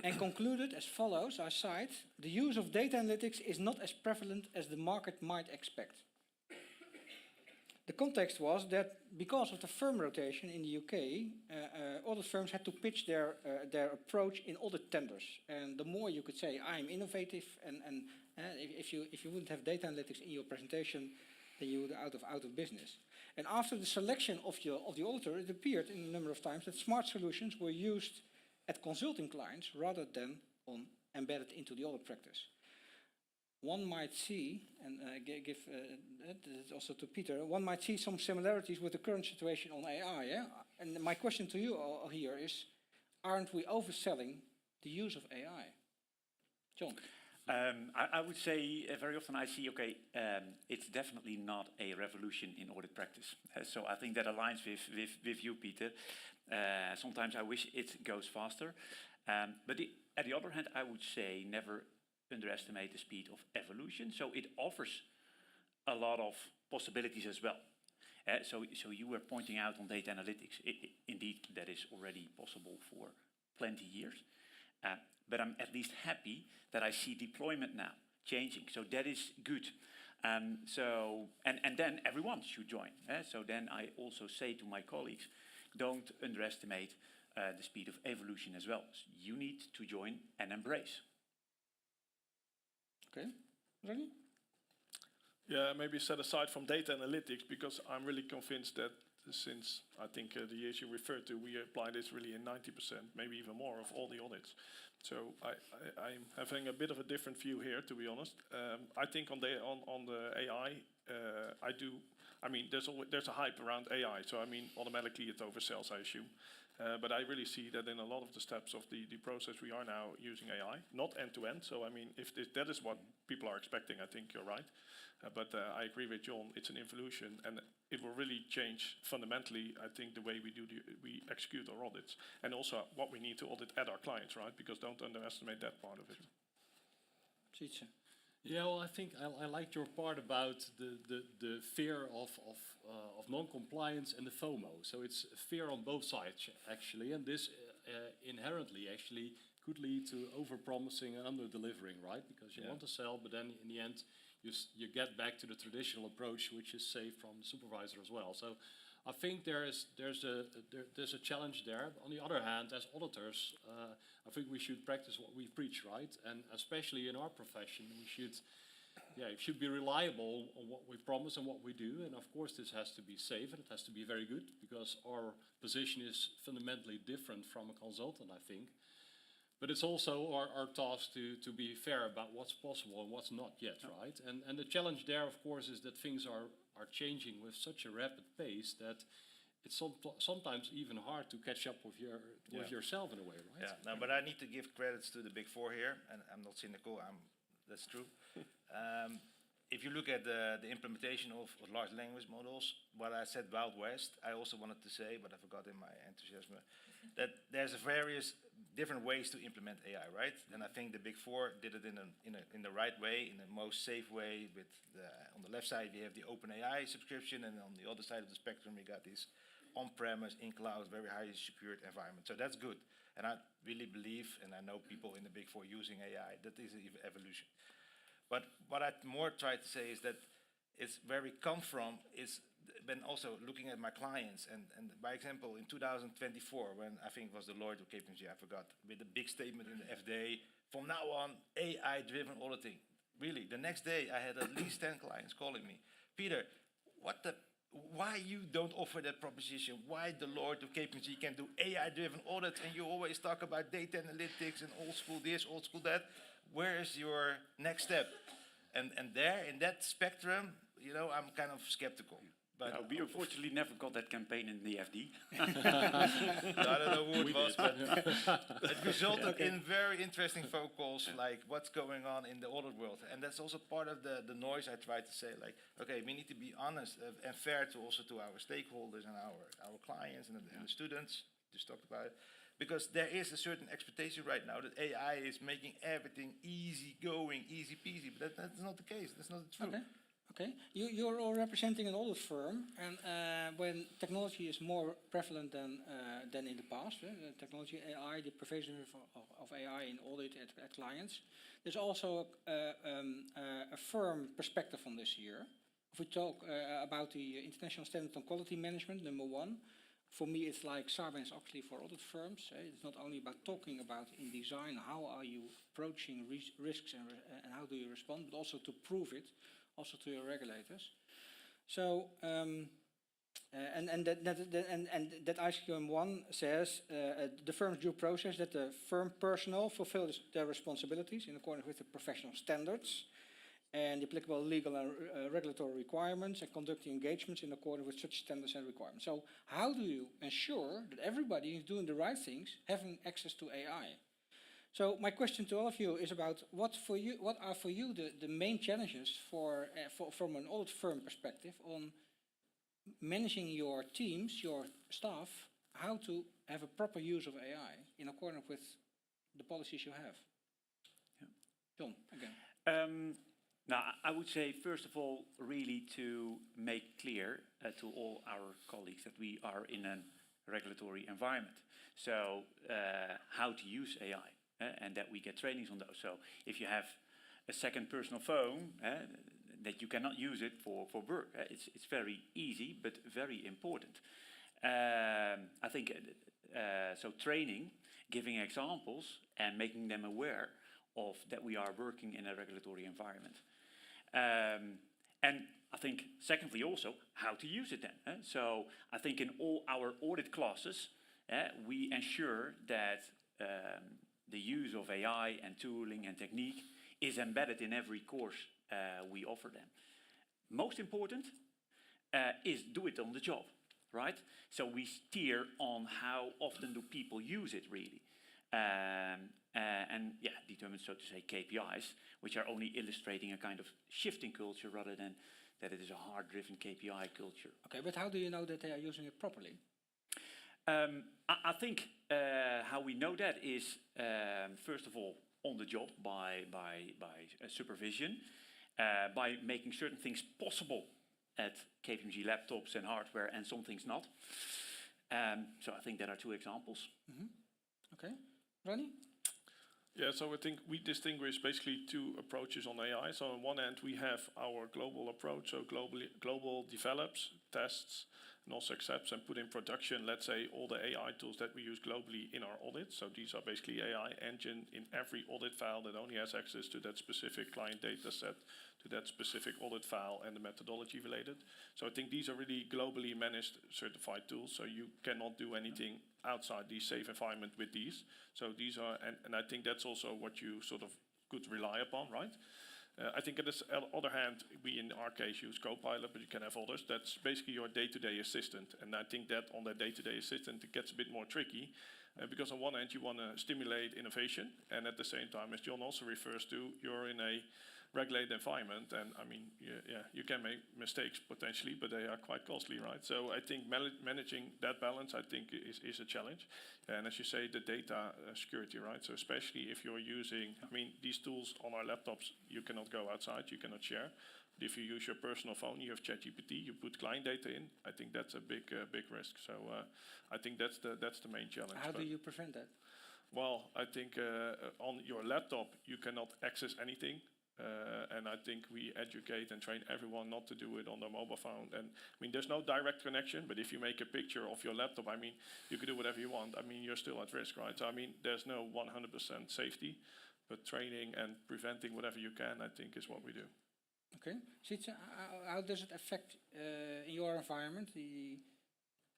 and concluded as follows, I cite, "The use of data analytics is not as prevalent as the market might expect." The context was that because of the firm rotation in the UK, audit firms had to pitch their approach in audit tenders. And the more you could say, I'm innovative, and if you wouldn't have data analytics in your presentation, then you would out of business. And after the selection of the auditor, it appeared in a number of times that smart solutions were used at consulting clients rather than embedded into the audit practice. One might see, and give this also to Pieter, one might see some similarities with the current situation on AI. Yeah? And my question to you all here is, aren't we overselling the use of AI? John? I would say very often I see, okay, it's definitely not a revolution in audit practice. So I think that aligns with you, Pieter. Sometimes I wish it goes faster. But at the other hand, I would say never underestimate the speed of evolution. So it offers a lot of possibilities as well. So you were pointing out on data analytics. Indeed, that is already possible for plenty years. But I'm at least happy that I see deployment now changing. So that is good. And then everyone should join. So then I also say to my colleagues, don't underestimate the speed of evolution as well. So you need to join and embrace. Okay, Ronny? Yeah, maybe set aside from data analytics, because I'm really convinced that since I think the years you referred to, we apply this really in 90%, maybe even more, of all the audits. So I'm having a bit of a different view here, to be honest. I think on the AI, I mean, there's a hype around AI, so I mean, automatically it oversells, I assume. But I really see that in a lot of the steps of the process, we are now using AI, not end-to-end. So I mean, if that is what people are expecting, I think you're right. But I agree with John, it's an evolution, and it will really change fundamentally, I think, the way we execute our audits, and also what we need to audit at our clients, right? Because don't underestimate that part of it. Sytse. Yeah, well, I think I liked your part about the fear of non-compliance and the FOMO. So it's fear on both sides, actually, and this inherently actually could lead to over-promising and under-delivering, right? Because you want to sell, but then in the end, you get back to the traditional approach, which is safe from the supervisor as well. So I think there's a challenge there. On the other hand, as auditors, I think we should practice what we preach, right? And especially in our profession, we should be reliable on what we promise and what we do. And of course, this has to be safe and it has to be very good, because our position is fundamentally different from a consultant, I think. But it's also our task to be fair about what's possible and what's not yet, right? And the challenge there, of course, is that things are changing with such a rapid pace that it's sometimes even hard to catch up with yourself in a way, right? Yeah, no, but I need to give credits to the Big Four here, and I'm not cynical, that's true. If you look at the implementation of large language models, what I said Wild West, I also wanted to say, but I forgot in my enthusiasm, that there's various different ways to implement AI, right? And I think the Big Four did it in the right way, in the most safe way. With on the left side, we have the OpenAI subscription, and on the other side of the spectrum, we got this on-premise, in-cloud, very highly secured environment. So that's good. And I really believe, and I know people in the Big Four using AI, that is an evolution. But what I more try to say is that it's where we come from is when also looking at my clients, and by example, in 2024, when I think it was Deloitte or KPMG, I forgot, with a big statement in the FDA, from now on, AI-driven auditing. Really, the next day I had at least 10 clients calling me. Peter, why you don't offer that proposition? Why Deloitte or KPMG can do AI-driven audits and you always talk about data analytics and old school this, old school that? Where is your next step? And there, in that spectrum, I'm kind of skeptical. But we unfortunately never got that campaign in the FD. I don't know who it was, but it resulted in very interesting phone calls, like what's going on in the audit world. And that's also part of the noise I try to say, like, okay, we need to be honest and fair to our stakeholders and our clients and the students, just talked about it. Because there is a certain expectation right now that AI is making everything easy going, easy peasy, but that's not the case, that's not the truth. Okay, you're all representing an audit firm, and when technology is more prevalent than in the past, technology, AI, the provision of AI in audit at clients, there's also a firm perspective on this here. If we talk about the International Standard on Quality Management, number 1, for me it's like Sarbanes-Oxley for audit firms. It's not only about talking about in design, how are you approaching risks and how do you respond, but also to prove it, also to your regulators. So, and that ICQM 1 says the firm's due process that the firm personnel fulfills their responsibilities in accordance with the professional standards and the applicable legal and regulatory requirements and conducting engagements in accordance with such standards and requirements. So how do you ensure that everybody is doing the right things, having access to AI? So my question to all of you is about what are for you the main challenges from an audit firm perspective on managing your teams, your staff, how to have a proper use of AI in accordance with the policies you have? Yeah. John, again. Now, I would say, first of all, really to make clear to all our colleagues that we are in a regulatory environment. So how to use AI. And that we get trainings on those. So if you have a second personal phone, that you cannot use it for work. It's very easy, but very important. I think so training, giving examples and making them aware of that we are working in a regulatory environment. And I think secondly also how to use it then. So I think in all our audit classes, we ensure that the use of AI and tooling and technique is embedded in every course we offer them. Most important is do it on the job, right? So we steer on how often do people use it really. And yeah, determine, so to say, KPIs, which are only illustrating a kind of shifting culture rather than that it is a hard-driven KPI culture. Okay, but how do you know that they are using it properly? I think how we know that is, first of all, on the job by supervision, by making certain things possible at KPMG laptops and hardware and some things not. So I think there are 2 examples. Mm-hmm. Okay. Ronny? Yeah, so I think we distinguish basically 2 approaches on AI. So on one end, we have our global approach, so global develops, tests, and also accepts and put in production, let's say, all the AI tools that we use globally in our audit. So these are basically AI engine in every audit file that only has access to that specific client data set, to that specific audit file and the methodology related. So I think these are really globally managed certified tools, so you cannot do anything outside the safe environment with these. So these are, and I think that's also what you sort of could rely upon, right? I think on the other hand, we in our case use Copilot, but you can have others. That's basically your day-to-day assistant. And I think that on that day-to-day assistant, it gets a bit more tricky because on one hand, you want to stimulate innovation. And at the same time, as John also refers to, you're in a regulated environment. And I mean, you can make mistakes potentially, but they are quite costly, right? So I think managing that balance, I think, is a challenge. And as you say, the data security, right? So especially if you're using, I mean, these tools on our laptops, you cannot go outside, you cannot share. But if you use your personal phone, you have ChatGPT, you put client data in. I think that's a big risk. So I think that's the main challenge. How do you prevent that? Well, I think on your laptop, you cannot access anything. And I think we educate and train everyone not to do it on their mobile phone. And I mean, there's no direct connection, but if you make a picture of your laptop, I mean, you can do whatever you want. I mean, you're still at risk, right? So I mean, there's no 100% safety. But training and preventing whatever you can, I think, is what we do. Okay. Sytse, how does it affect in your environment, the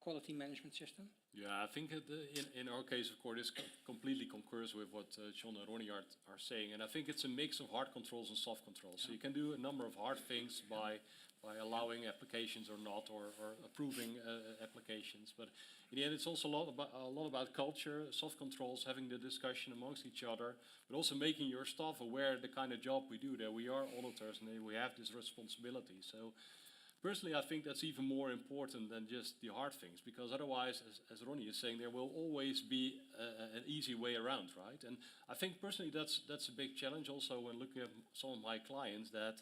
quality management system? Yeah, I think in our case, of course, this completely concurs with what John and Ronny are saying. And I think it's a mix of hard controls and soft controls. So you can do a number of hard things by allowing applications or not, or approving applications. But in the end, it's also a lot about culture, soft controls, having the discussion amongst each other, but also making your staff aware of the kind of job we do there. We are auditors and we have this responsibility. So personally, I think that's even more important than just the hard things, because otherwise, as Ronny is saying, there will always be an easy way around, right? And I think personally that's a big challenge also when looking at some of my clients, that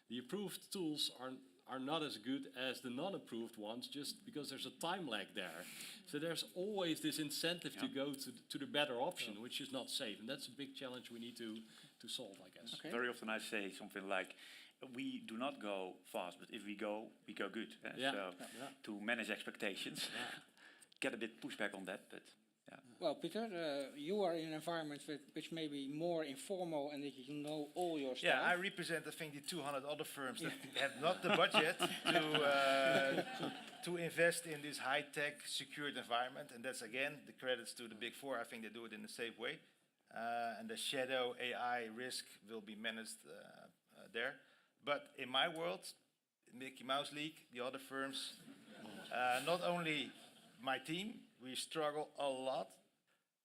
the approved tools are not as good as the non-approved ones, just because there's a time lag there. So there's always this incentive to go to the better option, which is not safe. And that's a big challenge we need to solve, I guess. Okay. Very often I say something like, we do not go fast, but if we go good. So to manage expectations, get a bit pushback on that, but yeah. Well, Pieter, you are in an environment which may be more informal and that you know all your stuff. Yeah, I represent, I think, the 200 other firms that have not the budget to invest in this high-tech, secured environment. And that's, again, the credits to the Big Four. I think they do it in a safe way. And the shadow AI risk will be managed there. But in my world, Mickey Mouse League, the other firms, not only my team, we struggle a lot.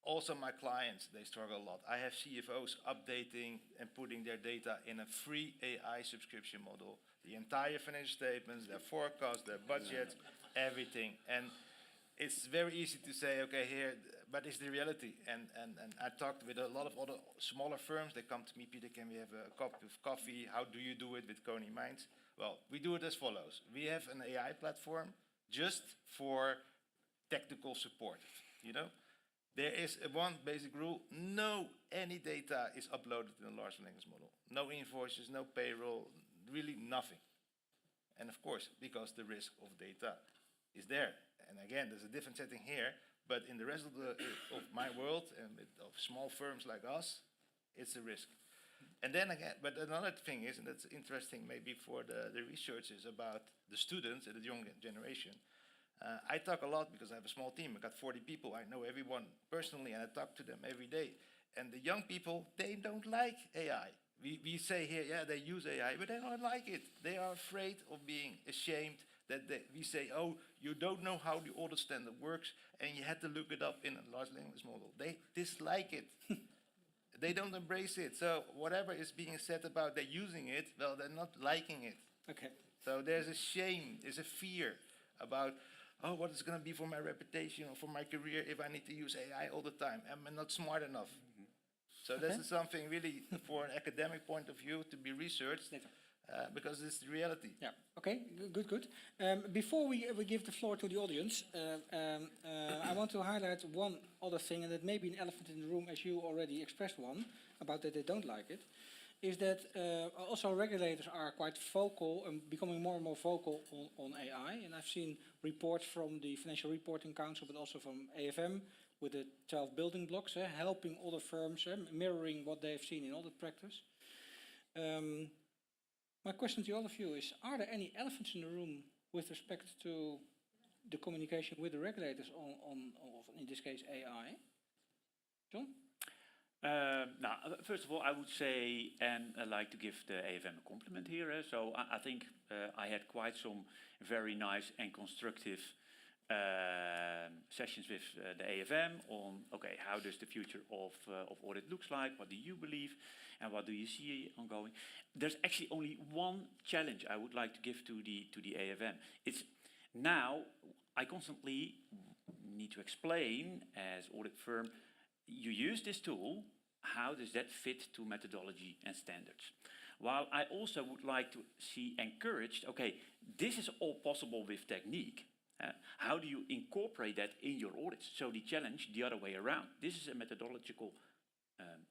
Also my clients, they struggle a lot. I have CFOs updating and putting their data in a free AI subscription model. The entire financial statements, their forecasts, their budgets, everything. And it's very easy to say, okay, here, but it's the reality. And I talked with a lot of other smaller firms. They come to me, Pieter, can we have a cup of coffee? How do you do it with Koning Minds? Well, we do it as follows. We have an AI platform just for technical support, you know? There is one basic rule: any data is uploaded in a large language model. No invoices, no payroll, really nothing. And of course, because the risk of data is there. And again, there's a different setting here, but in the rest of my world and of small firms like us, it's a risk. And then again, but another thing is, and that's interesting maybe for the researchers about the students and the young generation, I talk a lot because I have a small team. I got 40 people. I know everyone personally, and I talk to them every day. And the young people, they don't like AI. We say here, yeah, they use AI, but they don't like it. They are afraid of being ashamed that we say, oh, you don't know how the audit standard works, and you had to look it up in a large language model. They dislike it. They don't embrace it. So whatever is being said about they're using it, well, they're not liking it. Okay. So there's a shame, there's a fear about, oh, what is going to be for my reputation or for my career if I need to use AI all the time? Am I not smart enough? So this is something really for an academic point of view to be researched, because it's the reality. Yeah. Okay. Good. Before we give the floor to the audience, I want to highlight one other thing, and that may be an elephant in the room, as you already expressed one about that they don't like it. Is that also regulators are quite vocal and becoming more and more vocal on AI. And I've seen reports from the Financial Reporting Council, but also from AFM with the 12 building blocks, helping other firms, mirroring what they've seen in audit practice. My question to all of you is, are there any elephants in the room with respect to the communication with the regulators on in this case, AI? John? Now, first of all, I would say, and I like to give the AFM a compliment here. So I think I had quite some very nice and constructive sessions with the AFM on, okay, how does the future of audit looks like? What do you believe? And what do you see ongoing? There's actually only one challenge I would like to give to the AFM. It's now I constantly need to explain as audit firm, you use this tool, how does that fit to methodology and standards? While I also would like to see encouraged, okay, this is all possible with technique. How do you incorporate that in your audits? So the challenge the other way around. This is a methodological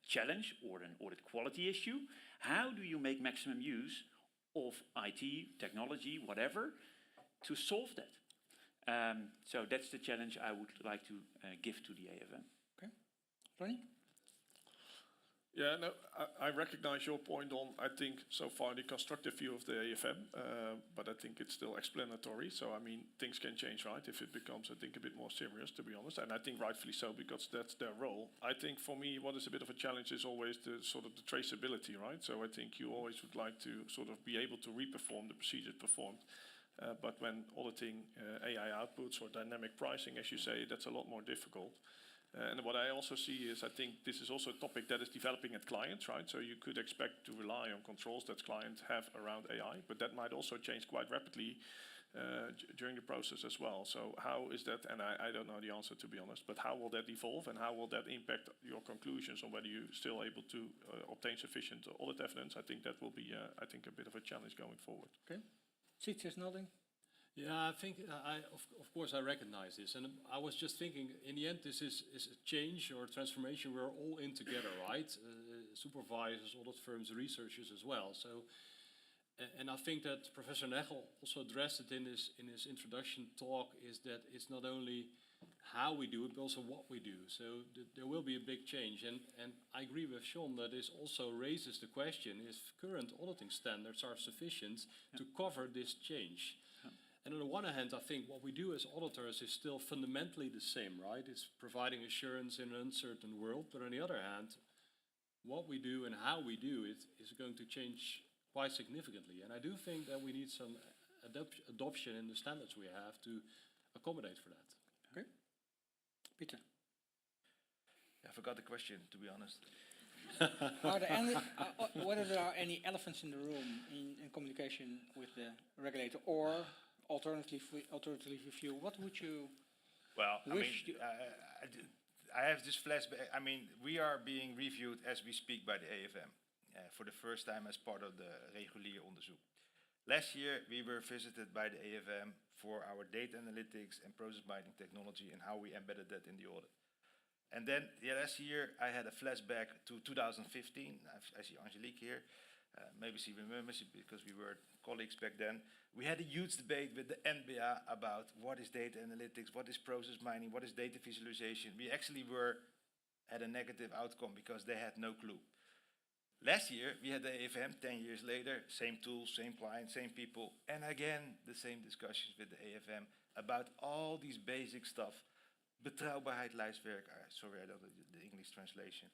challenge or an audit quality issue. How do you make maximum use of IT, technology, whatever, to solve that? So that's the challenge I would like to give to the AFM. Okay. Ronny? Yeah, no, I recognize your point on, I think, so far the constructive view of the AFM, but I think it's still explanatory. So, I mean, things can change, right, if it becomes, I think, a bit more serious, to be honest. And I think rightfully so, because that's their role. I think for me, what is a bit of a challenge is always the sort of the traceability, right? So I think you always would like to sort of be able to reperform the procedures performed. But when auditing AI outputs or dynamic pricing, as you say, that's a lot more difficult. And what I also see is, I think this is also a topic that is developing at clients, right? So you could expect to rely on controls that clients have around AI, but that might also change quite rapidly during the process as well. So how is that, and I don't know the answer, to be honest, but how will that evolve and how will that impact your conclusions on whether you're still able to obtain sufficient audit evidence? I think that will be, I think, a bit of a challenge going forward. Okay. Sytse is nodding. Yeah, I think of course I recognize this, and I was just thinking, in the end, this is a change or a transformation we're all in together, right? Supervisors, audit firms, researchers as well. So, and I think that Professor Knechel also addressed it in his introduction talk, is that it's not only how we do it, but also what we do. So there will be a big change, and I agree with Sean that this also raises the question: if current auditing standards are sufficient to cover this change? And on the one hand, I think what we do as auditors is still fundamentally the same, right? It's providing assurance in an uncertain world. But on the other hand, what we do and how we do it is going to change quite significantly. And I do think that we need some adoption in the standards we have to accommodate for that. Okay. Pieter. I forgot the question, to be honest. Are there any, whether there are any elephants in the room in communication with the regulator, or alternatively with you, what would you wish? I have this flashback. I mean, we are being reviewed as we speak by the AFM for the first time as part of the regulier onderzoek. Last year, we were visited by the AFM for our data analytics and process mining technology and how we embedded that in the audit. And then last year, I had a flashback to 2015. I see Angelique here. Maybe she remembers it because we were colleagues back then. We had a huge debate with the NBA about what is data analytics, what is process mining, what is data visualization. We actually had a negative outcome because they had no clue. Last year, we had the AFM, 10 years later, same tools, same clients, same people, and again, the same discussions with the AFM about all these basic stuff. Betrouwbaarheidswerk, sorry, I don't know the English translation.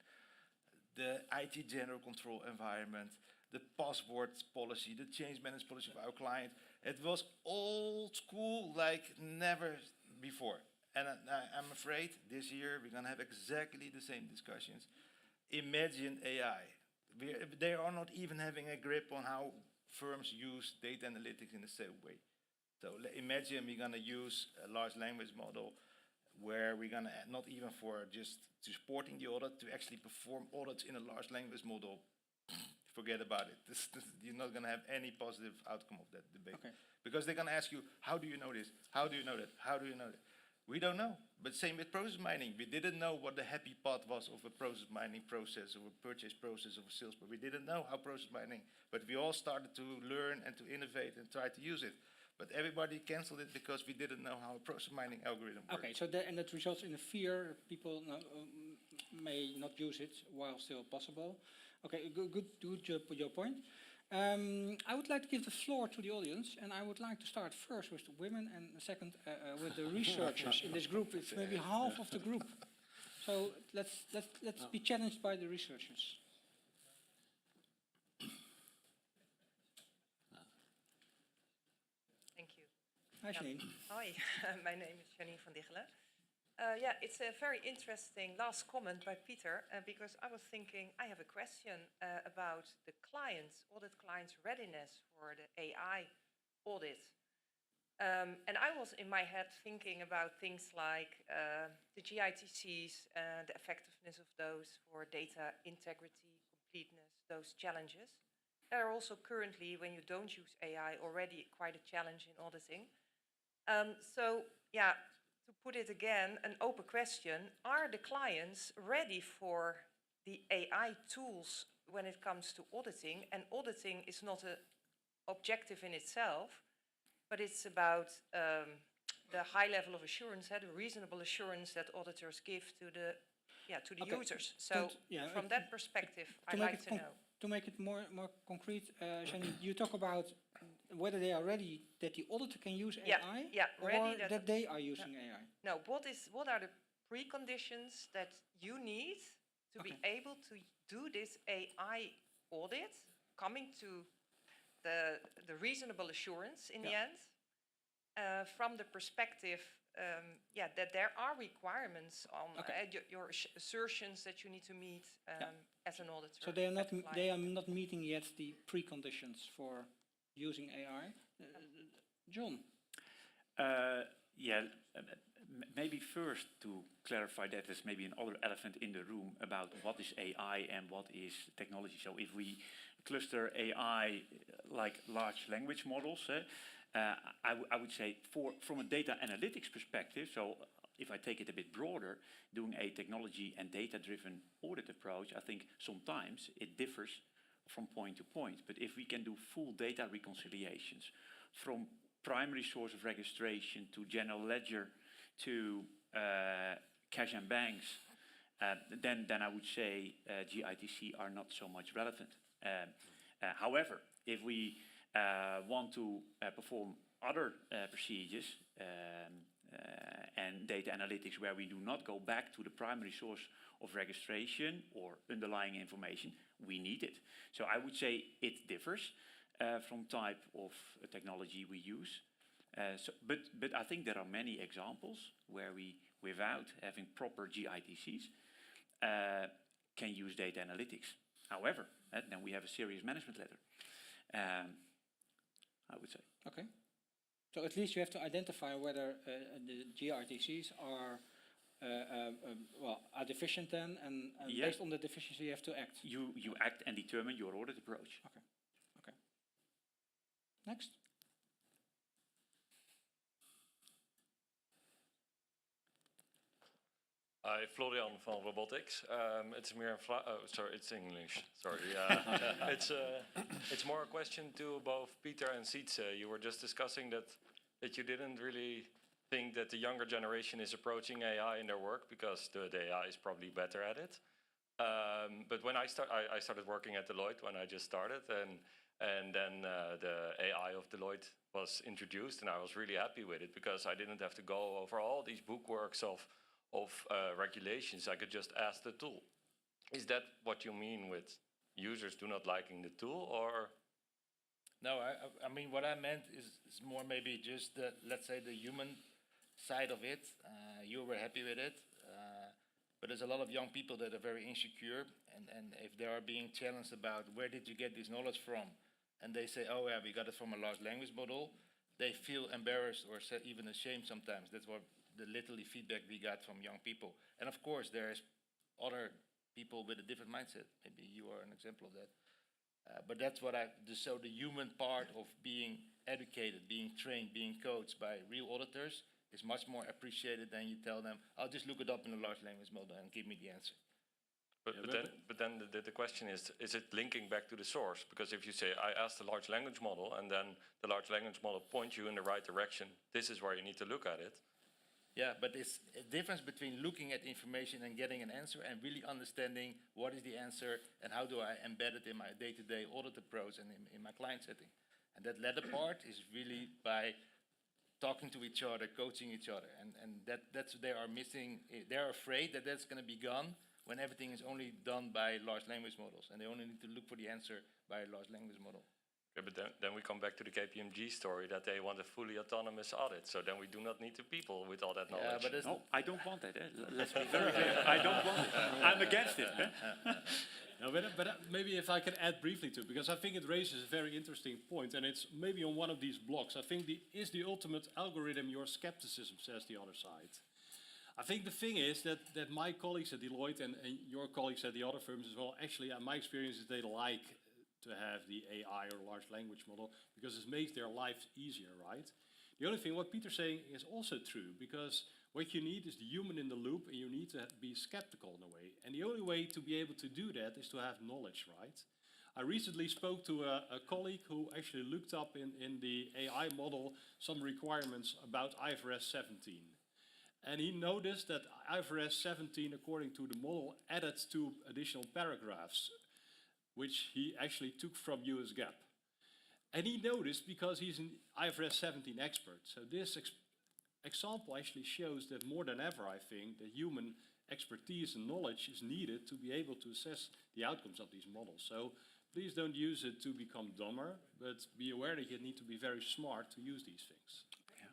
The IT general control environment, the password policy, the change management policy of our client. It was old school like never before. And I'm afraid this year we're going to have exactly the same discussions. Imagine AI. They are not even having a grip on how firms use data analytics in the same way. So imagine we're going to use a large language model where we're going to, not even for just supporting the audit, to actually perform audits in a large language model. Forget about it. You're not going to have any positive outcome of that debate. Okay. Because they're going to ask you, how do you know this? How do you know that? How do you know that? We don't know. But same with process mining. We didn't know what the happy path was of a process mining process, or a purchase process, of a sales, but we didn't know how process mining, but we all started to learn and to innovate and try to use it. But everybody canceled it because we didn't know how a process mining algorithm works. Okay, so and that results in a fear. People may not use it while still possible. Okay, good your point. I would like to give the floor to the audience, and I would like to start first with the women, and second with the researchers in this group. It's maybe half of the group. So let's be challenged by the researchers. Hi, Janine. Hi, my name is Janine van Diggelen. Yeah, it's a very interesting last comment by Pieter, because I was thinking, I have a question about the audit clients' readiness for the AI audit. And I was in my head thinking about things like the GITCs and the effectiveness of those for data integrity, completeness, those challenges. There are also currently, when you don't use AI, already quite a challenge in auditing. So, yeah, to put it again, an open question, are the clients ready for the AI tools when it comes to auditing? And auditing is not an objective in itself, but it's about the high level of assurance, the reasonable assurance that auditors give to the to the Okay. users. So from that perspective, I'd like to know. To make it more concrete, Jenny, you talk about whether they are ready that the auditor can use AI, or ready that they are using AI. No, what are the preconditions that you need to be able to do this AI audit, coming to the reasonable assurance in the end, from the perspective that there are requirements on your assertions that you need to meet as an auditor. So they are not meeting yet the preconditions for using AI. John. Maybe first to clarify that there's maybe another elephant in the room about what is AI and what is technology. So if we cluster AI like large language models, I would say from a data analytics perspective, so if I take it a bit broader, doing a technology and data-driven audit approach, I think sometimes it differs from point to point. But if we can do full data reconciliations from primary source of registration to general ledger to cash and banks, then I would say GITC are not so much relevant. However, if we want to perform other procedures and data analytics where we do not go back to the primary source of registration or underlying information, we need it. So I would say it differs from type of technology we use. But I think there are many examples where we, without having proper GITCs, can use data analytics. However, then we have a serious management letter, I would say. Okay. So at least you have to identify whether the GRTCs are are deficient then, and based on the deficiency you have to act. You act and determine your audit approach. Okay. Okay. Next. Hi, Florian from Robotics. It's more it's English. Sorry. It's more a question to both Pieter and Sytse. You were just discussing that you didn't really think that the younger generation is approaching AI in their work because the AI is probably better at it. But when I started working at Deloitte when I just started, and then the AI of Deloitte was introduced, and I was really happy with it because I didn't have to go over all these bookworks of regulations. I could just ask the tool. Is that what you mean with users do not liking the tool, or? No, I mean what I meant is more maybe just the, let's say, the human side of it. You were happy with it, but there's a lot of young people that are very insecure, and if they are being challenged about where did you get this knowledge from, and they say, oh yeah, we got it from a large language model, they feel embarrassed or even ashamed sometimes. That's what the literally feedback we got from young people. And of course, there's other people with a different mindset. Maybe you are an example of that. But that's what so the human part of being educated, being trained, being coached by real auditors is much more appreciated than you tell them, I'll just look it up in a large language model and give me the answer. But then the question is it linking back to the source? Because if you say, I asked the large language model, and then the large language model points you in the right direction, this is where you need to look at it. Yeah, but it's a difference between looking at information and getting an answer and really understanding what is the answer and how do I embed it in my day-to-day audit approach and in my client setting. And that latter part is really by talking to each other, coaching each other. And that's they are missing. They're afraid that that's going to be gone when everything is only done by large language models. And they only need to look for the answer by a large language model. Yeah, but then we come back to the KPMG story that they want a fully autonomous audit. So then we do not need the people with all that knowledge. Yeah, but no, I don't want that. Let's be very clear. I don't want it. I'm against it. No, but maybe if I can add briefly to it, because I think it raises a very interesting point, and it's maybe on one of these blocks. I think is the ultimate algorithm your skepticism, says the other side. I think the thing is that my colleagues at Deloitte and your colleagues at the other firms as well, actually, my experience is they like to have the AI or large language model because it makes their lives easier, right? The only thing what Pieter's saying is also true, because what you need is the human in the loop, and you need to be skeptical in a way. And the only way to be able to do that is to have knowledge, right? I recently spoke to a colleague who actually looked up in the AI model some requirements about IFRS 17. And he noticed that IFRS 17, according to the model, added 2 additional paragraphs, which he actually took from US GAAP. And he noticed because he's an IFRS 17 expert. So this example actually shows that more than ever, I think, the human expertise and knowledge is needed to be able to assess the outcomes of these models. So please don't use it to become dumber, but be aware that you need to be very smart to use these things. Yeah.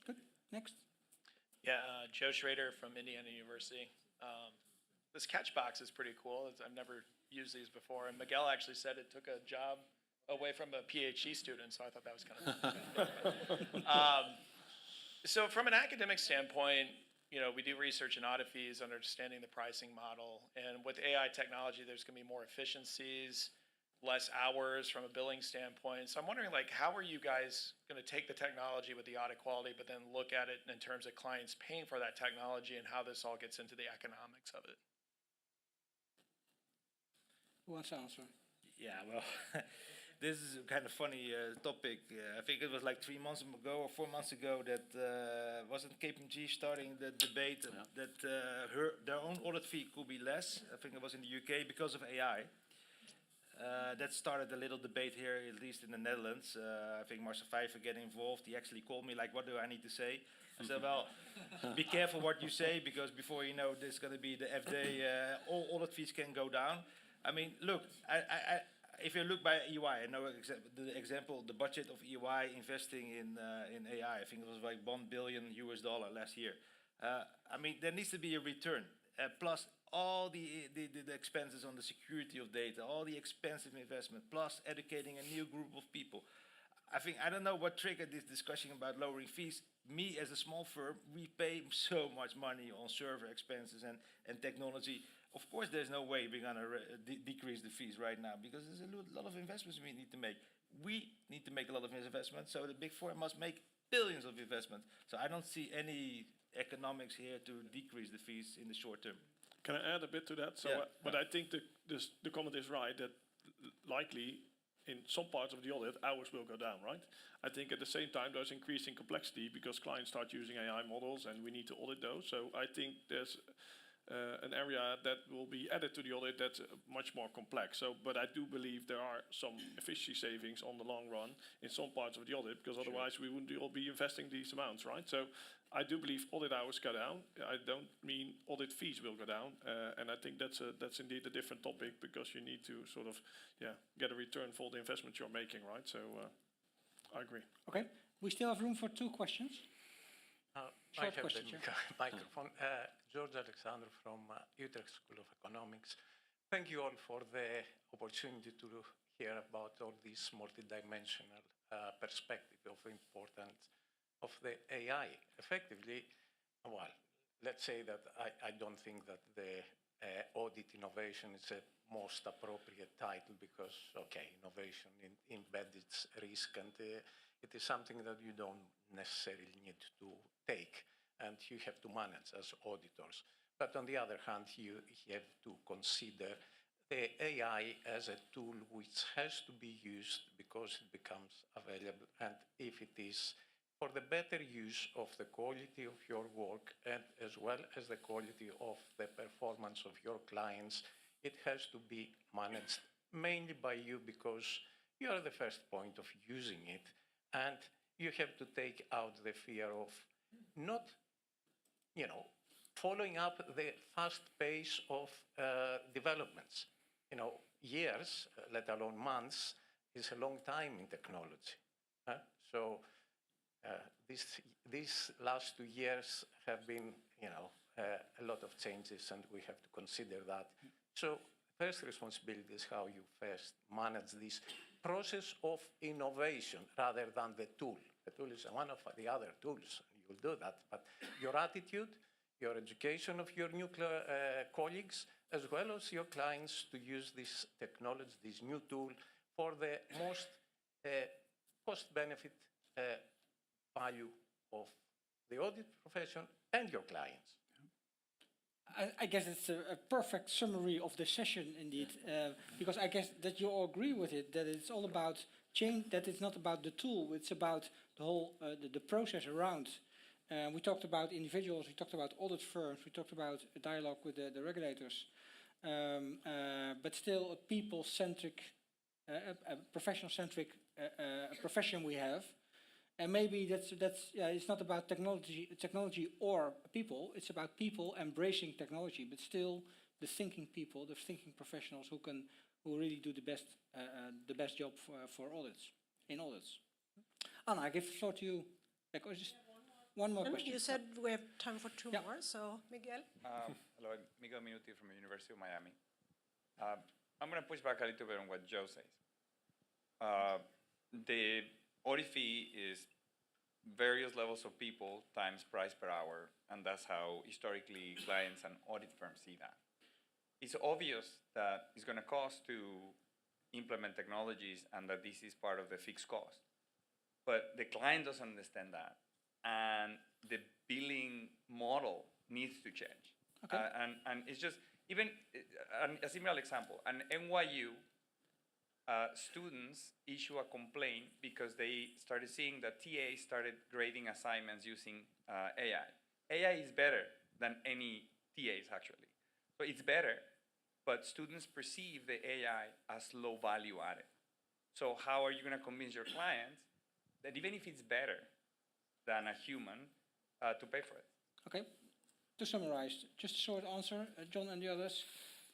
Good. Next. Yeah, Joe Schrader from Indiana University. This catch box is pretty cool. I've never used these before. And Miguel actually said it took a job away from a PhD student, so I thought that was kind of so from an academic standpoint, we do research in audit fees, understanding the pricing model. And with AI technology, there's going to be more efficiencies, less hours from a billing standpoint. So I'm wondering, how are you guys going to take the technology with the audit quality, but then look at it in terms of clients paying for that technology and how this all gets into the economics of it? Who wants to answer? Yeah, well, this is a kind of funny topic. I think it was like 3 months ago or 4 months ago that wasn't KPMG starting the debate that their own audit fee could be less. I think it was in the UK because of AI. That started a little debate here, at least in the Netherlands. I think Marcel Vijver getting involved. He actually called me like, what do I need to say? I said, well, be careful what you say, because before you know, there's going to be the FD, all audit fees can go down. I mean, look, if you look by EY, I know the example, the budget of EY investing in AI, I think it was like $1 billion last year. I mean, there needs to be a return. Plus, all the expenses on the security of data, all the expensive investment, plus educating a new group of people. I don't know what triggered this discussion about lowering fees. Me, as a small firm, we pay so much money on server expenses and technology. Of course, there's no way we're going to decrease the fees right now, because there's a lot of investments we need to make. We need to make a lot of investments, so the Big Four must make billions of investments. So I don't see any economics here to decrease the fees in the short term. Can I add a bit to that? So, but I think the comment is right that likely in some parts of the audit, hours will go down, right? I think at the same time, there's increasing complexity because clients start using AI models and we need to audit those. So I think there's an area that will be added to the audit that's much more complex. So, but I do believe there are some efficiency savings on the long run in some parts of the audit, because otherwise we wouldn't all be investing these amounts, right? So I do believe audit hours go down. I don't mean audit fees will go down. And I think that's indeed a different topic, because you need to sort of, get a return for the investment you're making, right? So I agree. Okay, we still have room for 2 questions. Short questions. Microphone. George Alexander from Utrecht School of Economics. Thank you all for the opportunity to hear about all this multidimensional perspective of the importance of the AI. Effectively, well, let's say that I don't think that the audit innovation is a most appropriate title, because, innovation embeds risk, and it is something that you don't necessarily need to take, and you have to manage as auditors. But on the other hand, you have to consider the AI as a tool which has to be used because it becomes available, and if it is for the better use of the quality of your work and as well as the quality of the performance of your clients, it has to be managed mainly by you, because you are the first point of using it, and you have to take out the fear of not, following up the fast pace of developments. Years, let alone months, is a long time in technology. So these last 2 years have been, a lot of changes, and we have to consider that. So first responsibility is how you first manage this process of innovation rather than the tool. The tool is one of the other tools, and you will do that. But your attitude, your education of your new colleagues, as well as your clients, to use this technology, this new tool, for the most cost-benefit value of the audit profession and your clients. I guess it's a perfect summary of the session, indeed, because I guess that you all agree with it, that it's all about change, that it's not about the tool, it's about the whole the process around We talked about individuals, we talked about audit firms, we talked about a dialogue with the regulators, but still a people-centric, a professional-centric profession we have. And maybe that's it's not about technology or people, it's about people embracing technology, but still the thinking people, the thinking professionals who really do the best job for audits, in audits. Anna, I give the floor to you. Or just one more question. You said we have time for two more, so Miguel. Hello, Miguel Minuti from the University of Miami. I'm going to push back a little bit on what Joe says. The audit fee is various levels of people times price per hour, and that's how historically clients and audit firms see that. It's obvious that it's going to cost to implement technologies and that this is part of the fixed cost. But the client doesn't understand that, and the billing model needs to change. Okay. And it's just, even a similar example, an NYU students issue a complaint because they started seeing that TA started grading assignments using AI. AI is better than any TAs, actually. So it's better, but students perceive the AI as low value added. So how are you going to convince your clients that even if it's better than a human, to pay for it? Okay. To summarize, just a short answer, John and the others,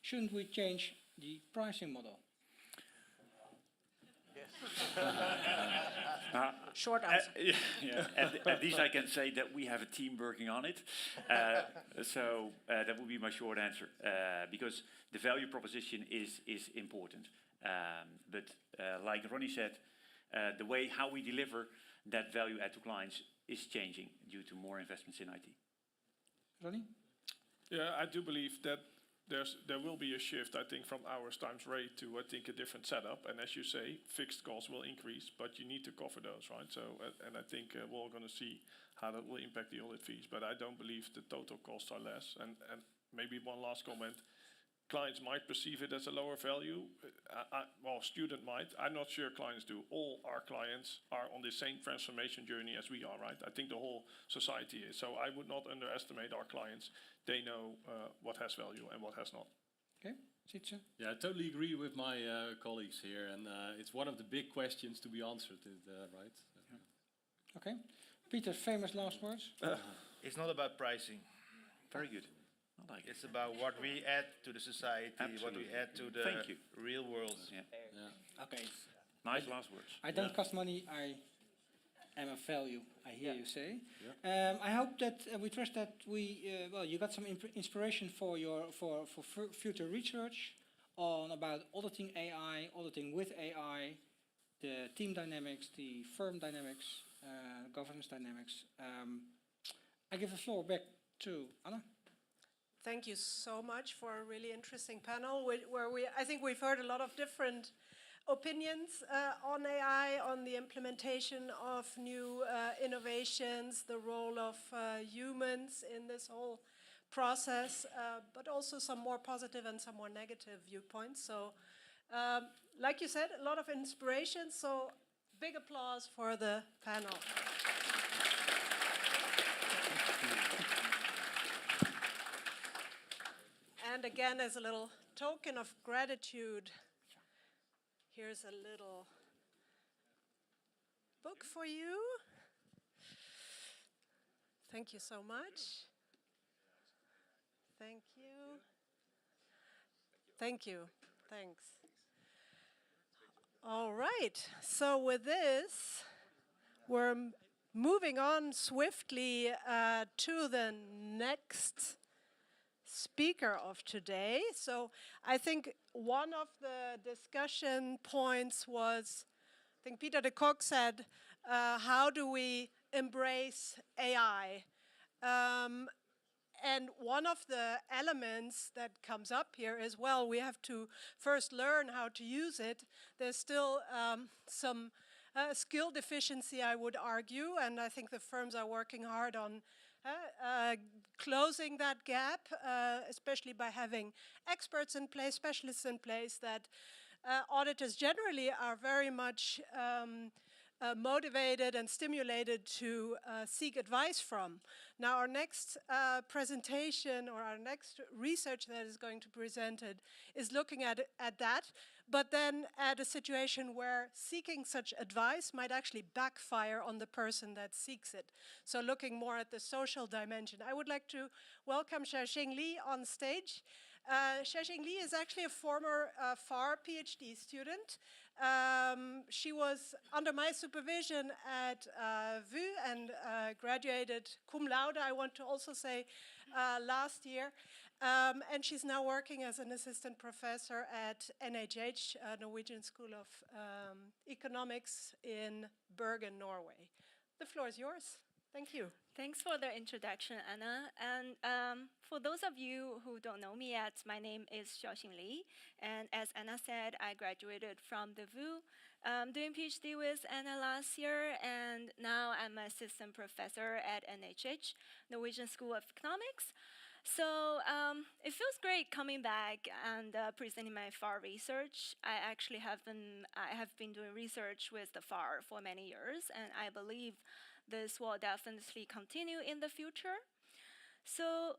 shouldn't we change the pricing model? Short answer. At least I can say that we have a team working on it. So that would be my short answer, because the value proposition is important. But like Ronny said, the way how we deliver that value add to clients is changing due to more investments in IT. Ronny? Yeah, I do believe that there will be a shift, I think, from hours times rate to, I think, a different setup. And as you say, fixed costs will increase, but you need to cover those, right? So, and I think we're all going to see how that will impact the audit fees. But I don't believe the total costs are less. And maybe one last comment. Clients might perceive it as a lower value. Well, student might. I'm not sure clients do. All our clients are on the same transformation journey as we are, right? I think the whole society is. So I would not underestimate our clients. They know what has value and what has not. Okay, Sytse? Yeah, I totally agree with my colleagues here. And it's one of the big questions to be answered, right? Okay. Pieter, famous last words? It's not about pricing. Very good. It's about what we add to the society, what we add to the real world. Yeah. Okay. Nice last words. I don't cost money, I am a value, I hear you say. I hope that, we trust that you got some inspiration for future research on about auditing AI, auditing with AI, the team dynamics, the firm dynamics, governance dynamics. I give the floor back to Anna. Thank you so much for a really interesting panel where I think we've heard a lot of different opinions on AI, on the implementation of new innovations, the role of humans in this whole process, but also some more positive and some more negative viewpoints. So, like you said, a lot of inspiration, so big applause for the panel. And again, as a little token of gratitude, here's a little book for you. Thank you so much. Thank you. Thank you. Thanks. All right. So with this, we're moving on swiftly to the next speaker of today. So I think one of the discussion points was, I think Pieter de Kock said, how do we embrace AI? And one of the elements that comes up here is, well, we have to first learn how to use it. There's still some skill deficiency, I would argue, and I think the firms are working hard on closing that gap, especially by having experts in place, specialists in place, that auditors generally are very much motivated and stimulated to seek advice from. Now, our next presentation, or our next research that is going to be presented, is looking at that, but then at a situation where seeking such advice might actually backfire on the person that seeks it. So looking more at the social dimension. I would like to welcome Xiaoxing Li on stage. Xiaoxing Li is actually a former FAR PhD student. She was under my supervision at VU and graduated cum laude, I want to also say, last year. And she's now working as an assistant professor at NHH, Norwegian School of Economics in Bergen, Norway. The floor is yours. Thank you. Thanks for the introduction, Anna. And for those of you who don't know me yet, my name is Xiaoxing Li. And as Anna said, I graduated from the VU, doing PhD with Anna last year. And now I'm an assistant professor at NHH, Norwegian School of Economics. So it feels great coming back and presenting my FAR research. I have been doing research with the FAR for many years, and I believe this will definitely continue in the future. So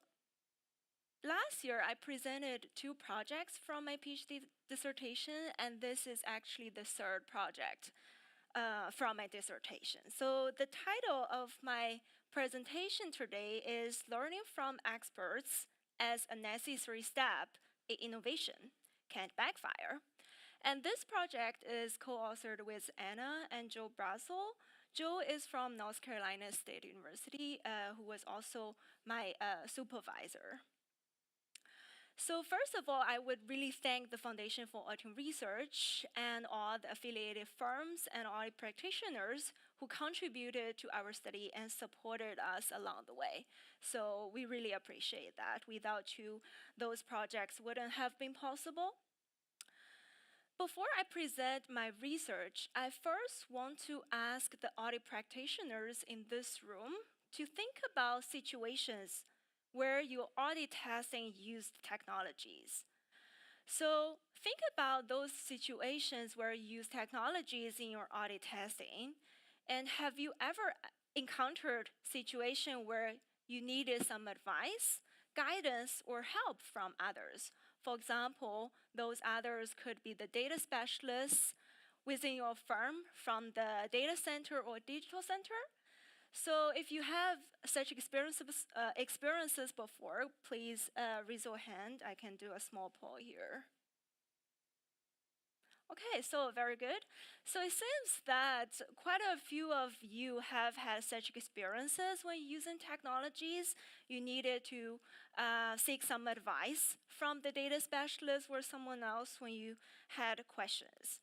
last year, I presented 2 projects from my PhD dissertation, and this is actually the 3rd project from my dissertation. So the title of my presentation today is Learning from Experts as a Necessary Step in Innovation Can't Backfire. And this project is co-authored with Anna and Joe Brazel. Joe is from North Carolina State University, who was also my supervisor. So first of all, I would really thank the Foundation for Auditing Research and all the affiliated firms and audit practitioners who contributed to our study and supported us along the way. So we really appreciate that. Without you, those projects wouldn't have been possible. Before I present my research, I first want to ask the audit practitioners in this room to think about situations where your audit testing used technologies. So think about those situations where you use technologies in your audit testing, and have you ever encountered a situation where you needed some advice, guidance, or help from others? For example, those others could be the data specialists within your firm from the data center or digital center. So if you have such experiences before, please raise your hand. I can do a small poll here. Okay, so very good. So it seems that quite a few of you have had such experiences when using technologies. You needed to seek some advice from the data specialist or someone else when you had questions.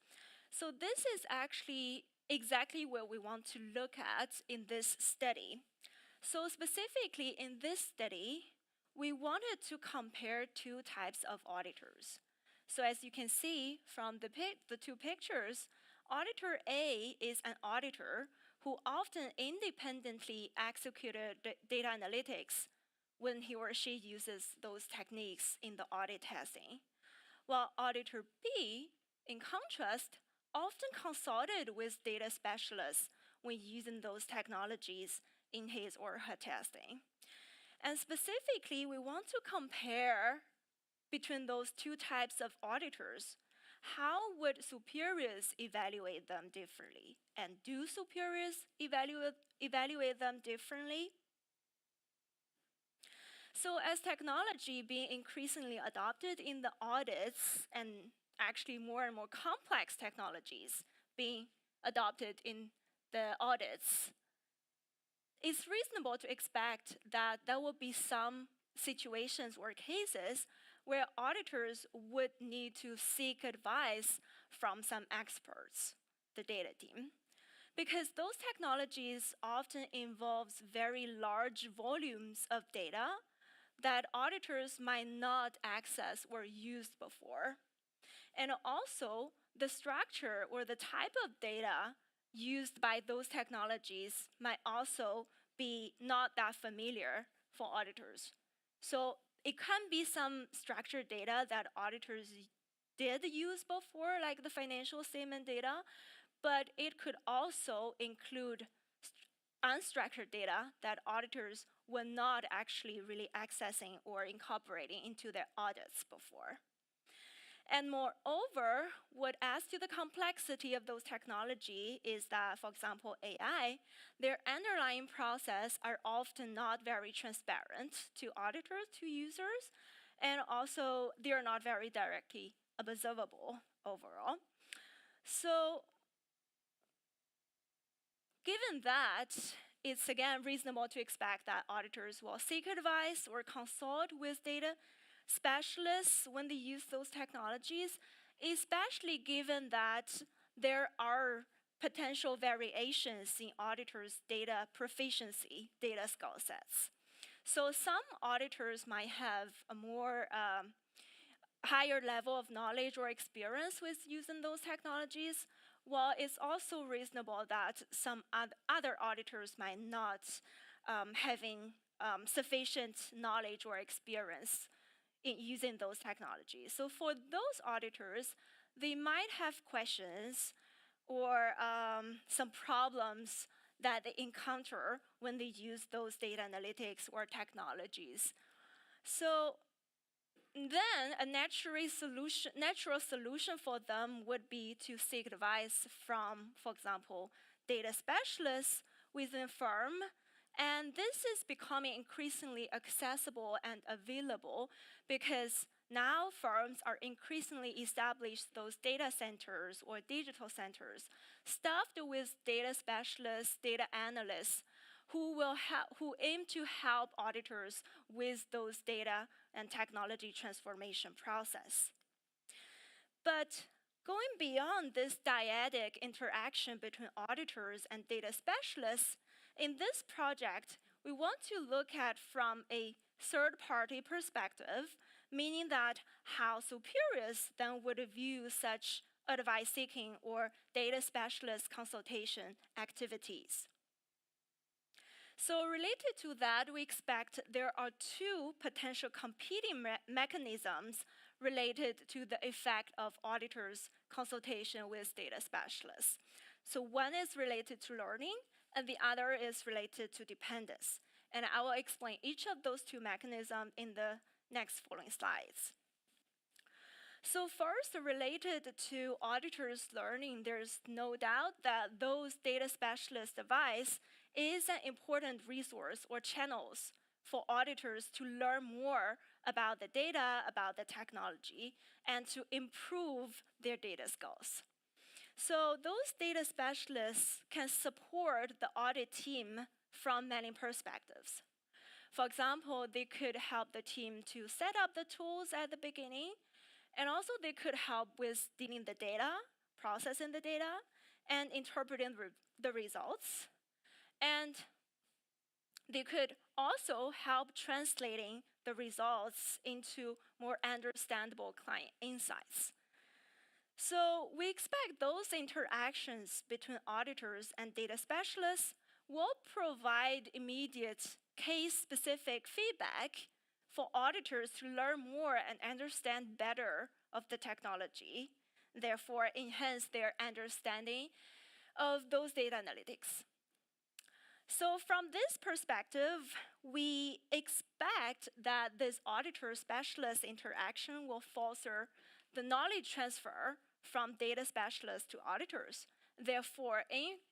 So this is actually exactly what we want to look at in this study. So specifically in this study, we wanted to compare 2 types of auditors. So as you can see from the 2 pictures, Auditor A is an auditor who often independently executed data analytics when he or she uses those techniques in the audit testing. While Auditor B, in contrast, often consulted with data specialists when using those technologies in his or her testing. And specifically, we want to compare between those 2 types of auditors. How would superiors evaluate them differently? And do superiors evaluate them differently? So as technology being increasingly adopted in the audits, and actually more and more complex technologies being adopted in the audits, it's reasonable to expect that there will be some situations or cases where auditors would need to seek advice from some experts, the data team, because those technologies often involves very large volumes of data that auditors might not access or use before. And also, the structure or the type of data used by those technologies might also be not that familiar for auditors. So it can be some structured data that auditors did use before, like the financial statement data, but it could also include unstructured data that auditors were not actually really accessing or incorporating into their audits before. And moreover, what adds to the complexity of those technology is that, for example, AI, their underlying process are often not very transparent to auditors, to users, and also they are not very directly observable overall. So given that, it's again reasonable to expect that auditors will seek advice or consult with data specialists when they use those technologies, especially given that there are potential variations in auditors' data proficiency, data skill sets. So some auditors might have a more higher level of knowledge or experience with using those technologies, while it's also reasonable that some other auditors might not having sufficient knowledge or experience in using those technologies. So for those auditors, they might have questions or some problems that they encounter when they use those data analytics or technologies. So then a natural solution for them would be to seek advice from, for example, data specialists within a firm. And this is becoming increasingly accessible and available because now firms are increasingly establishing those data centers or digital centers staffed with data specialists, data analysts, who aim to help auditors with those data and technology transformation process. But going beyond this dyadic interaction between auditors and data specialists, in this project, we want to look at from a third-party perspective, meaning that how superiors then would view such advice-seeking or data specialist consultation activities. So related to that, we expect there are two potential competing mechanisms related to the effect of auditors' consultation with data specialists. So one is related to learning, and the other is related to dependence. And I will explain each of those two mechanisms in the next following slides. So first, related to auditors' learning, there's no doubt that those data specialist advice is an important resource or channels for auditors to learn more about the data, about the technology, and to improve their data skills. So those data specialists can support the audit team from many perspectives. For example, they could help the team to set up the tools at the beginning, and also they could help with dealing the data, processing the data, and interpreting the results. And they could also help translating the results into more understandable client insights. So we expect those interactions between auditors and data specialists will provide immediate case-specific feedback for auditors to learn more and understand better of the technology, therefore enhance their understanding of those data analytics. So from this perspective, we expect that this auditor-specialist interaction will foster the knowledge transfer from data specialists to auditors, therefore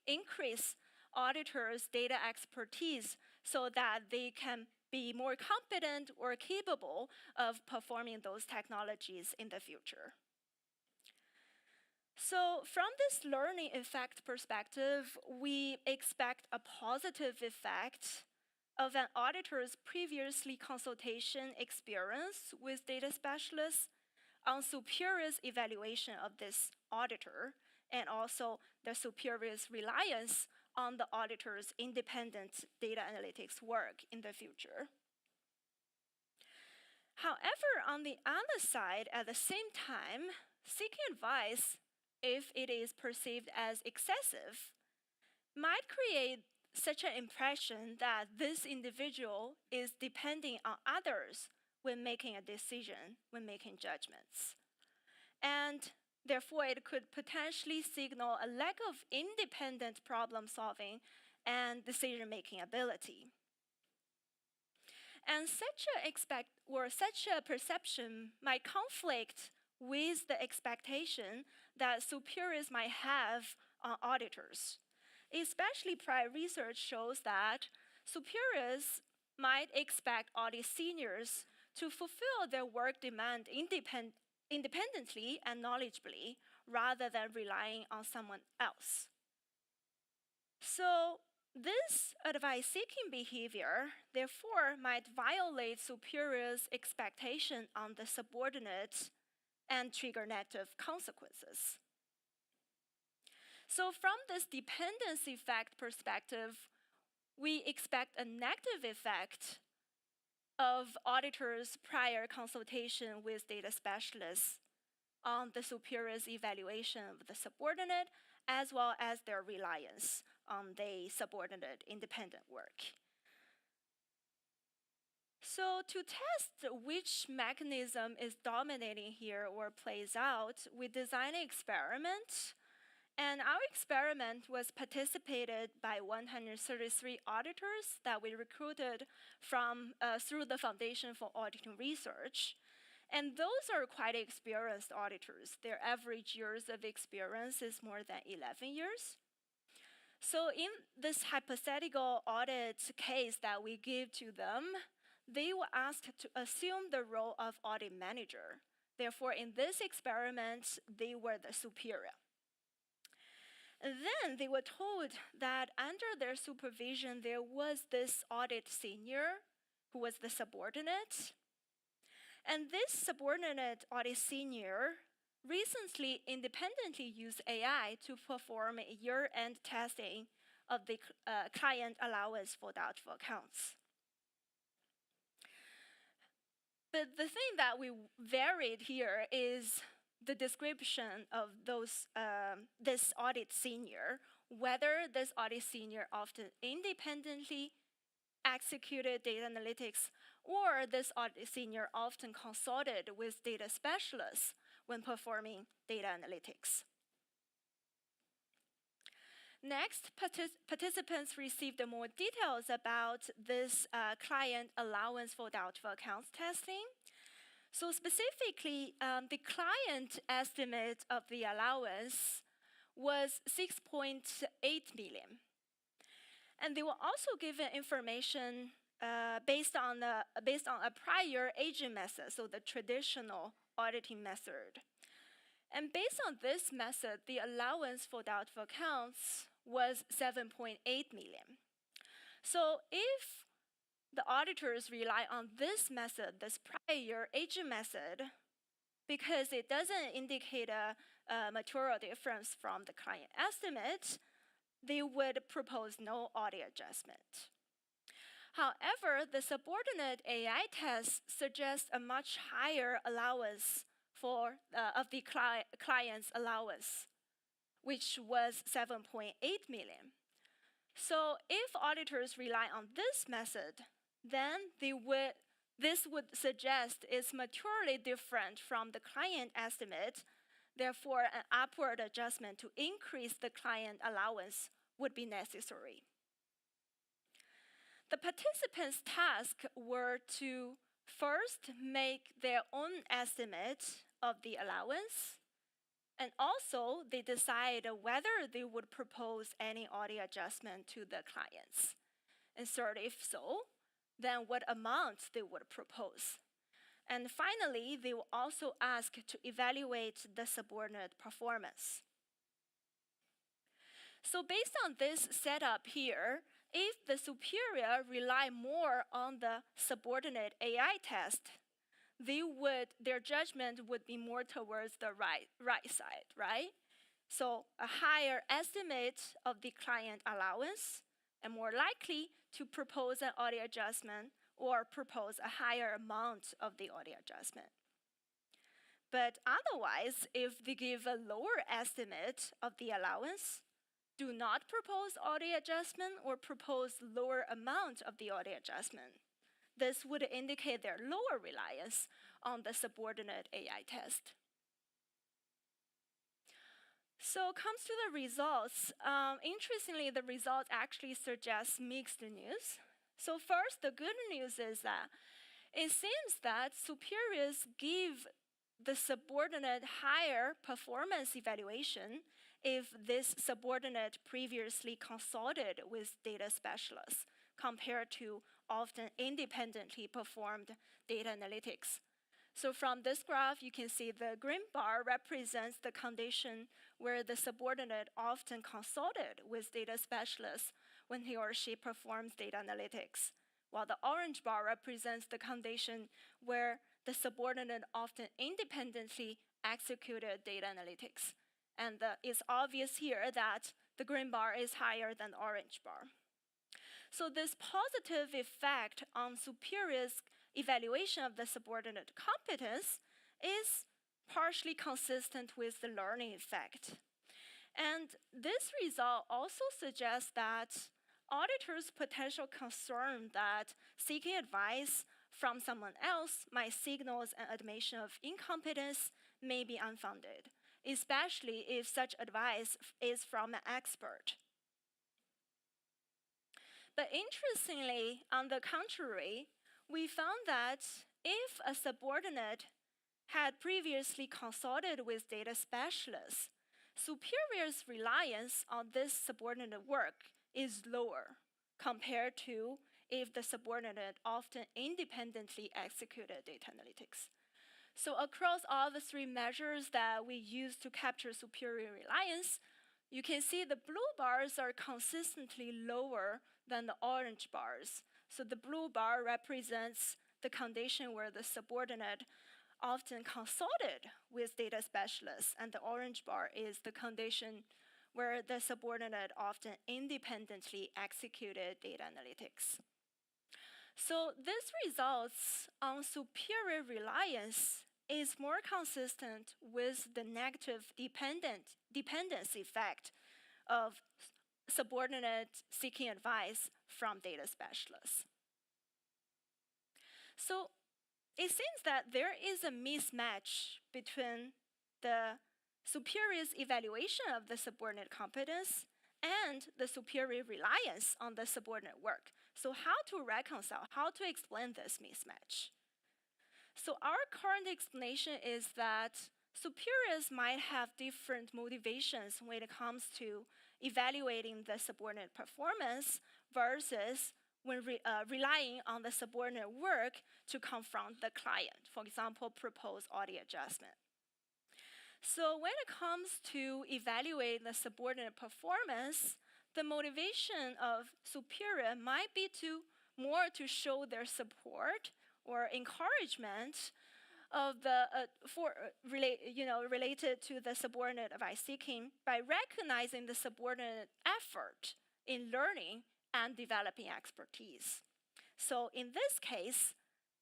increase auditors' data expertise so that they can be more competent or capable of performing those technologies in the future. So from this learning effect perspective, we expect a positive effect of an auditor's previously consultation experience with data specialists on superior's evaluation of this auditor, and also the superior's reliance on the auditor's independent data analytics work in the future. However, on the other side, at the same time, seeking advice, if it is perceived as excessive, might create such an impression that this individual is depending on others when making a decision, when making judgments. And Therefore, it could potentially signal a lack of independent problem solving and decision-making ability. And such a perception might conflict with the expectation that superiors might have on auditors. Especially prior research shows that superiors might expect audit seniors to fulfill their work demand independently and knowledgeably, rather than relying on someone else. So this advice-seeking behavior, therefore, might violate superiors' expectation on the subordinate and trigger negative consequences. So from this dependency effect perspective, we expect a negative effect of auditors' prior consultation with data specialists on the superior's evaluation of the subordinate, as well as their reliance on the subordinate independent work. So to test which mechanism is dominating here or plays out, we designed an experiment. And our experiment was participated by 133 auditors that we recruited from through the Foundation for Auditing Research. And those are quite experienced auditors. Their average years of experience is more than 11 years. So in this hypothetical audit case that we give to them, they were asked to assume the role of audit manager. Therefore, in this experiment, they were the superior. And then they were told that under their supervision, there was this audit senior who was the subordinate. And this subordinate audit senior recently independently used AI to perform a year-end testing of the client allowance for doubtful accounts. But the thing that we varied here is the description of this audit senior, whether this audit senior often independently executed data analytics, or this audit senior often consulted with data specialists when performing data analytics. Next, participants received more details about this client allowance for doubtful accounts testing. So specifically, the client estimate of the allowance was 6.8 million. And they were also given information based on a prior aging method, so the traditional auditing method. And based on this method, the allowance for doubtful accounts was 7.8 million. So if the auditors rely on this method, this prior aging method, because it doesn't indicate a material difference from the client estimate, they would propose no audit adjustment. However, the subordinate AI test suggests a much higher allowance of the client's allowance, which was 7.8 million. So if auditors rely on this method, then this would suggest it's materially different from the client estimate. Therefore, an upward adjustment to increase the client allowance would be necessary. The participants' tasks were to first make their own estimate of the allowance, and also they decide whether they would propose any audit adjustment to the clients. And third, if so, then what amount they would propose. And finally, they will also ask to evaluate the subordinate performance. So based on this setup here, if the superior rely more on the subordinate AI test, their judgment would be more towards the right side, right? So a higher estimate of the client allowance, and more likely to propose an audit adjustment or propose a higher amount of the audit adjustment. But otherwise, if they give a lower estimate of the allowance, do not propose audit adjustment or propose lower amount of the audit adjustment, this would indicate their lower reliance on the subordinate AI test. So comes to the results. Interestingly, the results actually suggest mixed news. So first, the good news is that it seems that superiors give the subordinate higher performance evaluation if this subordinate previously consulted with data specialists compared to often independently performed data analytics. So from this graph, you can see the green bar represents the condition where the subordinate often consulted with data specialists when he or she performs data analytics, while the orange bar represents the condition where the subordinate often independently executed data analytics. And it's obvious here that the green bar is higher than the orange bar. So this positive effect on superiors' evaluation of the subordinate competence is partially consistent with the learning effect. And this result also suggests that auditors' potential concern that seeking advice from someone else might signal an admission of incompetence may be unfounded, especially if such advice is from an expert. But interestingly, on the contrary, we found that if a subordinate had previously consulted with data specialists, superiors' reliance on this subordinate work is lower compared to if the subordinate often independently executed data analytics. So across all the three measures that we use to capture superior reliance, you can see the blue bars are consistently lower than the orange bars. So the blue bar represents the condition where the subordinate often consulted with data specialists, and the orange bar is the condition where the subordinate often independently executed data analytics. So this results on superior reliance is more consistent with the negative dependence effect of subordinate seeking advice from data specialists. So it seems that there is a mismatch between the superior's evaluation of the subordinate competence and the superior reliance on the subordinate work. So how to reconcile, how to explain this mismatch? So our current explanation is that superiors might have different motivations when it comes to evaluating the subordinate performance versus when relying on the subordinate work to confront the client, for example, propose audit adjustment. So when it comes to evaluate the subordinate performance, the motivation of superior might be more to show their support or encouragement of the related to the subordinate advice seeking by recognizing the subordinate effort in learning and developing expertise. So in this case,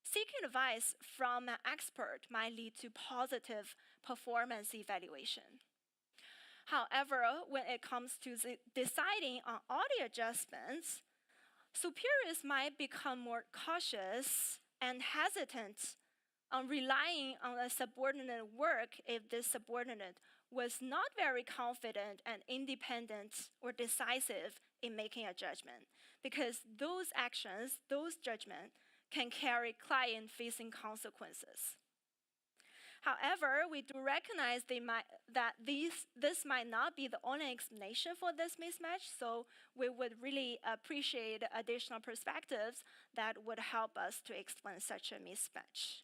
seeking advice from an expert might lead to positive performance evaluation. However, when it comes to deciding on audit adjustments, superiors might become more cautious and hesitant on relying on a subordinate work if this subordinate was not very confident and independent or decisive in making a judgment, because those actions, those judgments, can carry client-facing consequences. However, we do recognize that this might not be the only explanation for this mismatch, so we would really appreciate additional perspectives that would help us to explain such a mismatch.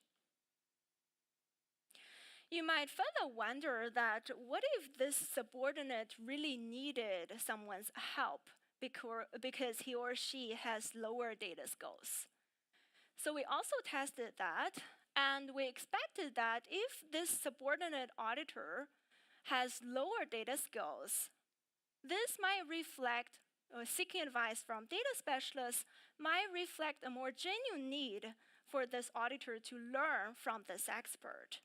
You might further wonder that what if this subordinate really needed someone's help because he or she has lower data skills? So we also tested that, and we expected that if this subordinate auditor has lower data skills, this might reflect, seeking advice from data specialists might reflect a more genuine need for this auditor to learn from this expert.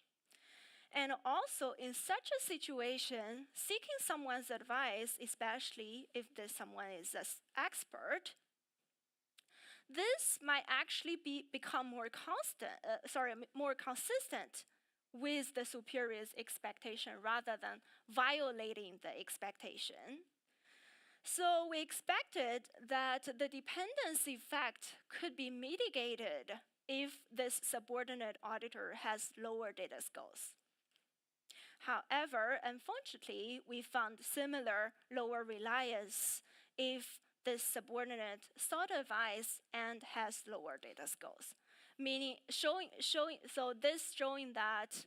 And also, in such a situation, seeking someone's advice, especially if this someone is an expert, this might actually become more consistent with the superior's expectation rather than violating the expectation. So we expected that the dependency effect could be mitigated if this subordinate auditor has lower data skills. However, unfortunately, we found similar lower reliance if this subordinate sought advice and has lower data skills. Meaning, showing that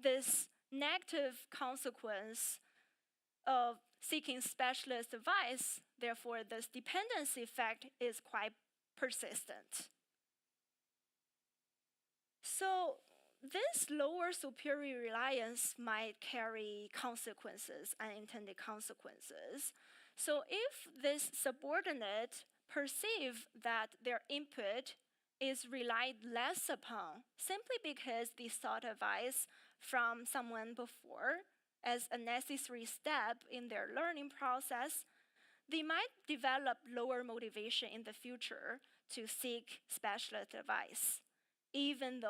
this negative consequence of seeking specialist advice, therefore this dependency effect is quite persistent. So this lower superior reliance might carry consequences, unintended consequences. So if this subordinate perceive that their input is relied less upon simply because they sought advice from someone before as a necessary step in their learning process, they might develop lower motivation in the future to seek specialist advice, even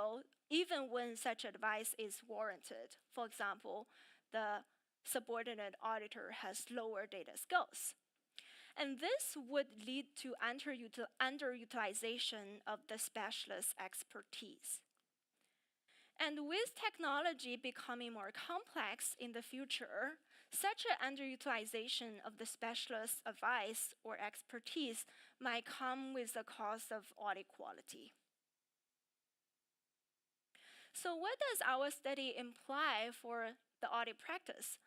when such advice is warranted. For example, the subordinate auditor has lower data skills. And this would lead to underutilization of the specialist expertise. And with technology becoming more complex in the future, such an underutilization of the specialist advice or expertise might come with the cost of audit quality. So what does our study imply for the audit practice?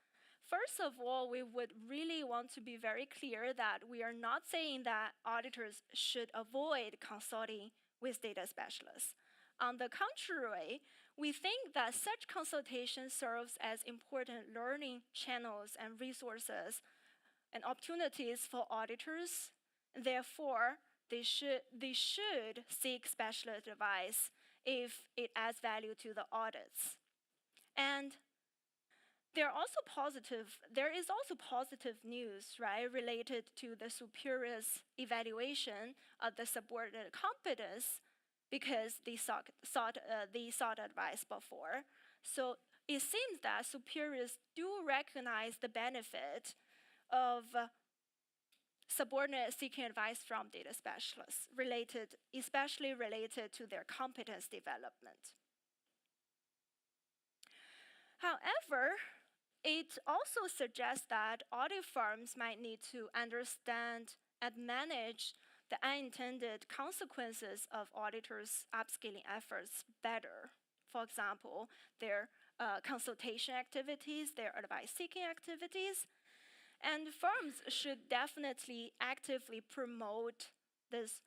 First of all, we would really want to be very clear that we are not saying that auditors should avoid consulting with data specialists. On the contrary, we think that such consultation serves as important learning channels and resources and opportunities for auditors. Therefore, they should seek specialist advice if it adds value to the audits. And there is also positive news, right, related to the superior's evaluation of the subordinate competence because they sought advice before. So it seems that superiors do recognize the benefit of subordinate seeking advice from data specialists, especially related to their competence development. However, it also suggests that audit firms might need to understand and manage the unintended consequences of auditors' upskilling efforts better. For example, their consultation activities, their advice-seeking activities. And firms should definitely actively promote those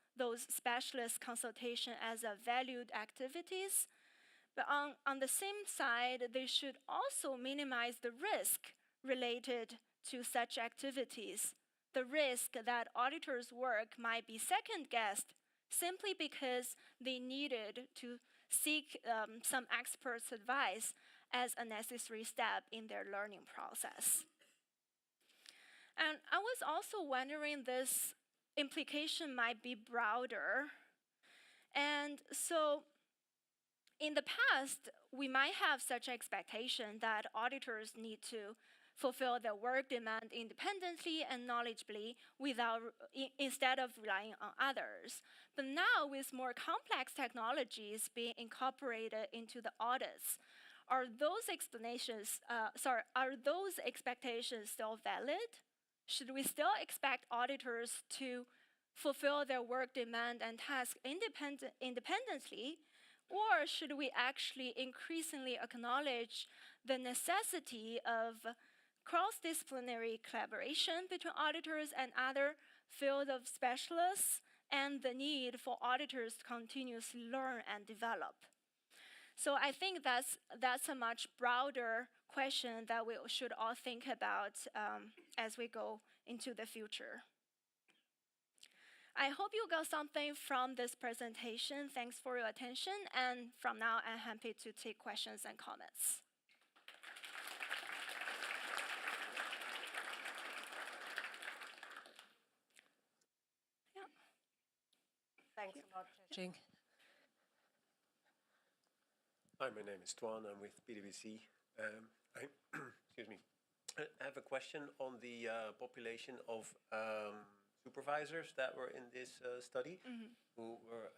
specialist consultation as a valued activities. But on the same side, they should also minimize the risk related to such activities. The risk that auditors' work might be second-guessed simply because they needed to seek some experts' advice as a necessary step in their learning process. And I was also wondering this implication might be broader. And so in the past, we might have such expectation that auditors need to fulfill their work demand independently and knowledgeably instead of relying on others. But now, with more complex technologies being incorporated into the audits, are those expectations still valid? Should we still expect auditors to fulfill their work demand and task independently? Or should we actually increasingly acknowledge the necessity of cross-disciplinary collaboration between auditors and other field of specialists and the need for auditors to continuously learn and develop? So I think that's a much broader question that we should all think about as we go into the future. I hope you got something from this presentation. Thanks for your attention. And from now, I'm happy to take questions and comments. Yeah. Thanks a lot, Xiaoxing. Hi, my name is Tuan. I'm with PwC. I excuse me. I have a question on the population of supervisors that were in this study, who were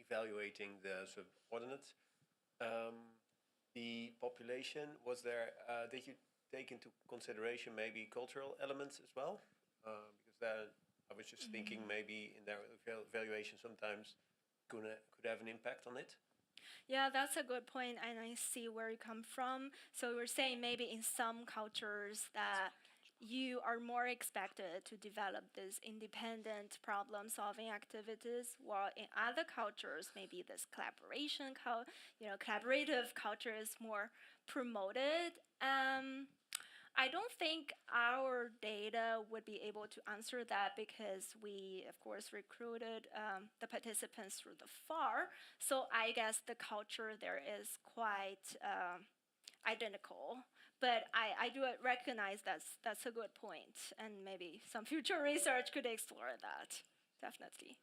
evaluating the subordinates. The population, was there, did you take into consideration maybe cultural elements as well? Because that, I was just thinking maybe in their evaluation sometimes could have an impact on it. Yeah, that's a good point, and I see where you come from. So we're saying maybe in some cultures that you are more expected to develop this independent problem-solving activities, while in other cultures, maybe this collaborative culture is more promoted. I don't think our data would be able to answer that because we, of course, recruited the participants through the FAR. So I guess the culture there is quite identical. But I do recognize that's a good point, and maybe some future research could explore that, definitely.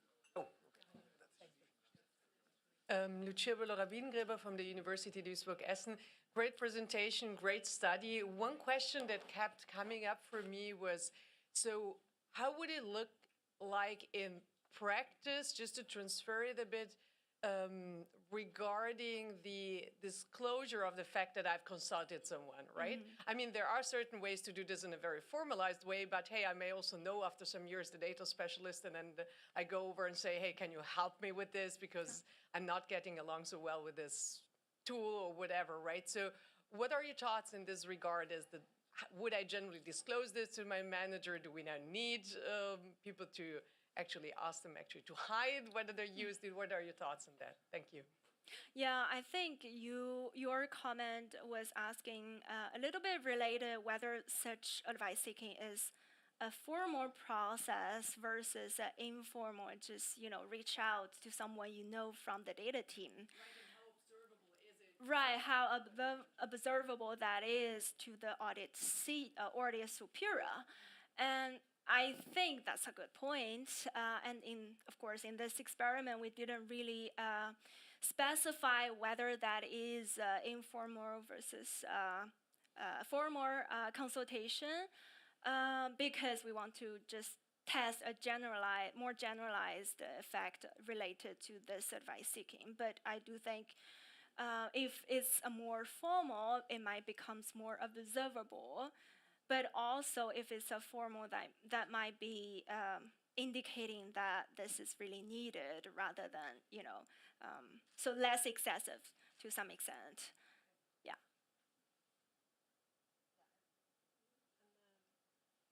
Lucia Rabingreber from the University Duisburg-Essen. Great presentation, great study. One question that kept coming up for me was, so how would it look like in practice, just to transfer it a bit, regarding the disclosure of the fact that I've consulted someone, right? I mean, there are certain ways to do this in a very formalized way, but hey, I may also know after some years the data specialist, and then I go over and say, hey, can you help me with this? Because I'm not getting along so well with this tool or whatever, right? So what are your thoughts in this regard? Would I generally disclose this to my manager? Do we now need people to actually ask them to hide whether they used it? What are your thoughts on that? Thank you. Yeah, I think your comment was asking a little bit related whether such advice seeking is a formal process versus an informal, just reach out to someone you know from the data team. Right, how observable that is to the audit superior. And I think that's a good point. And of course, in this experiment, we didn't really specify whether that is informal versus formal consultation, because we want to just test a more generalized effect related to this advice seeking. But I do think if it's a more formal, it might become more observable. But also, if it's a formal, that might be indicating that this is really needed rather than, so less excessive to some extent. Yeah.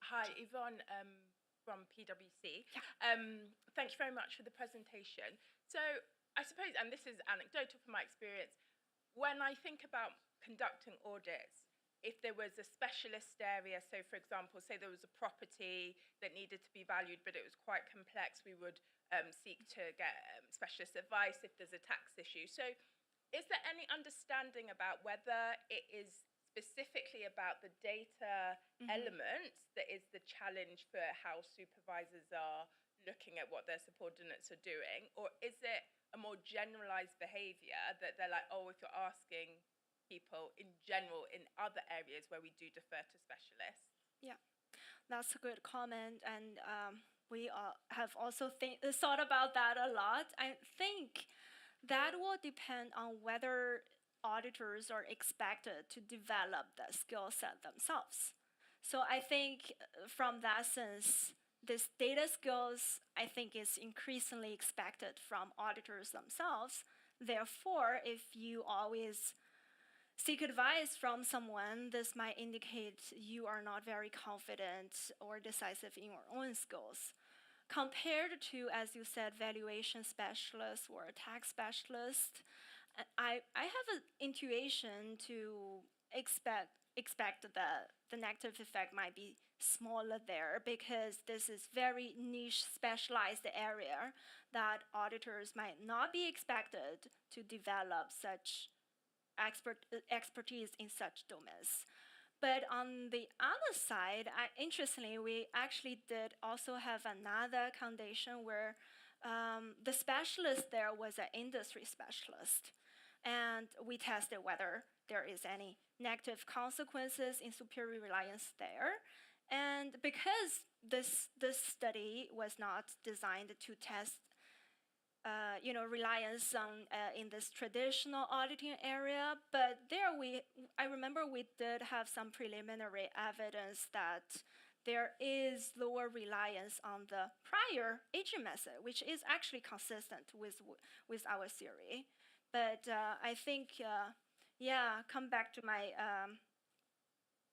Hi, Yvonne from PwC. Thank you very much for the presentation. So I suppose, and this is anecdotal from my experience, when I think about conducting audits, if there was a specialist area, so for example, say there was a property that needed to be valued, but it was quite complex, we would seek to get specialist advice if there's a tax issue. So is there any understanding about whether it is specifically about the data elements that is the challenge for how supervisors are looking at what their subordinates are doing? Or is it a more generalized behavior that they're like, oh, if you're asking people in general in other areas where we do defer to specialists? Yeah, that's a good comment, and we have also thought about that a lot. I think that will depend on whether auditors are expected to develop the skill set themselves. So I think from that sense, this data skills, I think, is increasingly expected from auditors themselves. Therefore, if you always seek advice from someone, this might indicate you are not very confident or decisive in your own skills. Compared to, as you said, valuation specialist or a tax specialist, I have an intuition to expect that the negative effect might be smaller there, because this is very niche specialized area that auditors might not be expected to develop such expertise in such domains. But on the other side, interestingly, we actually did also have another condition where the specialist there was an industry specialist. and we tested whether there is any negative consequences in superior reliance there. And because this study was not designed to test reliance on in this traditional auditing area, but there I remember we did have some preliminary evidence that there is lower reliance on the prior aging method, which is actually consistent with our theory. But I think, come back to my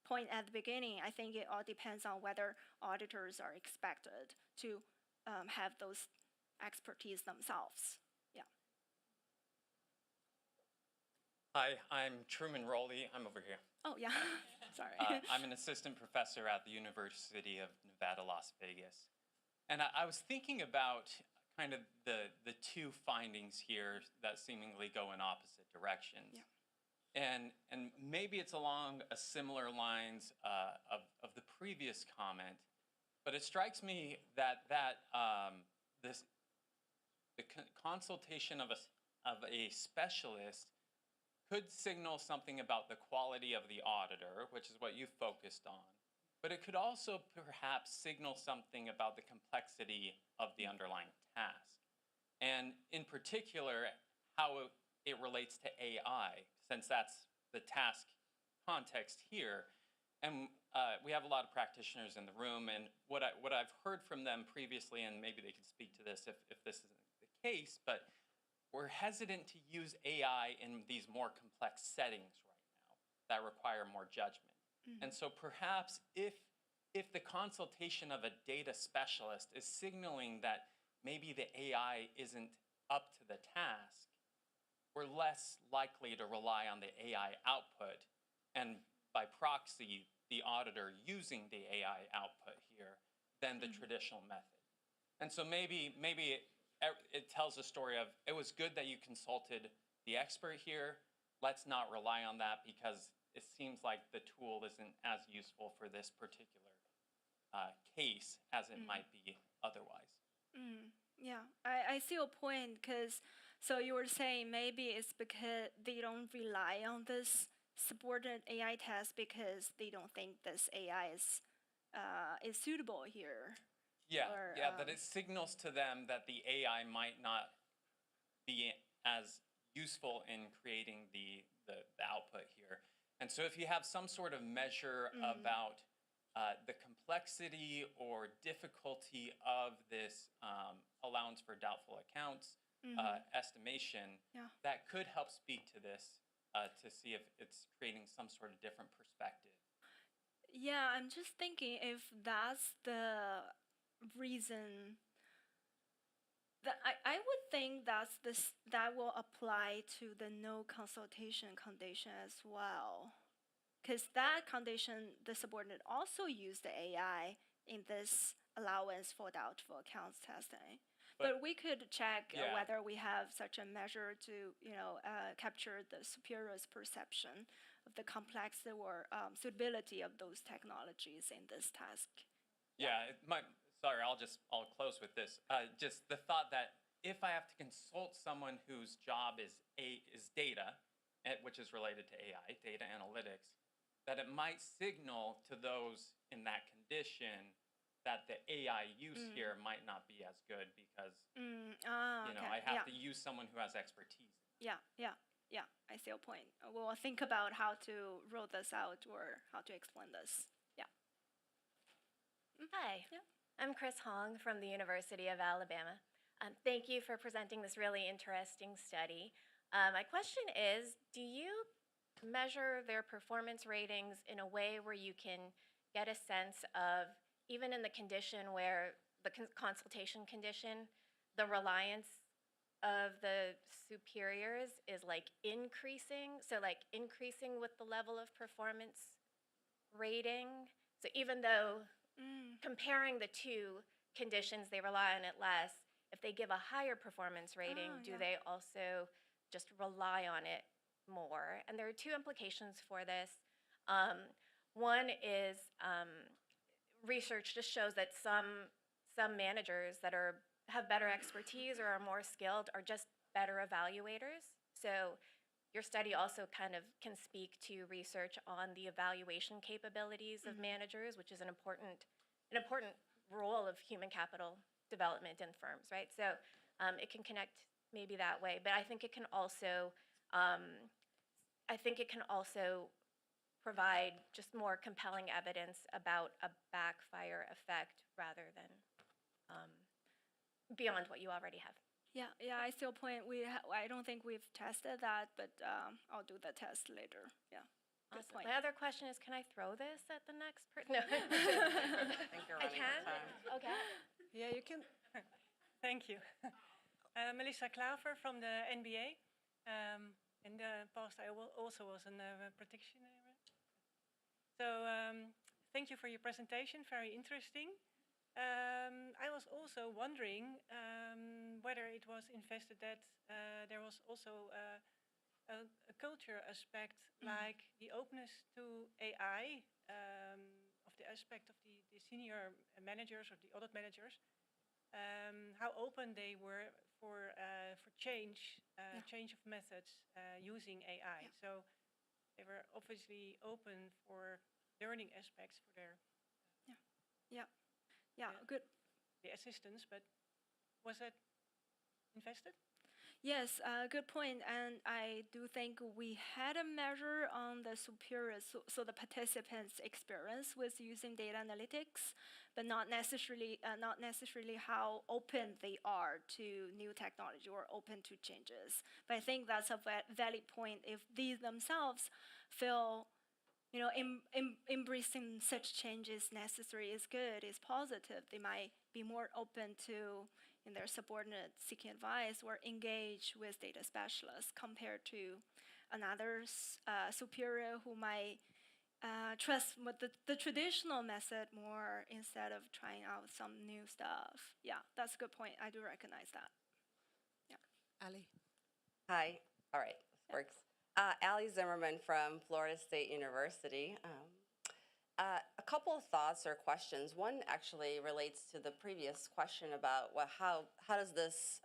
point at the beginning, I think it all depends on whether auditors are expected to have those expertise themselves. Yeah. Hi, I'm Truman Rowley. I'm over here. Oh, yeah. Sorry. I'm an assistant professor at the University of Nevada, Las Vegas. And I was thinking about kind of the two findings here that seemingly go in opposite directions. Yeah. And maybe it's along a similar lines of the previous comment, but it strikes me that the consultation of a specialist could signal something about the quality of the auditor, which is what you focused on, but it could also perhaps signal something about the complexity of the underlying task. And in particular, how it relates to AI, since that's the task context here. And we have a lot of practitioners in the room, and what I've heard from them previously, and maybe they can speak to this if this isn't the case, but we're hesitant to use AI in these more complex settings right now that require more judgment. Mm-hmm. And so perhaps if the consultation of a data specialist is signaling that maybe the AI isn't up to the task, we're less likely to rely on the AI output, and by proxy, the auditor using the AI output here than the traditional method. And so maybe it tells a story of, it was good that you consulted the expert here. Let's not rely on that because it seems like the tool isn't as useful for this particular case as it might be otherwise. Yeah, I see your point, because so you were saying maybe it's because they don't rely on this subordinate AI test because they don't think this AI is suitable here. Yeah, or, that it signals to them that the AI might not be as useful in creating the output here. And so if you have some sort of measure about the complexity or difficulty of this allowance for doubtful accounts estimation, that could help speak to this to see if it's creating some sort of different perspective. Yeah, I'm just thinking if that's the reason. I would think that will apply to the no consultation condition as well. Because that condition, the subordinate also used the AI in this allowance for doubtful accounts testing. But we could check whether we have such a measure to, capture the superior's perception of the complexity or suitability of those technologies in this task. Sorry, I'll close with this. Just the thought that if I have to consult someone whose job is data, which is related to AI, data analytics, that it might signal to those in that condition that the AI use here might not be as good because I have to use someone who has expertise. Yeah, I see your point. We'll think about how to roll this out or how to explain this. Yeah. Hi, I'm Chris Hong from the University of Alabama. Thank you for presenting this really interesting study. My question is, do you measure their performance ratings in a way where you can get a sense of, even in the condition where the consultation condition, the reliance of the superiors is increasing, so increasing with the level of performance rating? So even though comparing the two conditions, they rely on it less, if they give a higher performance rating, do they also just rely on it more? And there are two implications for this. One is research just shows that some managers that have better expertise or are more skilled are just better evaluators. So your study also kind of can speak to research on the evaluation capabilities of managers, which is an important role of human capital development in firms, right? So it can connect maybe that way, but I think it can also provide just more compelling evidence about a backfire effect rather than beyond what you already have. Yeah, I still point, I don't think we've tested that, but I'll do the test later, yeah. Good Awesome. point. My other question is, can I throw this at the next person? No. I think you're I running out can? of time. Okay. Yeah, you can. Thank you. Melissa Klaver from the NBA. In the past, I also was a practitioner. So thank you for your presentation, very interesting. I was also wondering whether it was invested that there was also a culture aspect, like the openness to AI, of the aspect of the senior managers or the audit managers, how open they were for change, change of methods using AI. So they were obviously open for learning aspects for their good. The assistants, but was that invested? Yes, good point. And I do think we had a measure on the superiors, so the participants' experience with using data analytics, but not necessarily how open they are to new technology or open to changes. But I think that's a valid point. If these themselves feel, embracing such changes necessary is good, is positive, they might be more open to in their subordinate seeking advice or engage with data specialists compared to another superior who might trust the traditional method more instead of trying out some new stuff. Yeah, that's a good point. I do recognize that. Yeah. Ali. Hi. All right. This works. Ali Zimmerman from Florida State University. A couple of thoughts or questions. One actually relates to the previous question about how does this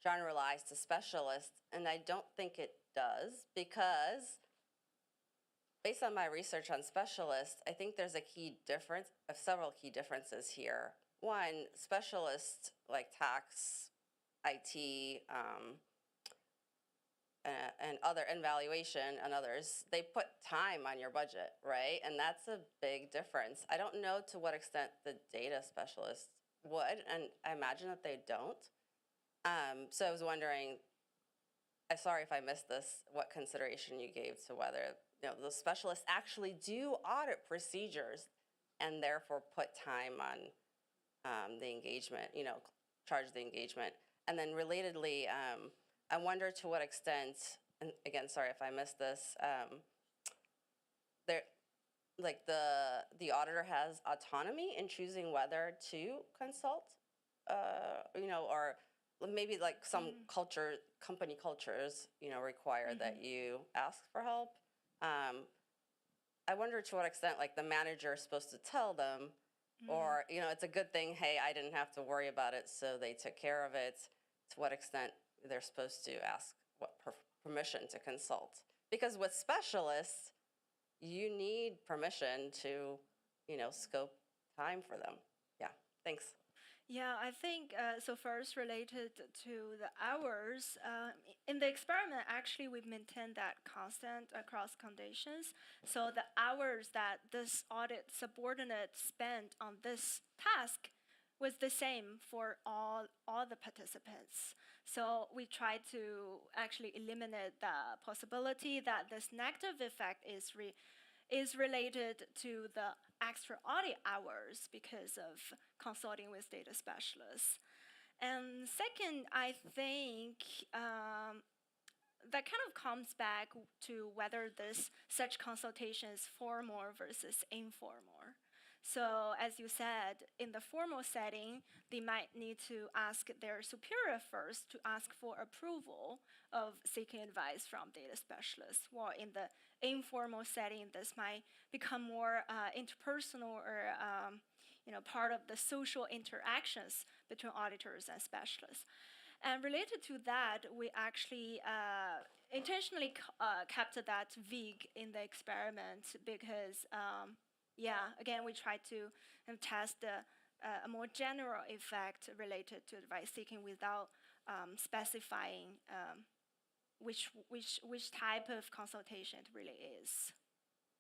generalize to specialists? And I don't think it does, because based on my research on specialists, I think there's several key differences here. One, specialists like tax, IT, and valuation and others, they put time on your budget, right? And that's a big difference. I don't know to what extent the data specialists would, and I imagine that they don't. So I was wondering, sorry if I missed this, what consideration you gave to whether the specialists actually do audit procedures and therefore put time on the engagement, charge the engagement. And then relatedly, I wonder to what extent, and again, sorry if I missed this, the auditor has autonomy in choosing whether to consult, or maybe like some company cultures, require that you ask for help. I wonder to what extent, like, the manager is supposed to tell them, or it's a good thing. Hey, I didn't have to worry about it, so they took care of it. To what extent they're supposed to ask permission to consult? Because with specialists, you need permission to, scope time for them. Yeah, thanks. Yeah, I think, so first related to the hours, in the experiment, actually we've maintained that constant across conditions. So the hours that this audit subordinate spent on this task was the same for all the participants. So we tried to actually eliminate the possibility that this negative effect is related to the extra audit hours because of consulting with data specialists. And second, I think that kind of comes back to whether such consultation is formal versus informal. So as you said, in the formal setting, they might need to ask their superior first to ask for approval of seeking advice from data specialists. While in the informal setting, this might become more interpersonal or part of the social interactions between auditors and specialists. And related to that, we actually intentionally kept that vague in the experiment because, yeah, again, we tried to test a more general effect related to advice seeking without specifying which type of consultation it really is.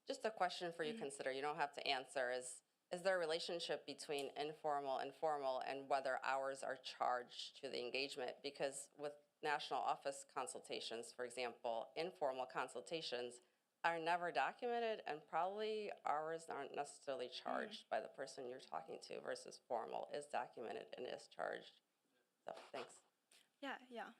Just a question for you to consider. You don't have to answer. Is there a relationship between informal and formal and whether hours are charged to the engagement? Because with national office consultations, for example, informal consultations are never documented and probably hours aren't necessarily charged by the person you're talking to versus formal is documented and is charged. So thanks. Yeah, yeah.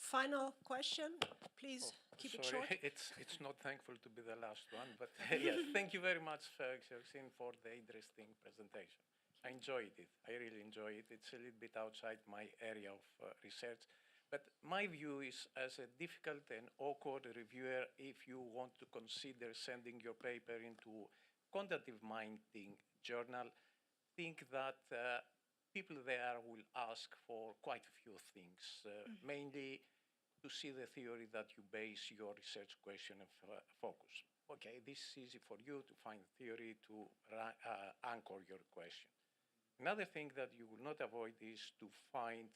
Final question, please keep it short. It's not thankful to be the last one, but yes, thank you very much, Xiaoxing, for the interesting presentation. I enjoyed it. I really enjoyed it. It's a little bit outside my area of research, but my view is as a difficult and awkward reviewer, if you want to consider sending your paper into quantitative minding journal, think that people there will ask for quite a few things, mainly to see the theory that you base your research question of focus. Okay, this is easy for you to find theory to anchor your question. Another thing that you will not avoid is to find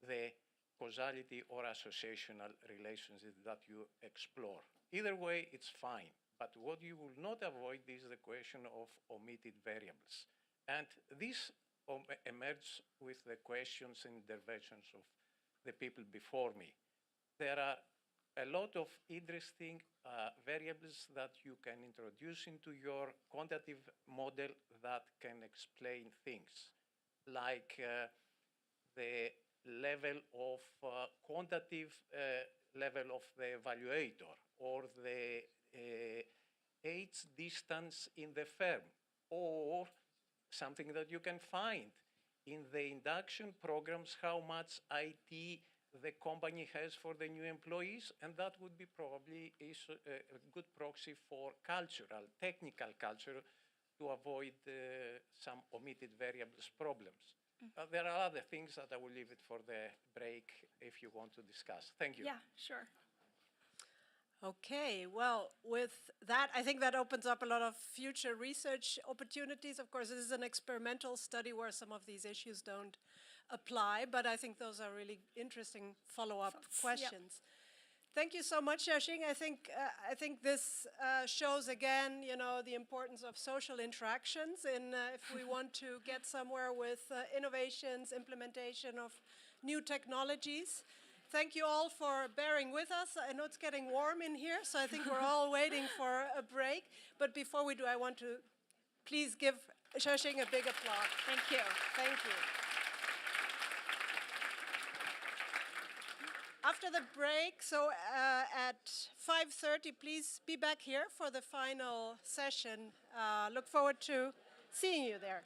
the causality or associational relationship that you explore. Either way, it's fine. But what you will not avoid is the question of omitted variables. And this emerged with the questions and interventions of the people before me. There are a lot of interesting variables that you can introduce into your quantitative model that can explain things, like the level of quantitative level of the evaluator, or the age distance in the firm, or something that you can find in the induction programs, how much IT the company has for the new employees, and that would be probably a good proxy for cultural, technical culture to avoid some omitted variables problems. There are other things that I will leave it for the break if you want to discuss. Thank you. Yeah, sure. Okay, well, with that, I think that opens up a lot of future research opportunities. Of course, this is an experimental study where some of these issues don't apply, but I think those are really interesting follow-up questions. Yep. Thank you so much, Xiaoxing. I think this shows again, the importance of social interactions in if we want to get somewhere with innovations, implementation of new technologies. Thank you all for bearing with us. I know it's getting warm in here, so I think we're all waiting for a break. But before we do, I want to please give Xiaoxing a big applause. Thank you. Thank you. After the break, so at 5:30, please be back here for the final session. Look forward to seeing you there.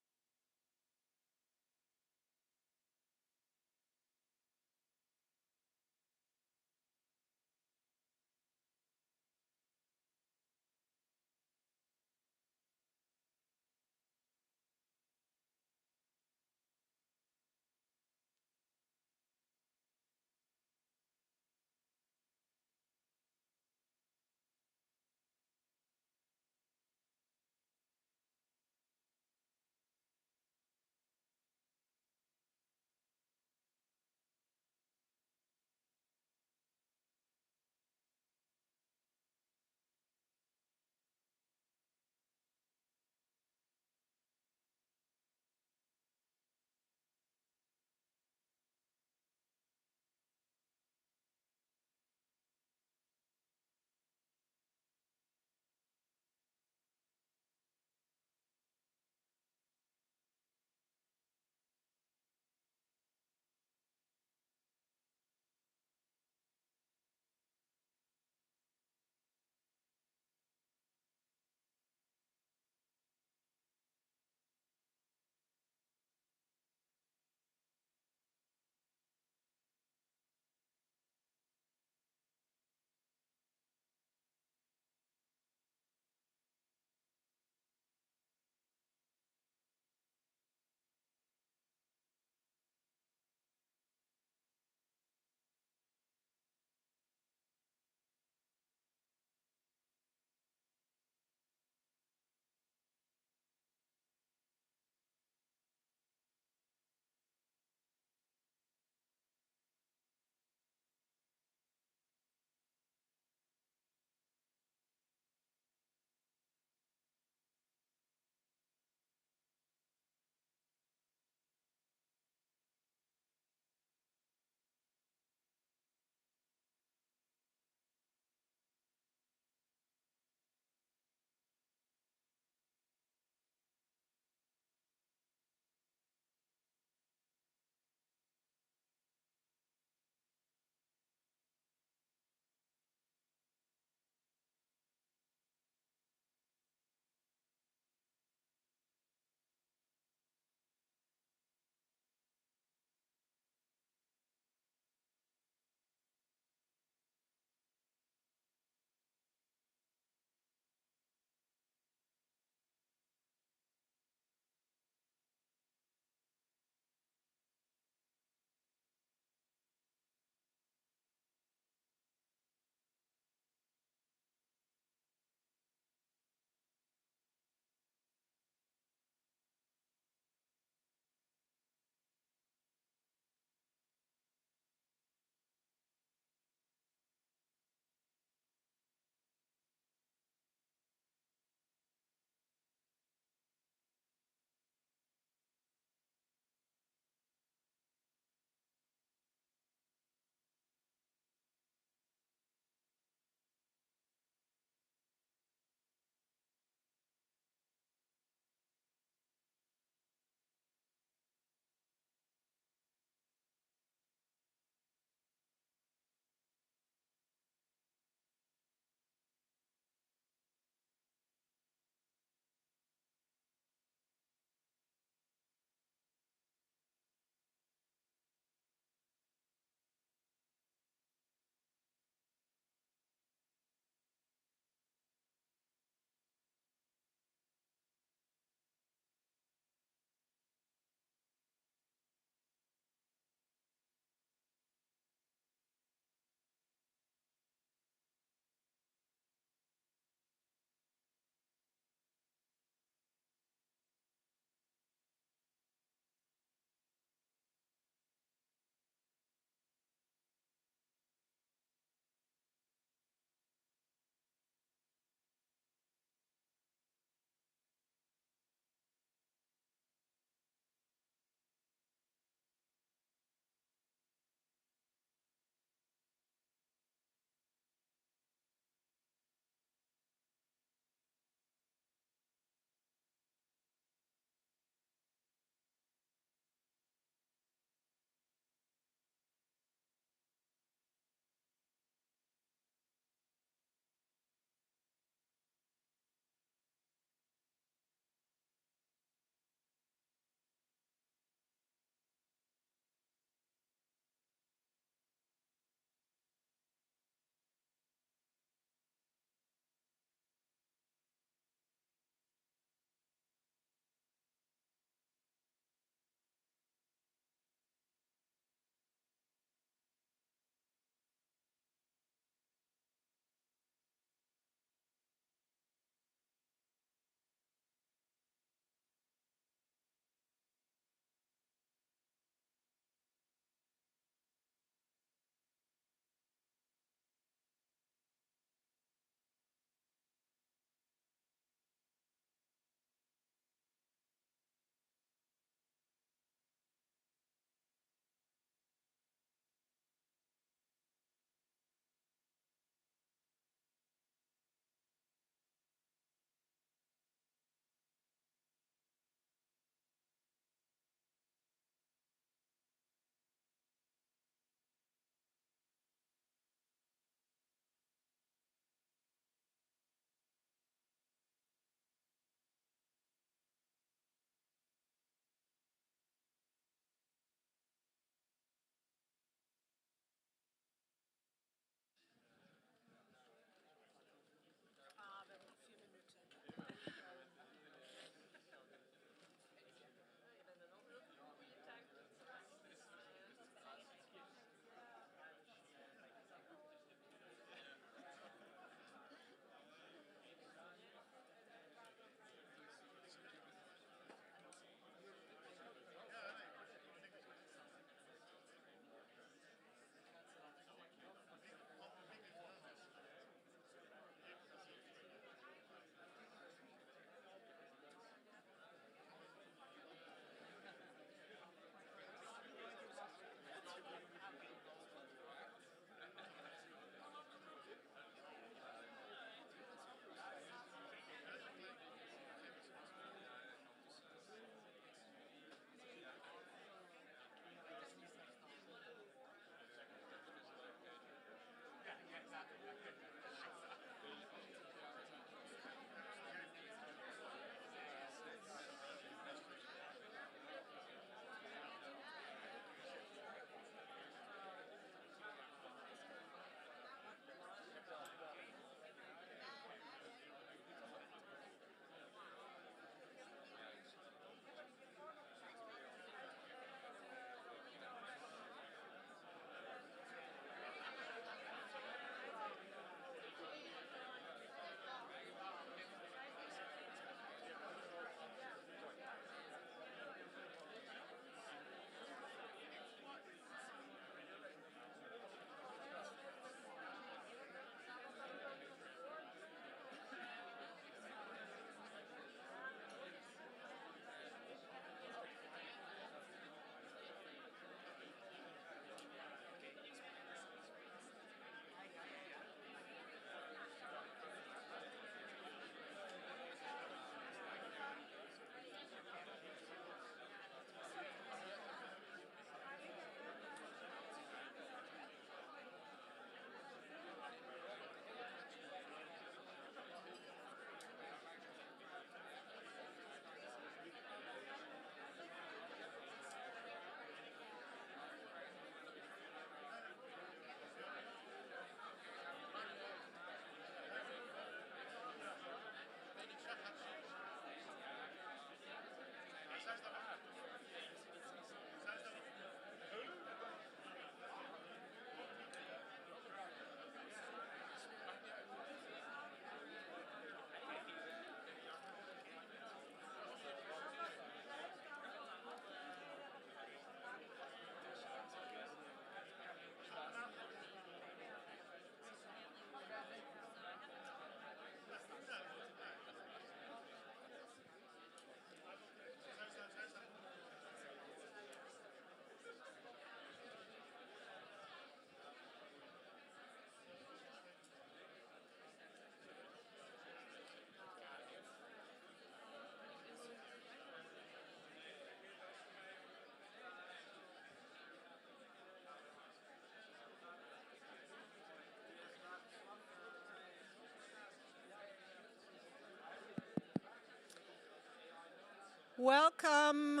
Welcome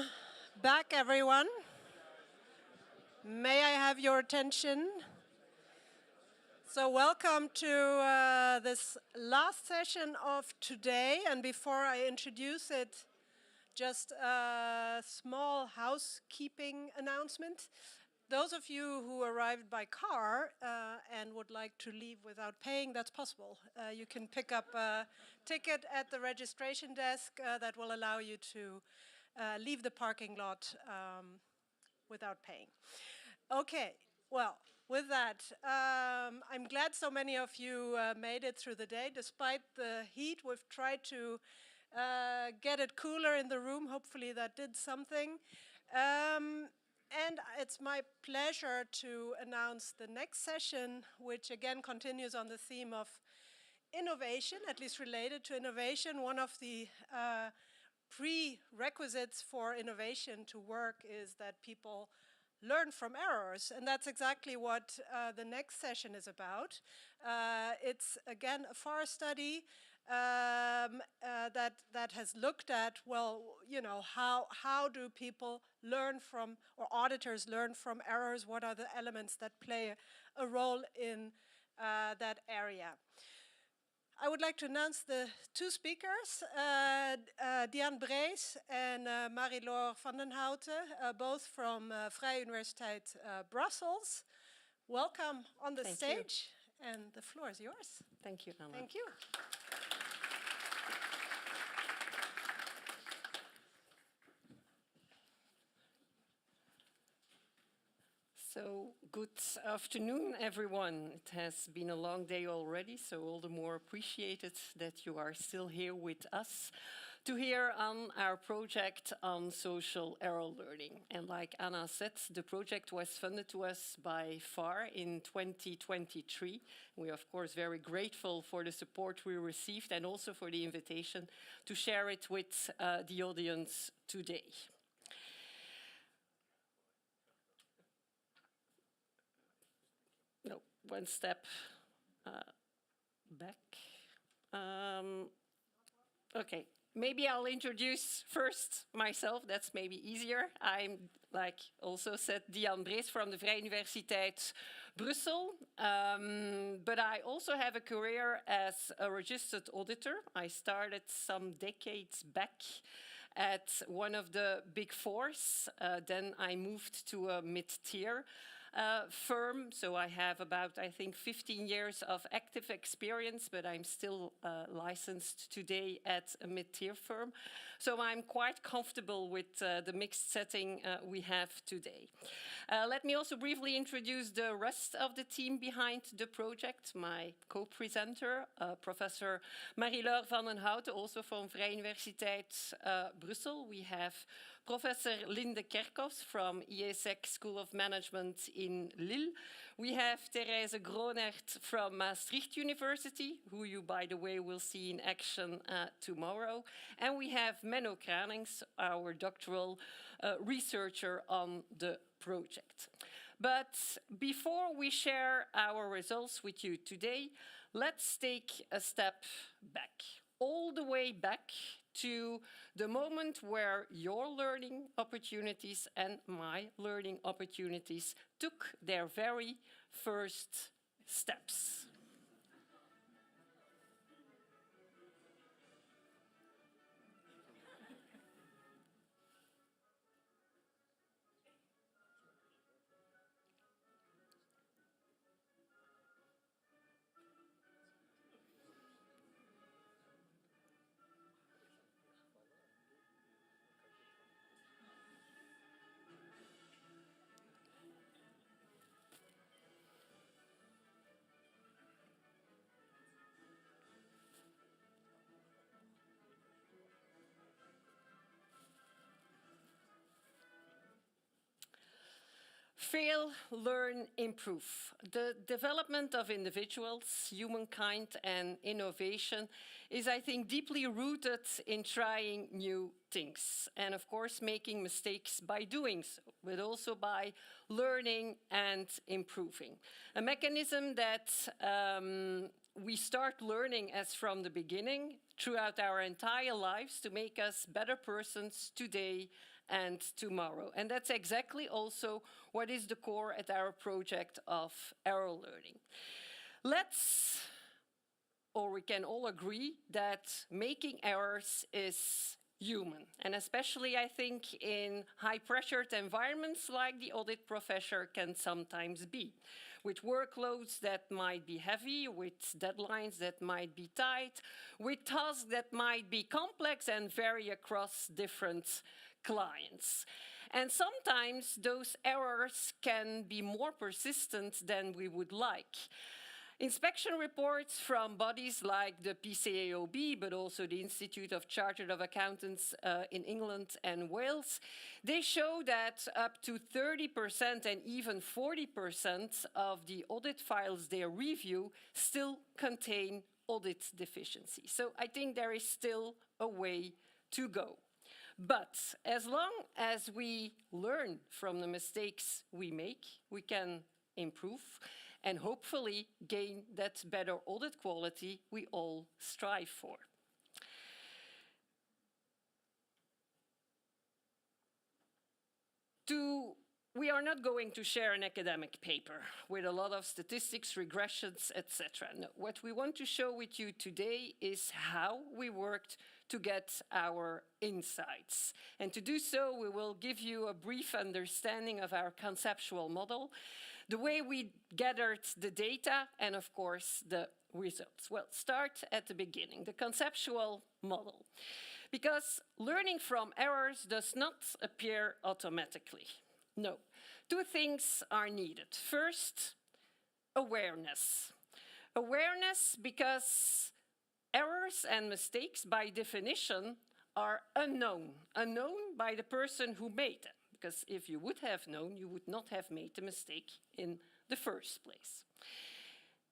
back, everyone. May I have your attention? So welcome to this last session of today. And before I introduce it, just a small housekeeping announcement. Those of you who arrived by car and would like to leave without paying, that's possible. You can pick up a ticket at the registration desk that will allow you to leave the parking lot without paying. Okay, well, with that, I'm glad so many of you made it through the day. Despite the heat, we've tried to get it cooler in the room. Hopefully that did something. And it's my pleasure to announce the next session, which again continues on the theme of innovation, at least related to innovation. One of the prerequisites for innovation to work is that people learn from errors, and that's exactly what the next session is about. It's again a FAR study that has looked at, well, you know, how do people learn from, or auditors learn from errors? What are the elements that play a role in that area? I would like to announce the two speakers, Diane Breesch and Marie-Laure Vandenhaute, both from Vrije Universiteit Brussels. Welcome on the stage, and the floor is yours. Thank you, Anna. Thank you. So, good afternoon, everyone. It has been a long day already, so all the more appreciated that you are still here with us to hear on our project on social error learning. And like Anna said, the project was funded to us by FAR in 2023. We are, of course, very grateful for the support we received and also for the invitation to share it with the audience today. No, one step back. Okay, maybe I'll introduce first myself. That's maybe easier. I'm, like also said, Diane Breesch from the Vrije Universiteit Brussels. But I also have a career as a registered auditor. I started some decades back at one of the big fours. Then I moved to a mid-tier firm, so I have about, I think, 15 years of active experience, but I'm still licensed today at a mid-tier firm. So I'm quite comfortable with the mixed setting we have today. Let me also briefly introduce the rest of the team behind the project. My co-presenter, Professor Marie-Laure Vandenhaute, also from Vrije Universiteit Brussels. We have Professor Linde Kerkhoffs from IESEC School of Management in Lille. We have Therese Gronert from Maastricht University, who you, by the way, will see in action tomorrow. And we have Menno Kranings, our doctoral researcher on the project. But before we share our results with you today, let's take a step back, all the way back to the moment where your learning opportunities and my learning opportunities took their very first steps. Fail, learn, improve. The development of individuals, humankind, and innovation is, I think, deeply rooted in trying new things. And of course, making mistakes by doing so, but also by learning and improving. A mechanism that we start learning as from the beginning throughout our entire lives to make us better persons today and tomorrow. And that's exactly also what is the core at our project of error learning. We can all agree that making errors is human. And especially, I think, in high-pressured environments like the audit professor can sometimes be, with workloads that might be heavy, with deadlines that might be tight, with tasks that might be complex and vary across different clients. And sometimes those errors can be more persistent than we would like. Inspection reports from bodies like the PCAOB, but also the Institute of Chartered of Accountants in England and Wales, they show that up to 30% and even 40% of the audit files they review still contain audit deficiencies. So I think there is still a way to go. But as long as we learn from the mistakes we make, we can improve and hopefully gain that better audit quality we all strive for. We are not going to share an academic paper with a lot of statistics, regressions, etc. No, what we want to show with you today is how we worked to get our insights. And to do so, we will give you a brief understanding of our conceptual model, the way we gathered the data, and of course, the results. Well, start at the beginning, the conceptual model. Because learning from errors does not appear automatically. No, two things are needed. First, awareness. Awareness because errors and mistakes, by definition, are unknown. Unknown by the person who made them. Because if you would have known, you would not have made the mistake in the first place.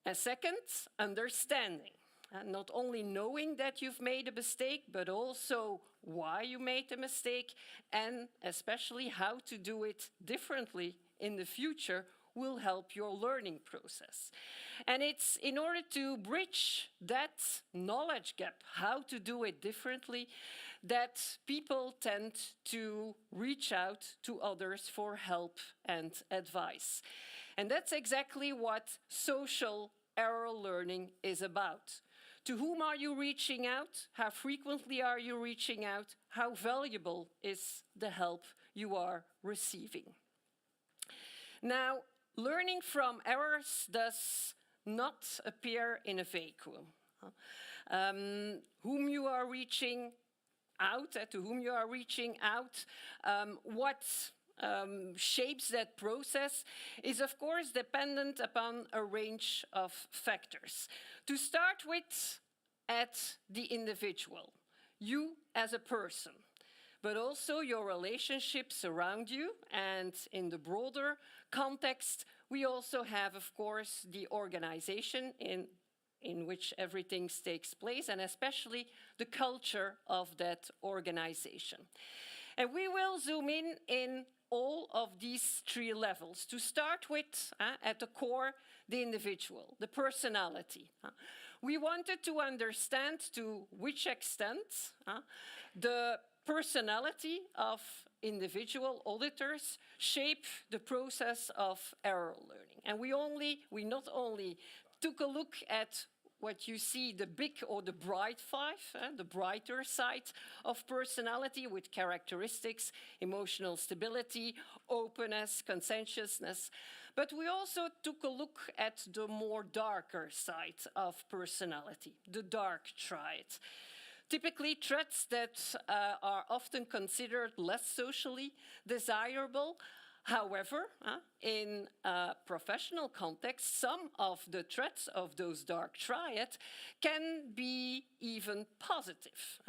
And second, understanding. And not only knowing that you've made a mistake, but also why you made the mistake, and especially how to do it differently in the future will help your learning process. And it's in order to bridge that knowledge gap, how to do it differently, that people tend to reach out to others for help and advice. And that's exactly what social error learning is about. To whom are you reaching out? How frequently are you reaching out? How valuable is the help you are receiving? Now, learning from errors does not appear in a vacuum. Whom you are reaching out, to whom you are reaching out, what shapes that process is of course dependent upon a range of factors. To start with, at the individual, you as a person, but also your relationships around you, and in the broader context, we also have, of course, the organization in which everything takes place, and especially the culture of that organization. And we will zoom in all of these three levels. To start with, at the core, the individual, the personality. We wanted to understand to which extent the personality of individual auditors shape the process of error learning. And we not only took a look at what you see, the big or the bright five, the brighter side of personality with characteristics, emotional stability, openness, conscientiousness. But we also took a look at the more darker side of personality, the dark triad. Typically traits that are often considered less socially desirable. However, in a professional context, some of the traits of those dark triad can be even positive.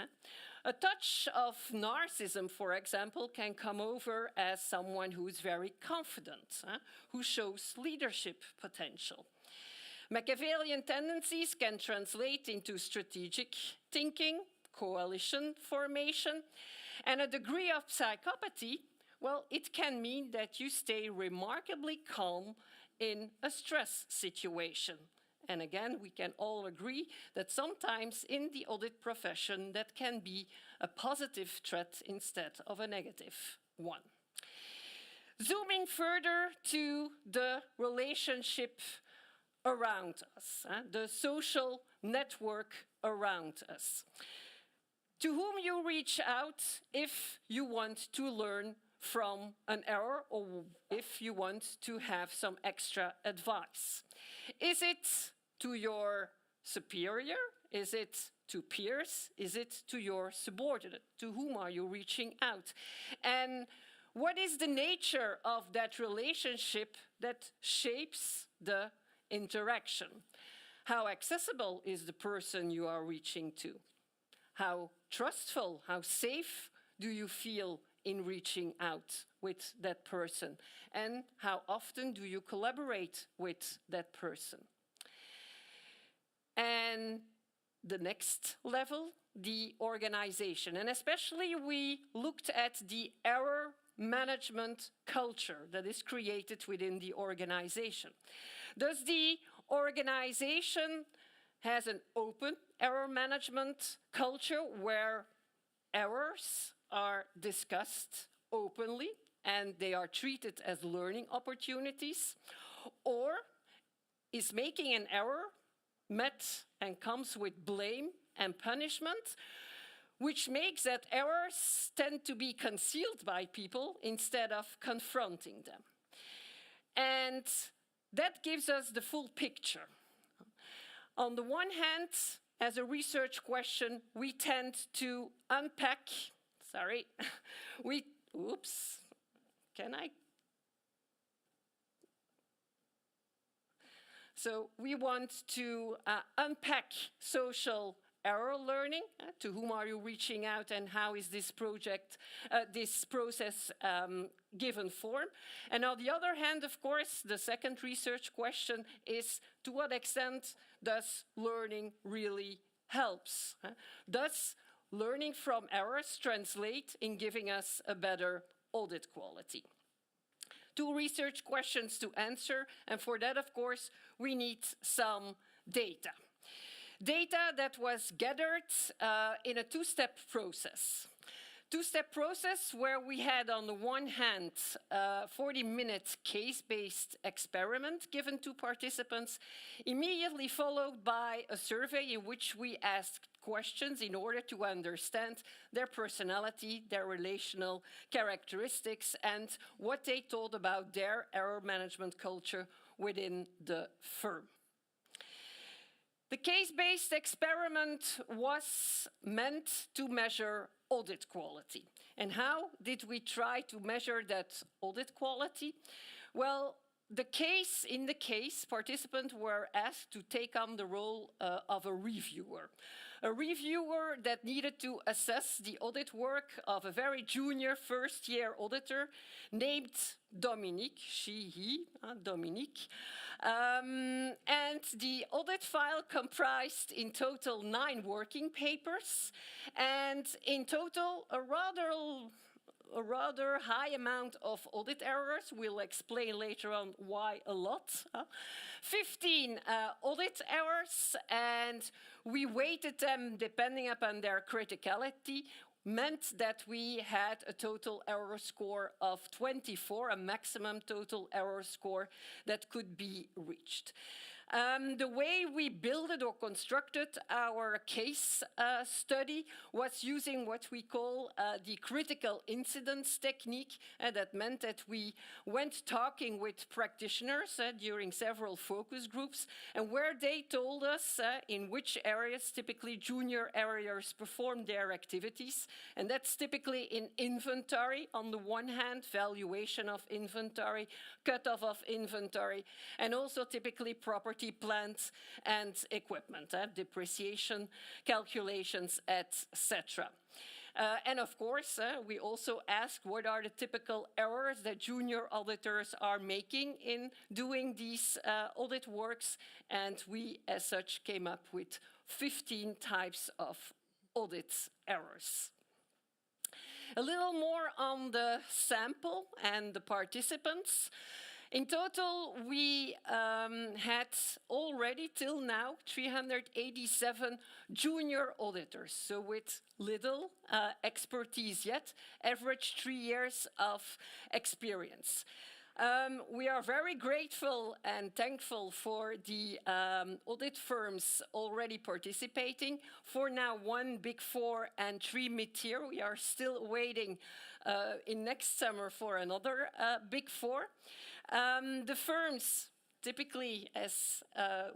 A touch of narcissism, for example, can come over as someone who is very confident, who shows leadership potential. Machiavellian tendencies can translate into strategic thinking, coalition formation, and a degree of psychopathy. Well, it can mean that you stay remarkably calm in a stress situation. And again, we can all agree that sometimes in the audit profession that can be a positive threat instead of a negative one. Zooming further to the relationship around us, the social network around us. To whom you reach out if you want to learn from an error or if you want to have some extra advice. Is it to your superior? Is it to peers? Is it to your subordinate? To whom are you reaching out? And what is the nature of that relationship that shapes the interaction? How accessible is the person you are reaching to? How trustful, how safe do you feel in reaching out with that person? And how often do you collaborate with that person? And the next level, the organization. And especially we looked at the error management culture that is created within the organization. Does the organization has an open error management culture where errors are discussed openly and they are treated as learning opportunities? Or is making an error met and comes with blame and punishment, which makes that errors tend to be concealed by people instead of confronting them? And that gives us the full picture. On the one hand, as a research question, we tend to unpack, So we want to unpack social error learning. To whom are you reaching out and how is this process given form? And on the other hand, of course, the second research question is to what extent does learning really helps? Does learning from errors translate in giving us a better audit quality? Two research questions to answer, and for that, of course, we need some data. Data that was gathered in a two-step process. Two-step process where we had on the one hand 40-minute case-based experiment given to participants, immediately followed by a survey in which we asked questions in order to understand their personality, their relational characteristics, and what they thought about their error management culture within the firm. The case-based experiment was meant to measure audit quality. And how did we try to measure that audit quality? Well, in the case, participants were asked to take on the role of a reviewer that needed to assess the audit work of a very junior first-year auditor named Dominique, Dominique. And the audit file comprised in total 9 working papers, and in total a rather high amount of audit errors. We'll explain later on why a lot. 15 audit errors, and we weighted them depending upon their criticality, meant that we had a total error score of 24, a maximum total error score that could be reached. The way we built or constructed our case study was using what we call the critical incidents technique. That meant that we went talking with practitioners during several focus groups, and where they told us in which areas typically junior areas perform their activities. And that's typically in inventory, on the one hand, valuation of inventory, cutoff of inventory, and also typically property, plant and equipment, depreciation calculations, etc. And of course, we also asked what are the typical errors that junior auditors are making in doing these audit works, and we as such came up with 15 types of audit errors. A little more on the sample and the participants. In total, we had already till now 387 junior auditors, so with little expertise yet, average 3 years of experience. We are very grateful and thankful for the audit firms already participating. For now, 1 Big Four and 3 mid-tier. We are still waiting in next summer for another Big Four. The firms, typically, as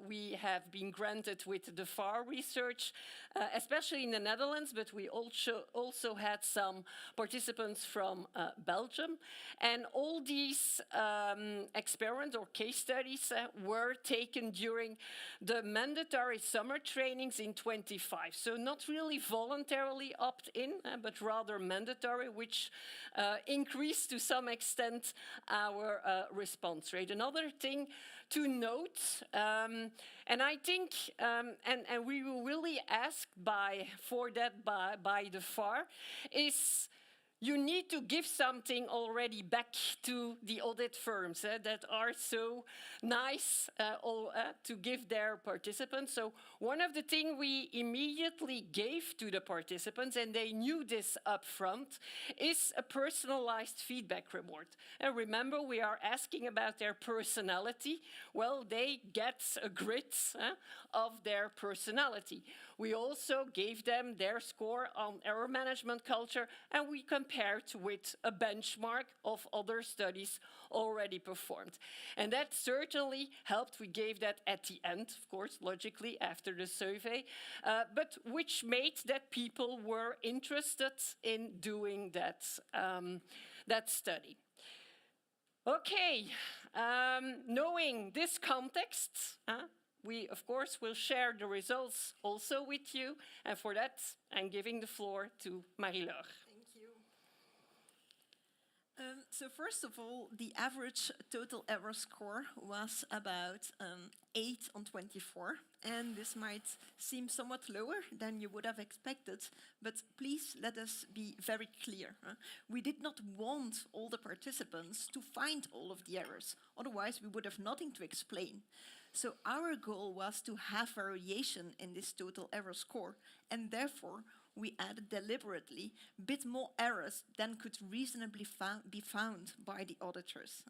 we have been granted with the FAR research, especially in the Netherlands, but we also had some participants from Belgium. And all these experiments or case studies were taken during the mandatory summer trainings in 25. So not really voluntarily opt-in, but rather mandatory, which increased to some extent our response rate. Another thing to note, and I think, and we were really asked for that by the FAR, is you need to give something already back to the audit firms that are so nice to give their participants. So one of the things we immediately gave to the participants, and they knew this up front, is a personalized feedback reward. And remember, we are asking about their personality. Well, they get a grid of their personality. We also gave them their score on error management culture, and we compared with a benchmark of other studies already performed. And that certainly helped. We gave that at the end, of course, logically, after the survey, but which made that people were interested in doing that, that study. Okay, knowing this context, we, of course, will share the results also with you. And for that, I'm giving the floor to Marie-Laure. Thank you. So first of all, the average total error score was about 8 on 24. And this might seem somewhat lower than you would have expected, but please let us be very clear. We did not want all the participants to find all of the errors. Otherwise, we would have nothing to explain. So our goal was to have variation in this total error score, and therefore we added deliberately a bit more errors than could reasonably be found by the auditors.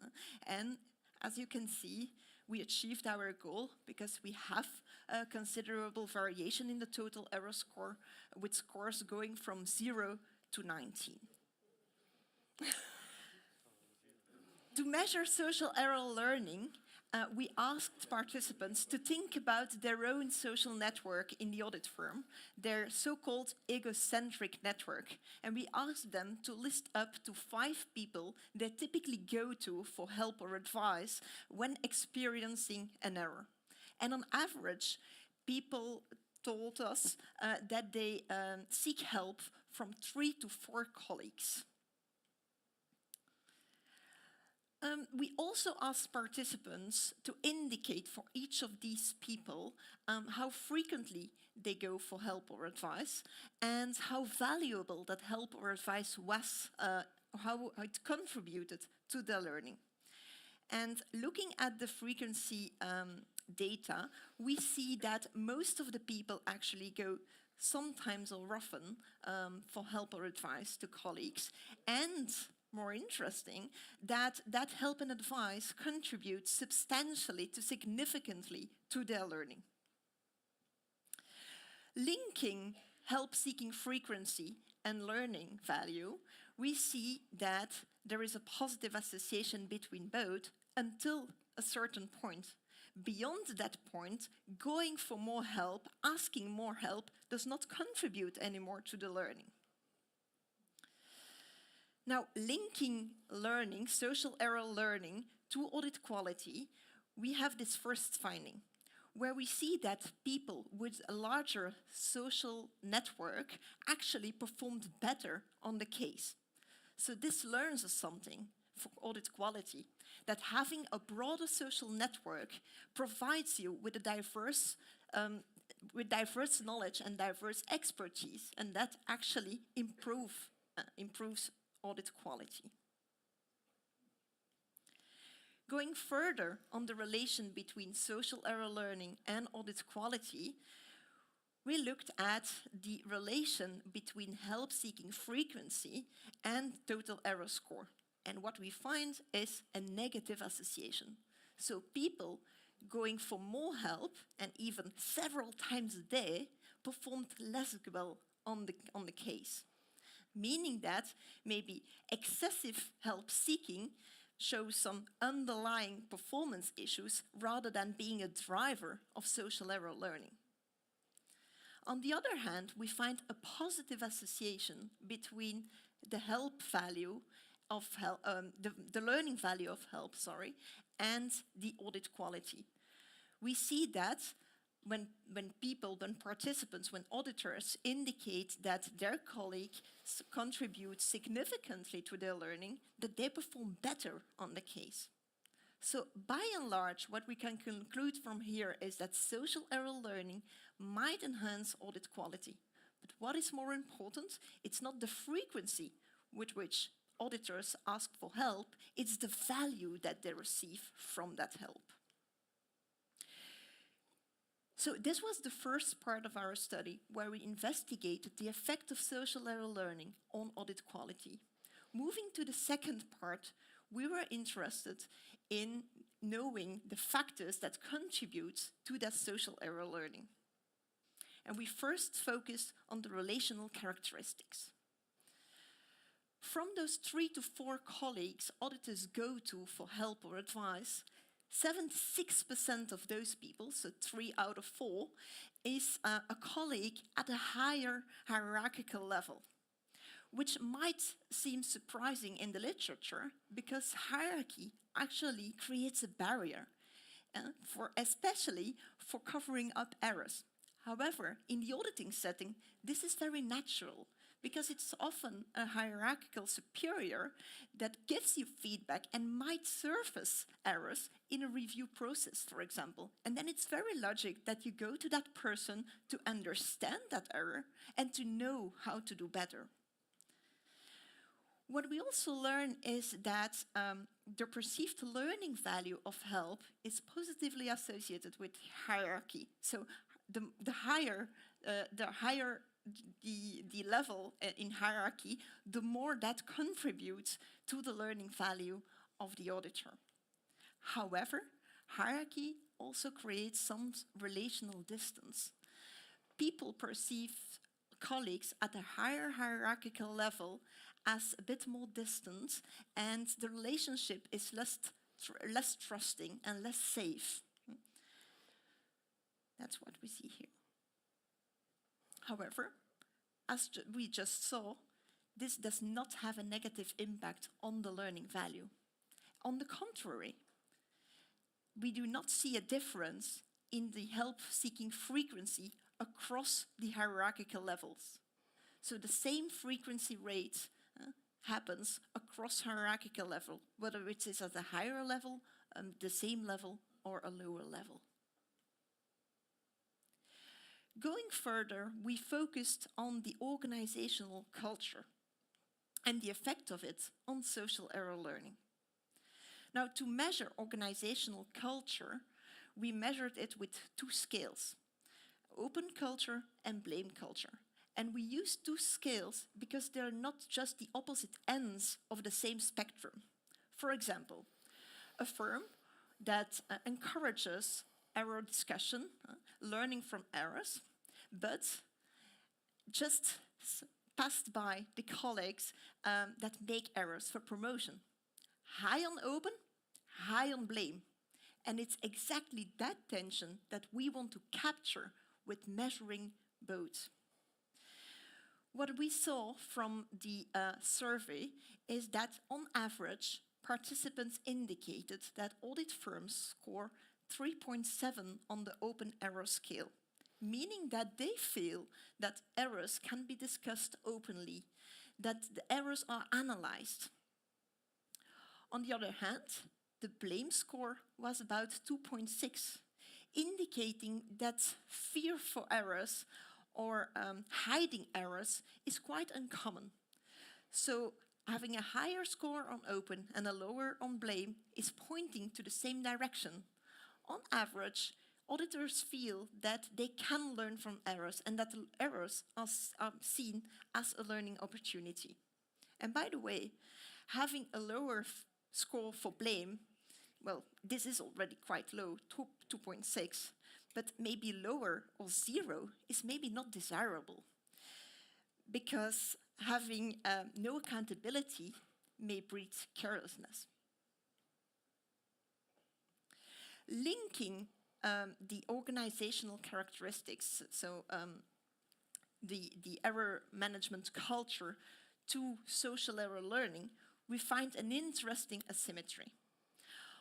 And as you can see, we achieved our goal because we have a considerable variation in the total error score, with scores going from 0 to 19. To measure social error learning, we asked participants to think about their own social network in the audit firm, their so-called egocentric network. And we asked them to list up to 5 people they typically go to for help or advice when experiencing an error. And on average, people told us that they seek help from 3 to 4 colleagues. We also asked participants to indicate for each of these people how frequently they go for help or advice and how valuable that help or advice was, how it contributed to their learning. And looking at the frequency data, we see that most of the people actually go sometimes or often for help or advice to colleagues, and more interesting, that help and advice contributes substantially to significantly to their learning. Linking help-seeking frequency and learning value, we see that there is a positive association between both until a certain point. Beyond that point, going for more help, asking more help, does not contribute anymore to the learning. Now, linking learning, social error learning, to audit quality, we have this first finding, where we see that people with a larger social network actually performed better on the case. So this learns us something for audit quality, that having a broader social network provides you with a diverse knowledge and diverse expertise, and that actually improves audit quality. Going further on the relation between social error learning and audit quality, we looked at the relation between help-seeking frequency and total error score. And what we find is a negative association. So people going for more help, and even several times a day, performed less well on the case. Meaning that maybe excessive help-seeking shows some underlying performance issues rather than being a driver of social error learning. On the other hand, we find a positive association between the help value of help, the learning value of help, and the audit quality. We see that when people, when participants, when auditors indicate that their colleagues contribute significantly to their learning, that they perform better on the case. So by and large, what we can conclude from here is that social error learning might enhance audit quality. But what is more important, it's not the frequency with which auditors ask for help, it's the value that they receive from that help. So this was the first part of our study where we investigated the effect of social error learning on audit quality. Moving to the second part, we were interested in knowing the factors that contribute to that social error learning. And we first focused on the relational characteristics. From those 3 to 4 colleagues auditors go to for help or advice, 76% of those people, so 3 out of 4, is a colleague at a higher hierarchical level, which might seem surprising in the literature because hierarchy actually creates a barrier, especially for covering up errors. However, in the auditing setting, this is very natural because it's often a hierarchical superior that gives you feedback and might surface errors in a review process, for example. And then it's very logical that you go to that person to understand that error and to know how to do better. What we also learn is that the perceived learning value of help is positively associated with hierarchy. So the higher the level in hierarchy, the more that contributes to the learning value of the auditor. However, hierarchy also creates some relational distance. People perceive colleagues at a higher hierarchical level as a bit more distant, and the relationship is less trusting and less safe. That's what we see here. However, as we just saw, this does not have a negative impact on the learning value. On the contrary, we do not see a difference in the help-seeking frequency across the hierarchical levels. So the same frequency rate happens across hierarchical level, whether it is at a higher level, the same level, or a lower level. Going further, we focused on the organizational culture and the effect of it on social error learning. Now, to measure organizational culture, we measured it with 2 scales, open culture and blame culture. And we used 2 scales because they're not just the opposite ends of the same spectrum. For example, a firm that encourages error discussion, learning from errors, but just passed by the colleagues that make errors for promotion. High on open, high on blame. And it's exactly that tension that we want to capture with measuring both. What we saw from the survey is that on average, participants indicated that audit firms score 3.7 on the open error scale, meaning that they feel that errors can be discussed openly, that the errors are analyzed. On the other hand, the blame score was about 2.6, indicating that fear for errors or hiding errors is quite uncommon. So having a higher score on open and a lower on blame is pointing to the same direction. On average, auditors feel that they can learn from errors and that the errors are seen as a learning opportunity. And by the way, having a lower score for blame, well, this is already quite low, 2.6, but maybe lower or 0 is maybe not desirable, because having no accountability may breed carelessness. Linking the organizational characteristics, so the error management culture, to social error learning, we find an interesting asymmetry.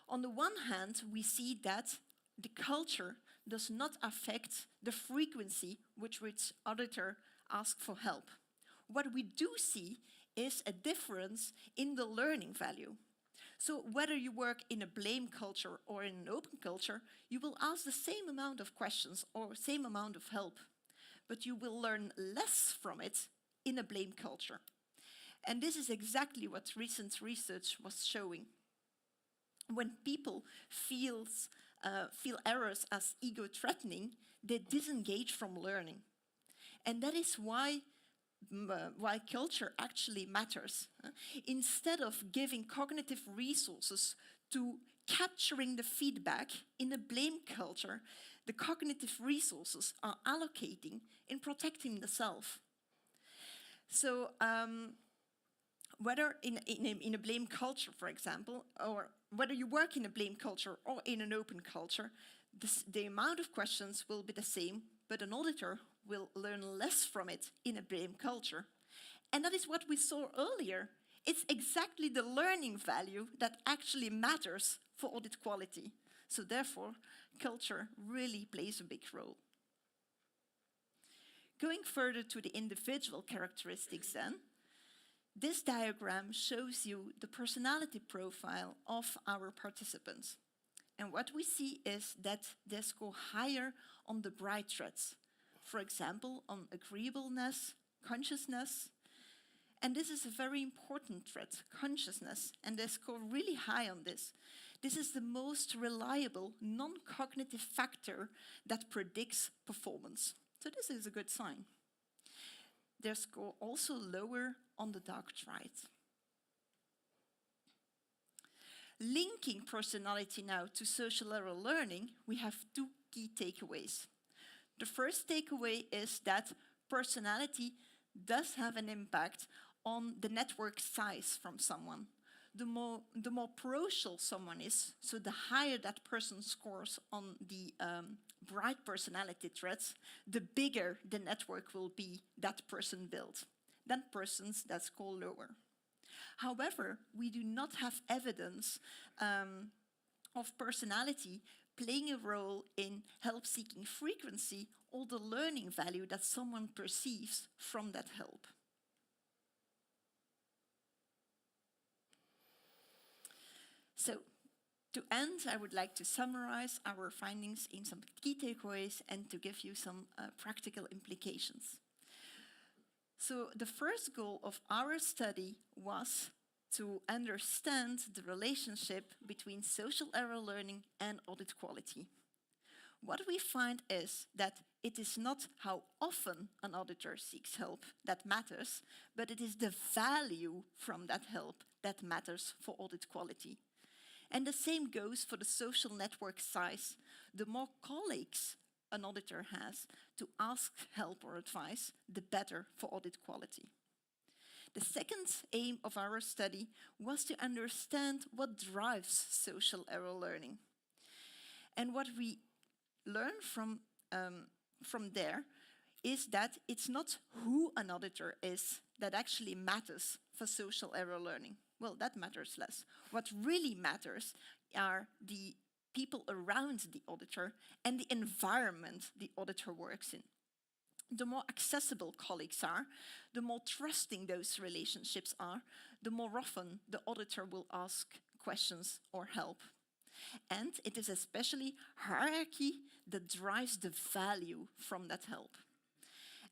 On the one hand, we see that the culture does not affect the frequency with which auditor asks for help. What we do see is a difference in the learning value. So whether you work in a blame culture or in an open culture, you will ask the same amount of questions or same amount of help, but you will learn less from it in a blame culture. And this is exactly what recent research was showing. When people feel errors as ego-threatening, they disengage from learning. And that is why culture actually matters. Instead of giving cognitive resources to capturing the feedback in a blame culture, the cognitive resources are allocating in protecting the self. So whether in a blame culture, for example, or whether you work in a blame culture or in an open culture, the amount of questions will be the same, but an auditor will learn less from it in a blame culture. And that is what we saw earlier. It's exactly the learning value that actually matters for audit quality. So therefore, culture really plays a big role. Going further to the individual characteristics then, this diagram shows you the personality profile of our participants. And what we see is that they score higher on the bright traits. For example, on agreeableness, consciousness. And this is a very important trait, consciousness, and they score really high on this. This is the most reliable non-cognitive factor that predicts performance. So this is a good sign. Their score also lower on the dark trait. Linking personality now to social error learning, we have two key takeaways. The first takeaway is that personality does have an impact on the network size from someone. The more pro-social someone is, so the higher that person scores on the bright personality traits, the bigger the network will be that person builds than persons that score lower. However, we do not have evidence of personality playing a role in help-seeking frequency or the learning value that someone perceives from that help. So, to end, I would like to summarize our findings in some key takeaways and to give you some practical implications. So, the first goal of our study was to understand the relationship between social error learning and audit quality. What we find is that it is not how often an auditor seeks help that matters, but it is the value from that help that matters for audit quality. And the same goes for the social network size. The more colleagues an auditor has to ask help or advice, the better for audit quality. The second aim of our study was to understand what drives social error learning. And what we learn from there is that it's not who an auditor is that actually matters for social error learning. Well, that matters less. What really matters are the people around the auditor and the environment the auditor works in. The more accessible colleagues are, the more trusting those relationships are, the more often the auditor will ask questions or help. And it is especially hierarchy that drives the value from that help.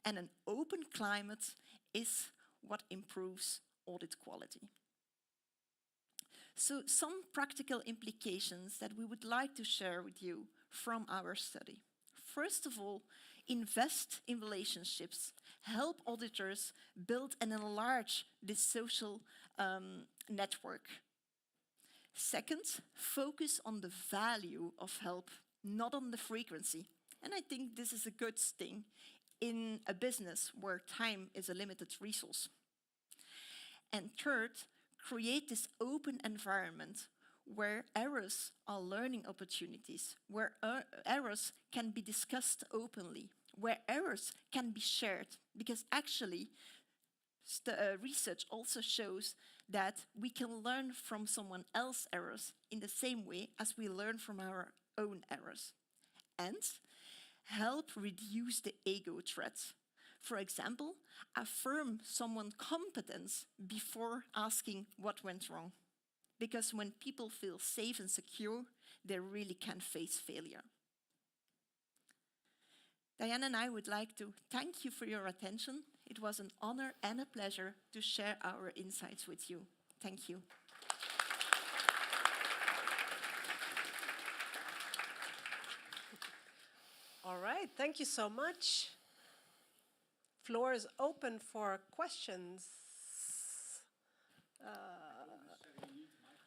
And an open climate is what improves audit quality. So some practical implications that we would like to share with you from our study. First of all, invest in relationships. Help auditors build and enlarge this social network. Second, focus on the value of help, not on the frequency. And I think this is a good thing in a business where time is a limited resource. And third, create this open environment where errors are learning opportunities, where errors can be discussed openly, where errors can be shared, because actually research also shows that we can learn from someone else's errors in the same way as we learn from our own errors. And help reduce the ego threat. For example, affirm someone's competence before asking what went wrong. Because when people feel safe and secure, they really can face failure. Diane and I would like to thank you for your attention. It was an honor and a pleasure to share our insights with you. Thank you. All right, thank you so much. Floor is open for questions.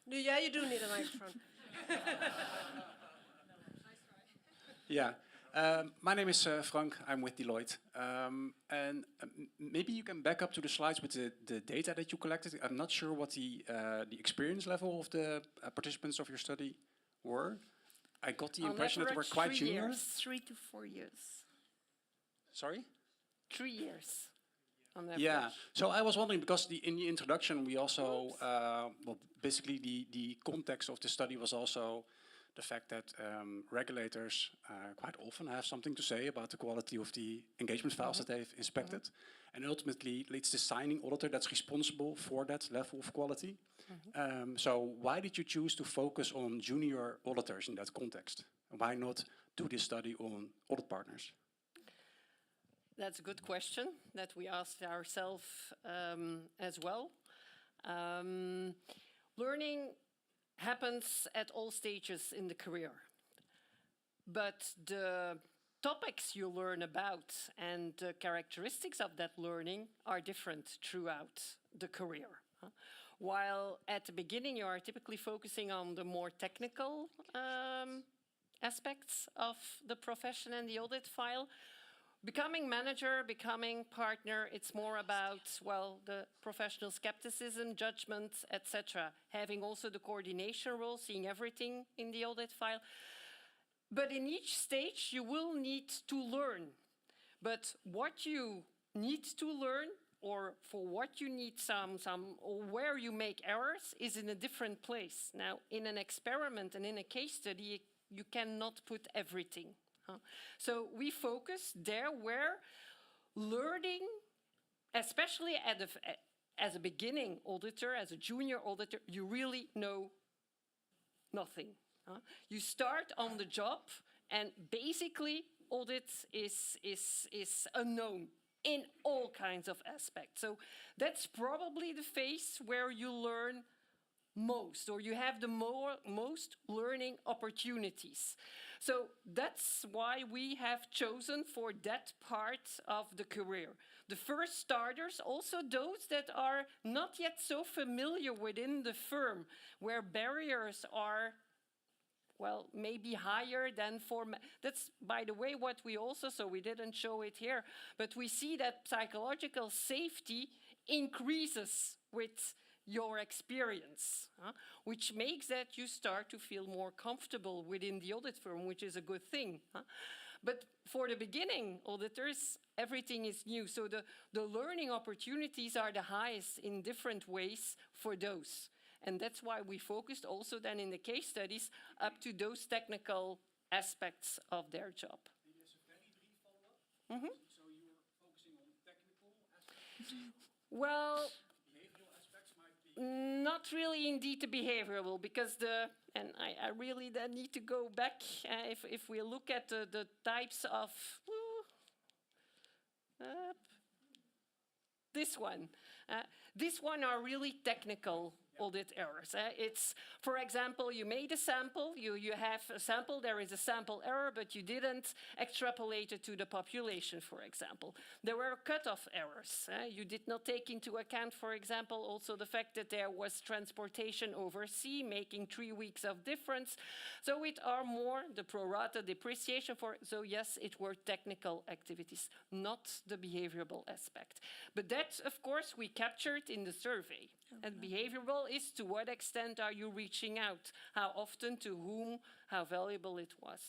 Yeah, you do need a microphone. Yeah, my name is Frank. I'm with Deloitte. And maybe you can back up to the slides with the data that you collected. I'm not sure what the experience level of the participants of your study were. I got the impression that they were quite junior. 3 to 4 years. Sorry? 3 years. On average. Yeah, so I was wondering, because in the introduction we also, well, basically the context of the study was also the fact that regulators quite often have something to say about the quality of the engagement files that they've inspected. And ultimately it's the signing auditor that's responsible for that level of quality. So why did you choose to focus on junior auditors in that context? Why not do this study on audit partners? That's a good question that we asked ourselves as well. Learning happens at all stages in the career. But the topics you learn about and the characteristics of that learning are different throughout the career. While at the beginning you are typically focusing on the more technical aspects of the profession and the audit file, becoming manager, becoming partner, it's more about, well, the professional skepticism, judgment, etc. Having also the coordination role, seeing everything in the audit file. But in each stage, you will need to learn. But what you need to learn, or for what you need or where you make errors, is in a different place. Now, in an experiment and in a case study, you cannot put everything. So we focus there where learning, especially as a beginning auditor, as a junior auditor, you really know nothing. You start on the job, and basically audit is unknown in all kinds of aspects. So that's probably the phase where you learn most, or you have the most learning opportunities. So that's why we have chosen for that part of the career. The first starters, also those that are not yet so familiar within the firm, where barriers are, well, maybe higher than for... That's, by the way, what we also, so we didn't show it here, but we see that psychological safety increases with your experience, which makes that you start to feel more comfortable within the audit firm, which is a good thing. But for the beginning auditors, everything is new. So the learning opportunities are the highest in different ways for those. And that's why we focused also then in the case studies up to those technical aspects of their job. So you were focusing on technical aspects? Well, not really indeed the behavioral, because and I really then need to go back if we look at the types of this one. This one are really technical audit errors. It's, for example, you made a sample, you have a sample, there is a sample error, but you didn't extrapolate it to the population, for example. There were cutoff errors. You did not take into account, for example, also the fact that there was transportation over sea, making 3 weeks of difference. So it are more the pro rata depreciation for, so yes, it were technical activities, not the behavioral aspect. But that, of course, we captured in the survey. And behavioral is to what extent are you reaching out? How often, to whom, how valuable it was.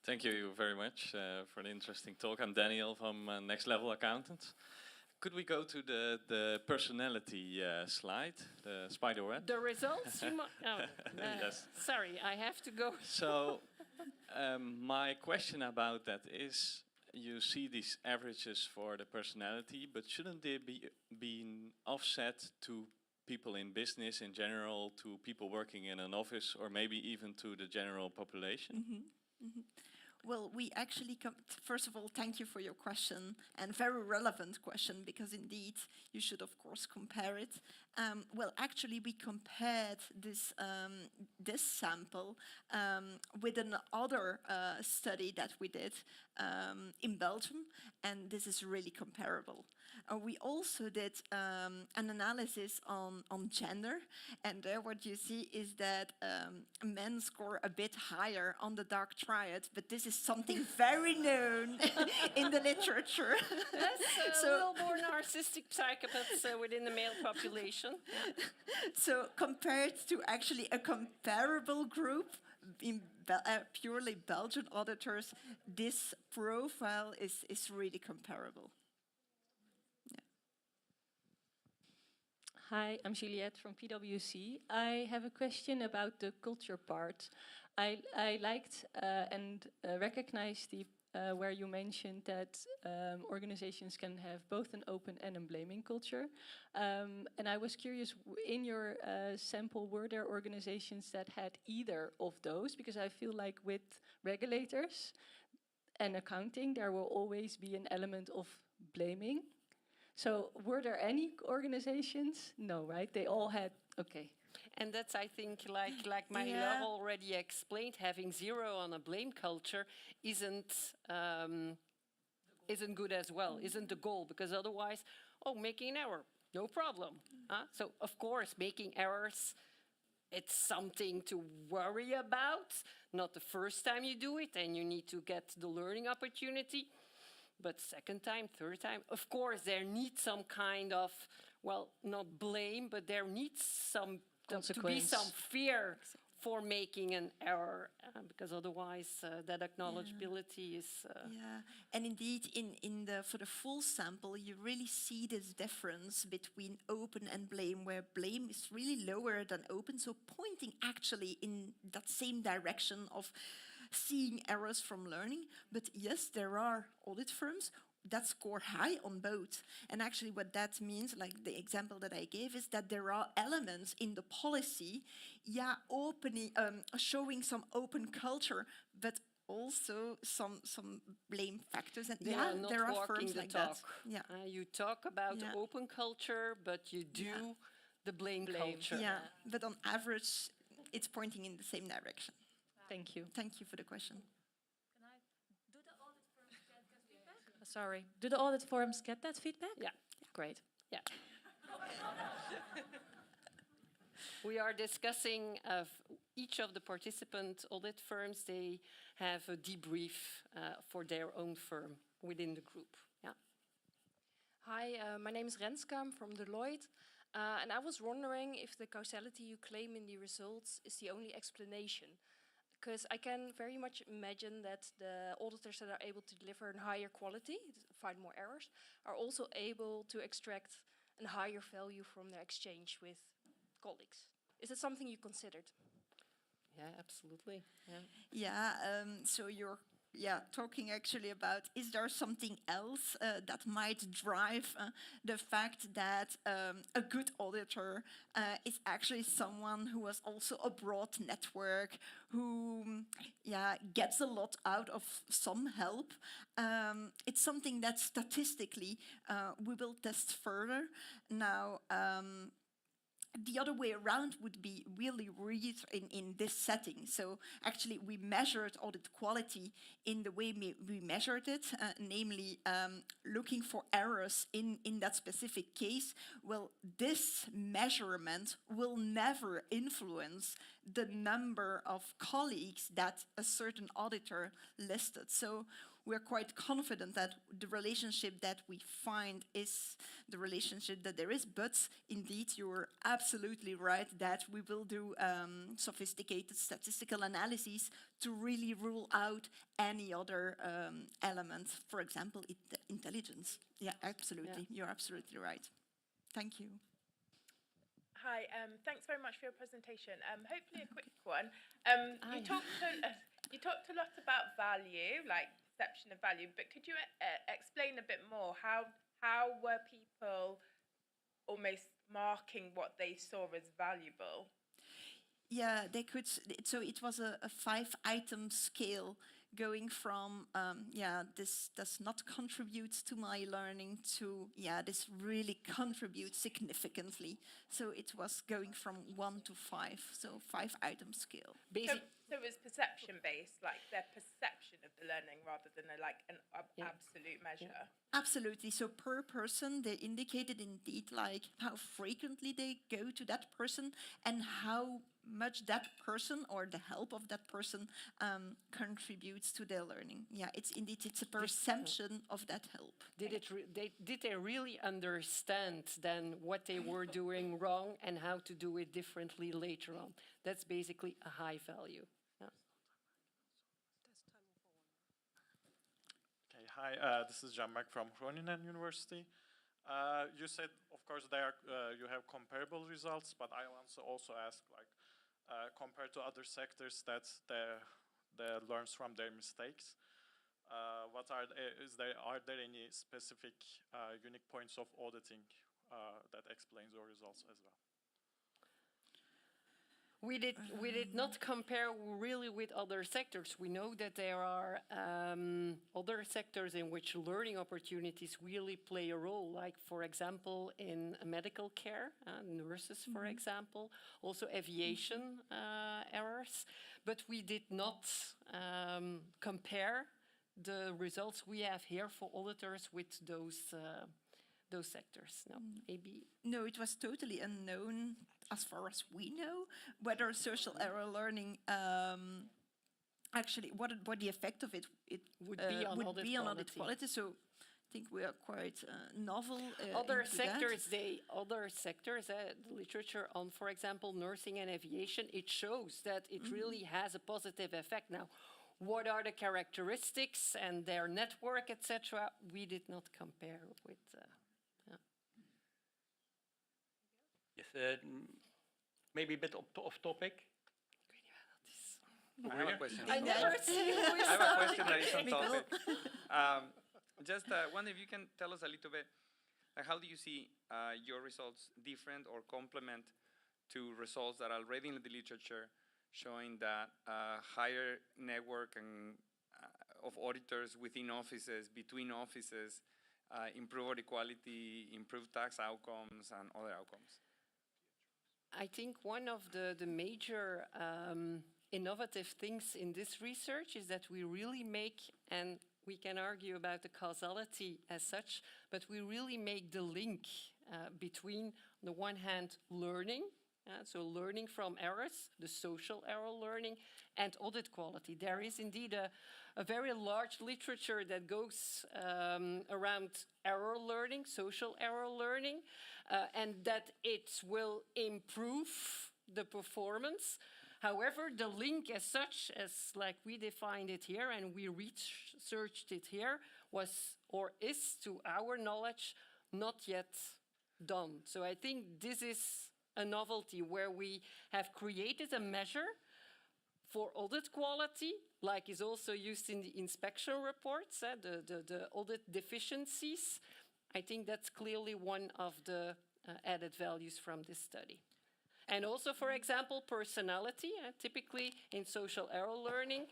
Thank you very much for the interesting talk. I'm Daniel from Next Level Accountants. Could we go to the personality slide, the spider web? The results? Yes. Sorry, I have to go. So my question about that is, you see these averages for the personality, but shouldn't they be offset to people in business in general, to people working in an office, or maybe even to the general population? Well, we actually, first of all, thank you for your question, and very relevant question, because indeed you should, of course, compare it. Well, actually, we compared this sample with another study that we did in Belgium, and this is really comparable. We also did an analysis on gender, and there what you see is that men score a bit higher on the dark triad, but this is something very known in the literature. Yes, a little more narcissistic psychopaths within the male population. So compared to actually a comparable group, in purely Belgian auditors, this profile is really comparable. Hi, I'm Juliette from PwC. I have a question about the culture part. I liked and recognized the where you mentioned that organizations can have both an open and a blaming culture. And I was curious, in your sample, were there organizations that had either of those? Because I feel like with regulators and accounting, there will always be an element of blaming. So were there any organizations? No, right? They all had, okay. And that's, I think, like Marie-Laure already explained, having 0 on a blame culture isn't good as well, isn't the goal, because otherwise, making an error, no problem. So, of course, making errors, it's something to worry about. Not the first time you do it, and you need to get the learning opportunity. But second time, third time, of course, there needs some kind of, well, not blame, but there needs some to be some fear for making an error, because otherwise that acknowledgeability is. And indeed, for the full sample, you really see this difference between open and blame, where blame is really lower than open, so pointing actually in that same direction of seeing errors from learning. But yes, there are audit firms that score high on both. And actually what that means, like the example that I gave, is that there are elements in the policy, opening, showing some open culture, but also some blame factors. And there are firms like that. You talk about open culture, but you do the blame culture. But on average, it's pointing in the same direction. Thank you. Thank you for the question. Sorry, do the audit firms get that feedback? Yeah. Great. Yeah. We are discussing of each of the participant audit firms, they have a debrief for their own firm within the group. Yeah. Hi, my name is Renske, I'm from Deloitte. And I was wondering if the causality you claim in the results is the only explanation. Because I can very much imagine that the auditors that are able to deliver a higher quality, find more errors, are also able to extract a higher value from their exchange with colleagues. Is that something you considered? Yeah, absolutely. So your talking actually about, is there something else that might drive the fact that a good auditor is actually someone who has also a broad network, who gets a lot out of some help. It's something that statistically we will test further. Now, the other way around would be really read in this setting. So actually we measured audit quality in the way we measured it, namely looking for errors in that specific case. Well, this measurement will never influence the number of colleagues that a certain auditor listed. So we're quite confident that the relationship that we find is the relationship that there is, but indeed you're absolutely right that we will do sophisticated statistical analyses to really rule out any other element, for example, intelligence. Yeah, absolutely, you're absolutely right. Thank you. Hi, thanks very much for your presentation. Hopefully a quick one. You talked a lot about value, like perception of value, but could you explain a bit more? How were people almost marking what they saw as valuable? Yeah, they could. So it was a 5-item scale going from, this does not contribute to my learning to, this really contributes significantly. So it was going from 1 to 5, so 5-item scale. So it was perception-based, like their perception of the learning rather than an absolute measure? Yeah. Absolutely. So per person, they indicated indeed like how frequently they go to that person and how much that person or the help of that person contributes to their learning. Yeah, it's a perception of that help. Did they really understand then what they were doing wrong and how to do it differently later on? That's basically a high value. Yeah. Okay, hi, this is Dierynck from Groningen University. You said, of course, you have comparable results, but I also ask, like, compared to other sectors that they learns from their mistakes. Are there any specific unique points of auditing that explains your results as well? We did not compare really with other sectors. We know that there are other sectors in which learning opportunities really play a role, like, for example, in medical care, nurses, for example, also aviation errors. But we did not compare the results we have here for auditors with those sectors. No, maybe. No, it was totally unknown, as far as we know, whether social error learning actually what the effect of it would be on audit quality. So I think we are quite novel. Other sectors, the literature on, for example, nursing and aviation, it shows that it really has a positive effect. Now, what are the characteristics and their network, etc.? We did not compare with. Yes, maybe a bit off topic. I have a question. I never see who is I have a question that is on topic. Just wonder if you can tell us a little bit, how do you see your results different or complement to results that are already in the literature showing that higher network and of auditors within offices, between offices, improve audit quality, improve tax outcomes, and other outcomes? I think one of the major innovative things in this research is that we really make, and we can argue about the causality as such, but we really make the link between, on the one hand, learning, so learning from errors, the social error learning, and audit quality. There is indeed a very large literature that goes around error learning, social error learning, and that it will improve the performance. However, the link as such, as like we defined it here and we researched it here, was or is, to our knowledge, not yet done. So I think this is a novelty where we have created a measure for audit quality, like is also used in the inspection reports, the audit deficiencies. I think that's clearly one of the added values from this study. And also, for example, personality. Typically in social error learning,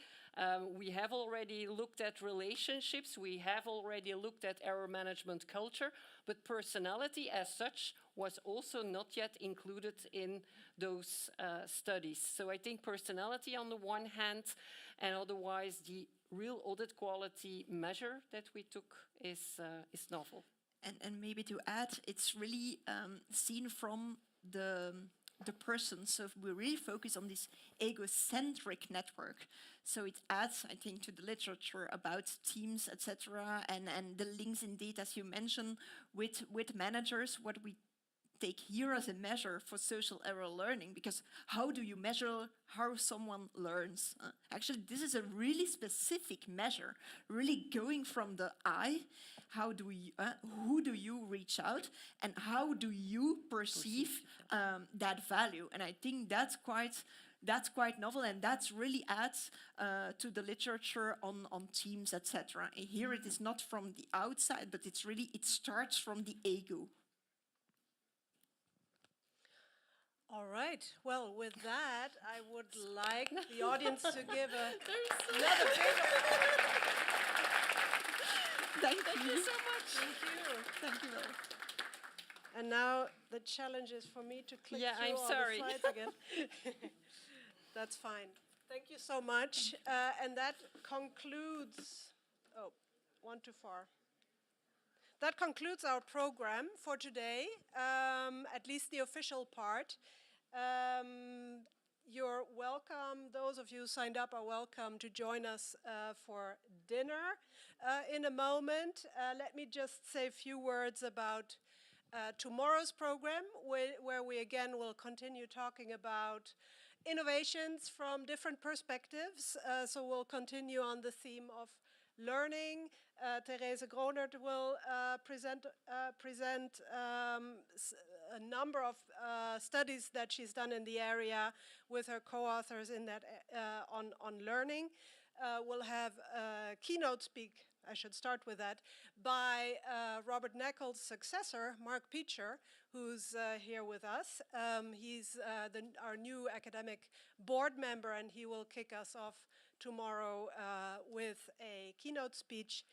we have already looked at relationships, we have already looked at error management culture, but personality as such was also not yet included in those studies. So I think personality on the one hand, and otherwise the real audit quality measure that we took is novel. And maybe to add, it's really seen from the person. So we really focus on this egocentric network. So it adds, I think, to the literature about teams, etc., and the links indeed, as you mentioned, with managers, what we take here as a measure for social error learning, because how do you measure how someone learns? Actually, this is a really specific measure, really going from the I, how do you, who do you reach out, and how do you perceive that value? And I think that's quite novel, and that really adds to the literature on teams, etc. Here it is not from the outside, but it's really, it starts from the ego. All right. Well, with that, I would like the audience to give another big applause. Thank you so much. Thank you. Thank you. And now the challenge is for me to click through I'm all sorry. the slides again. That's fine. Thank you so much. And that concludes. Oh, one too far. That concludes our program for today, at least the official part. You're welcome. Those of you who signed up are welcome to join us for dinner in a moment. Let me just say a few words about tomorrow's program, where we again will continue talking about innovations from different perspectives. So we'll continue on the theme of learning. Therese Gronert will present a number of studies that she's done in the area with her co-authors in that on learning. We'll have a keynote speak, I should start with that, by Robert Knechel's successor, Mark Pieter, who's here with us. He's our new academic board member, and he will kick us off tomorrow with a keynote speech.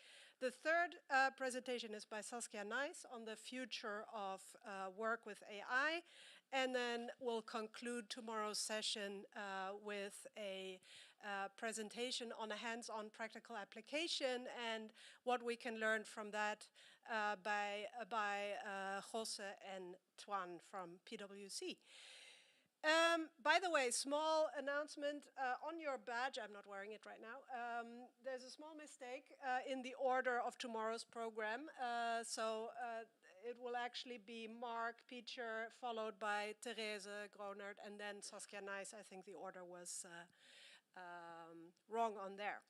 The third presentation is by Saskia Nijs on the future of work with AI. And then we'll conclude tomorrow's session with a presentation on a hands-on practical application and what we can learn from that by Jose and Tuan from PwC. By the way, small announcement on your badge. I'm not wearing it right now. There's a small mistake in the order of tomorrow's program. So it will actually be Mark Pieter, followed by Therese Gronert, and then Saskia Nijs. I think the order was wrong on there.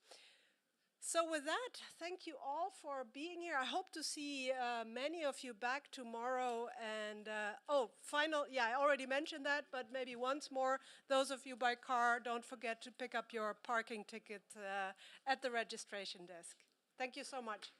So with that, thank you all for being here. I hope to see many of you back tomorrow. And I already mentioned that, but maybe once more, those of you by car, don't forget to pick up your parking ticket at the registration desk. Thank you so much.